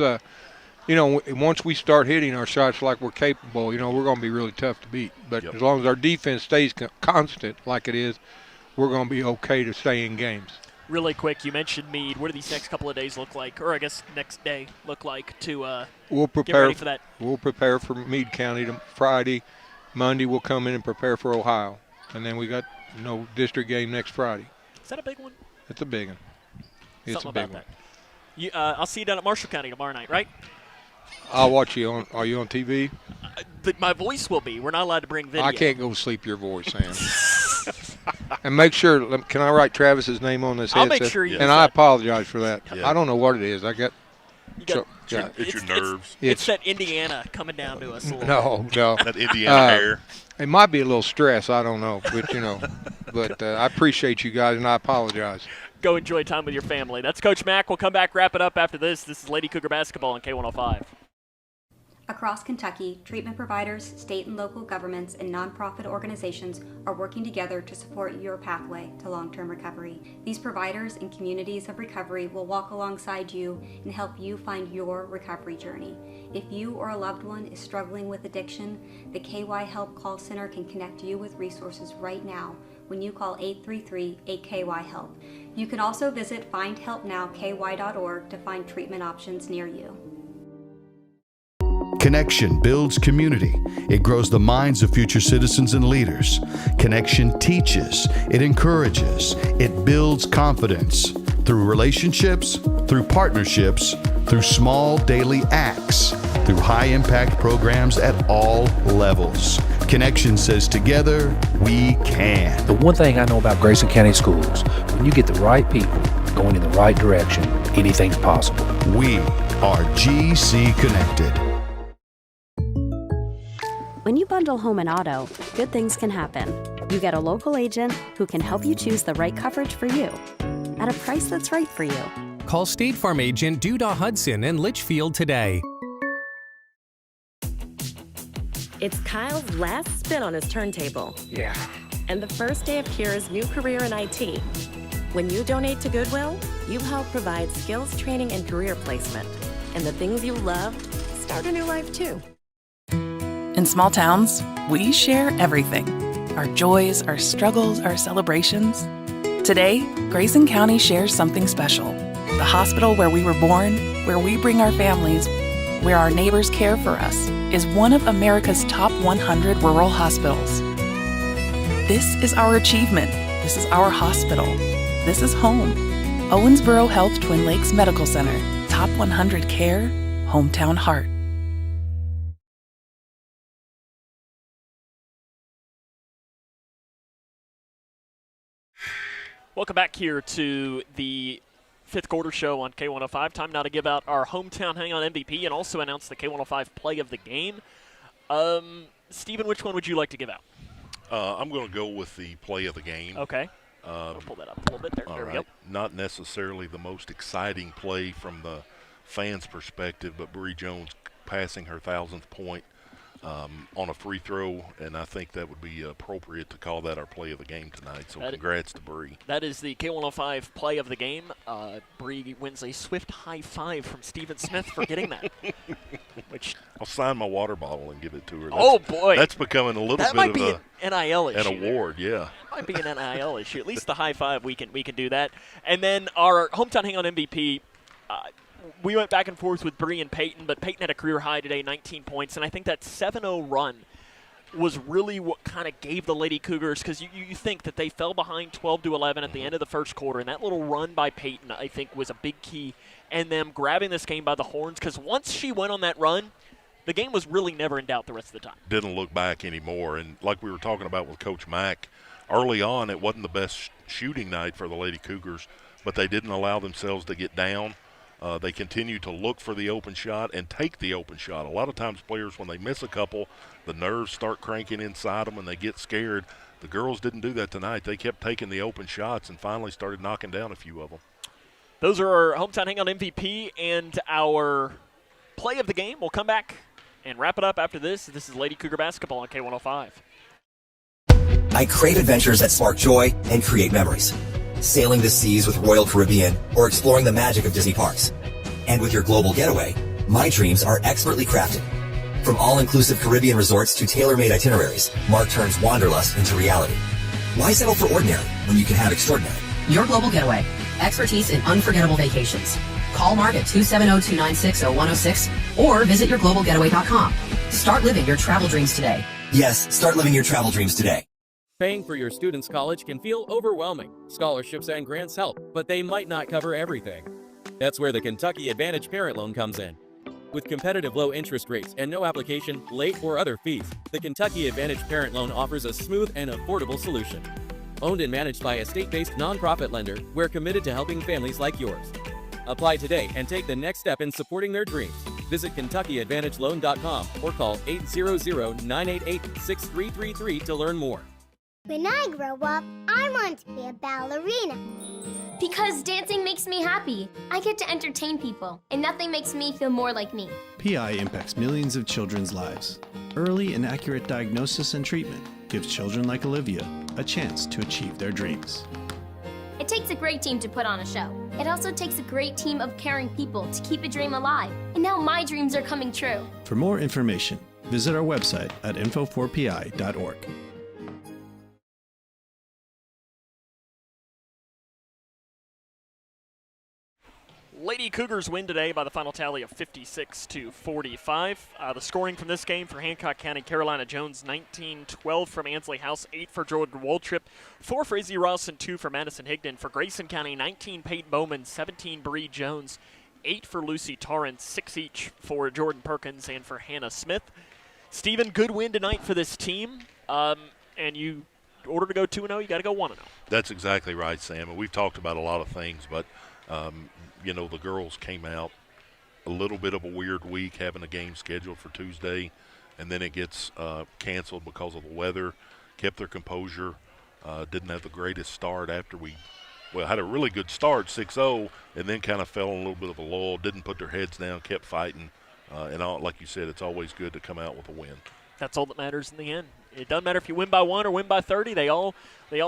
once we start hitting our shots like we're capable, we're going to be really tough to beat. But as long as our defense stays constant like it is, we're going to be okay to stay in games. Really quick, you mentioned Meade. What do these next couple of days look like, or I guess next day look like to get ready for that? We'll prepare for Meade County Friday. Monday we'll come in and prepare for Ohio. And then we got district game next Friday. Is that a big one? It's a big one. It's Something a big about one. that. I'll see you down at Marshall County tomorrow night, right? I'll watch you on. Are you on TV? My voice will be. We're not allowed to bring video. I can't go sleep your voice, Sam. And make sure, can I write Travis's name on this headset? I'll make sure you. And I apologize for that. Yeah. I don't know what it is. It's your nerves. It's that Indiana coming down to us a little bit. No. That Indiana hair. It might be a little stress. I don't know. But, but I appreciate you guys, and I apologize. Go enjoy time with your family. That's Coach Mack. We'll come back, wrap it up after this. This is Lady Cougar basketball on K105. Across Kentucky, treatment providers, state and local governments, and nonprofit organizations are working together to support your pathway to long-term recovery. These providers and communities of recovery will walk alongside you and help you find your recovery journey. If you or a loved one is struggling with addiction, the KY Help Call Center can connect you with resources right now when you call 833-8KY-HELP. You can also visit findhelpnowky.org to find treatment options near you. Connection builds community. It grows the minds of future citizens and leaders. Connection teaches. It encourages. It builds confidence. Through relationships, through partnerships, through small daily acts, through high-impact programs at all levels. Connection says together, we can. The one thing I know about Grayson County Schools, when you get the right people going in the right direction, anything's possible. We are GC Connected. When you bundle home and auto, good things can happen. You get a local agent who can help you choose the right coverage for you at a price that's right for you. Call State Farm agent Duda Hudson in Litchfield today. It's Kyle's last spin on his turntable. Yeah. And the first day of Kira's new career in IT. When you donate to Goodwill, you help provide skills training and career placement. And the things you love start a new life too. In small towns, we share everything. Our joys, our struggles, our celebrations. Today, Grayson County shares something special. The hospital where we were born, where we bring our families, where our neighbors care for us, is one of America's top 100 rural hospitals. This is our achievement. This is our hospital. This is home. Owensboro Health Twin Lakes Medical Center. Top 100 care, hometown heart. Welcome back here to the fifth quarter show on K105. Time now to give out our hometown Hang On MVP and also announce the K105 play of the game. Stephen, which one would you like to give out? I'm going to go with the play of the game. Okay. I'll pull that up a little bit there. There we go. Not necessarily the most exciting play from the fans' perspective, but Breigh Jones passing her 1,000th point on a free throw, and I think that would be appropriate to call that our play of the game tonight. So congrats to Breigh. That is the K105 play of the game. Breigh wins a swift high five from Stephen Smith for getting that. Which I'll sign my water bottle and give it to her. Oh, boy. That's becoming a little that bit might of be an NIL issue. An award, yeah. Might be an NIL issue. At least the high five, we can do that. And then our hometown hang-on MVP, we went back and forth with Breigh and Peyton, but Peyton had a career high today, 19 points, and I think that 7-0 run was really what kind of gave the Lady Cougars, because you think that they fell behind 12-11 at the end of the first quarter, and that little run by Peyton, I think, was a big key, and them grabbing this game by the horns, because once she went on that run, the game was really never in doubt the rest of the time. Didn't look back anymore, and like we were talking about with Coach Mack, early on it wasn't the best shooting night for the Lady Cougars, but they didn't allow themselves to get down. They continue to look for the open shot and take the open shot. A lot of times players, when they miss a couple, the nerves start cranking inside them and they get scared. The girls didn't do that tonight. They kept taking the open shots and finally started knocking down a few of them. Those are our hometown hang-on MVP and our play of the game. We'll come back and wrap it up after this. This is Lady Cougar basketball on K105. I crave adventures that spark joy and create memories. Sailing the seas with Royal Caribbean, or exploring the magic of Disney parks. And with your global getaway, my dreams are expertly crafted. From all-inclusive Caribbean resorts to tailor-made itineraries, Mark turns wanderlust into reality. Why settle for ordinary when you can have extraordinary? Your global getaway. Expertise in unforgettable vacations. Call Mark at 270-296-0106 or visit yourglobalgetaway.com. Start living your travel dreams today. Yes, start living your travel dreams today. Paying for your student's college can feel overwhelming. Scholarships and grants help, but they might not cover everything. That's where the Kentucky Advantage Parent Loan comes in. With competitive low interest rates and no application, late, or other fees, the Kentucky Advantage Parent Loan offers a smooth and affordable solution. Owned and managed by a state-based nonprofit lender, we're committed to helping families like yours. Apply today and take the next step in supporting their dreams. Visit KentuckyAdvantageLoan.com or call 800-988-6333 to learn more. When I grow up, I want to be a ballerina. Because dancing makes me happy. I get to entertain people, and nothing makes me feel more like me. PI impacts millions of children's lives. Early and accurate diagnosis and treatment gives children like Olivia a chance to achieve their dreams. It takes a great team to put on a show. It also takes a great team of caring people to keep a dream alive. And now my dreams are coming true. For more information, visit our website at info4pi.org. Lady Cougars win today by the final tally of 56-45. The scoring from this game for Hancock County, Carolina Jones, 19-12 from Ansley House, 8 for Jordan Waltrip, 4 for Izzy Ross, and 2 for Madison Higdon. For Grayson County, 19 Peyton Bowman, 17 Breigh Jones, 8 for Lucy Torrance, 6 each for Jordan Perkins and for Hannah Smith. Stephen, good win tonight for this team. And in order to go 2-0, you got to go 1-0. That's exactly right, Sam. And we've talked about a lot of things, but you know, the girls came out a little bit of a weird week, having a game scheduled for Tuesday, and then it gets canceled because of the weather. Kept their composure. Didn't have the greatest start after had a really good start, 6-0, and then kind of fell in a little bit of a lull. Didn't put their heads down, kept fighting. And like you said, it's always good to come out with a win. That's all that matters in the end. It doesn't matter if you win by 1 or win by 30. They all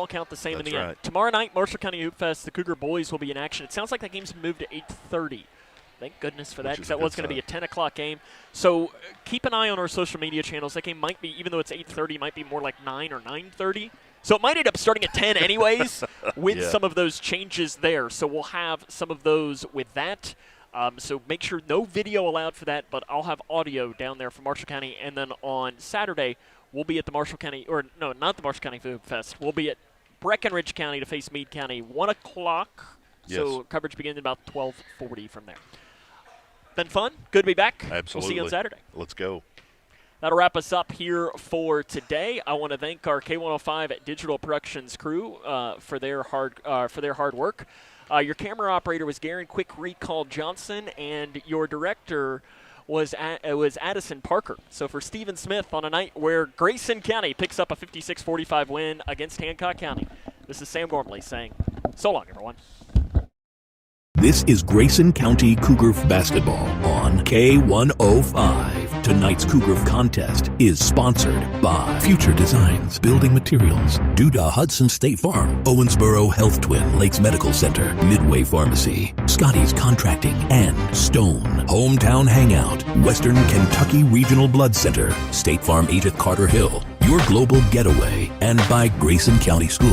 count the same in the end. Tomorrow night, Marshall County Hoop Fest, the Cougar boys will be in action. It sounds like that game's been moved to 8:30. Thank goodness for that, because that was going to be a 10 o'clock game. So keep an eye on our social media channels. That game might be, even though it's 8:30, might be more like 9 or 9:30. So it might end up starting at 10 anyways with some of those changes there. So we'll have some of those with that. So make sure no video allowed for that, but I'll have audio down there for Marshall County. And then on Saturday, we'll be at the Marshall County, or no, not the Marshall County Food Fest. We'll be at Breckenridge County to face Meade County, 1 o'clock. Yes. So coverage begins at about 12:40 from there. Been fun. Good to be back. Absolutely. We'll see you on Saturday. Let's go. That'll wrap us up here for today. I want to thank our K105 Digital Productions crew for their hard work. Your camera operator was Garen Quick Recall Johnson, and your director was Addison Parker. So for Stephen Smith on a night where Grayson County picks up a 56-45 win against Hancock County, this is Sam Gormley saying so long, everyone. This is Grayson County Cougar basketball on K105. Tonight's Cougar contest is sponsored by Future Designs Building Materials, Duda Hudson State Farm, Owensboro Health Twin Lakes Medical Center, Midway Pharmacy, Scotty's Contracting, and Stone Hometown Hangout, Western Kentucky Regional Blood Center, State Farm agent Carter Hill, Your Global Getaway, and by Grayson County Schools.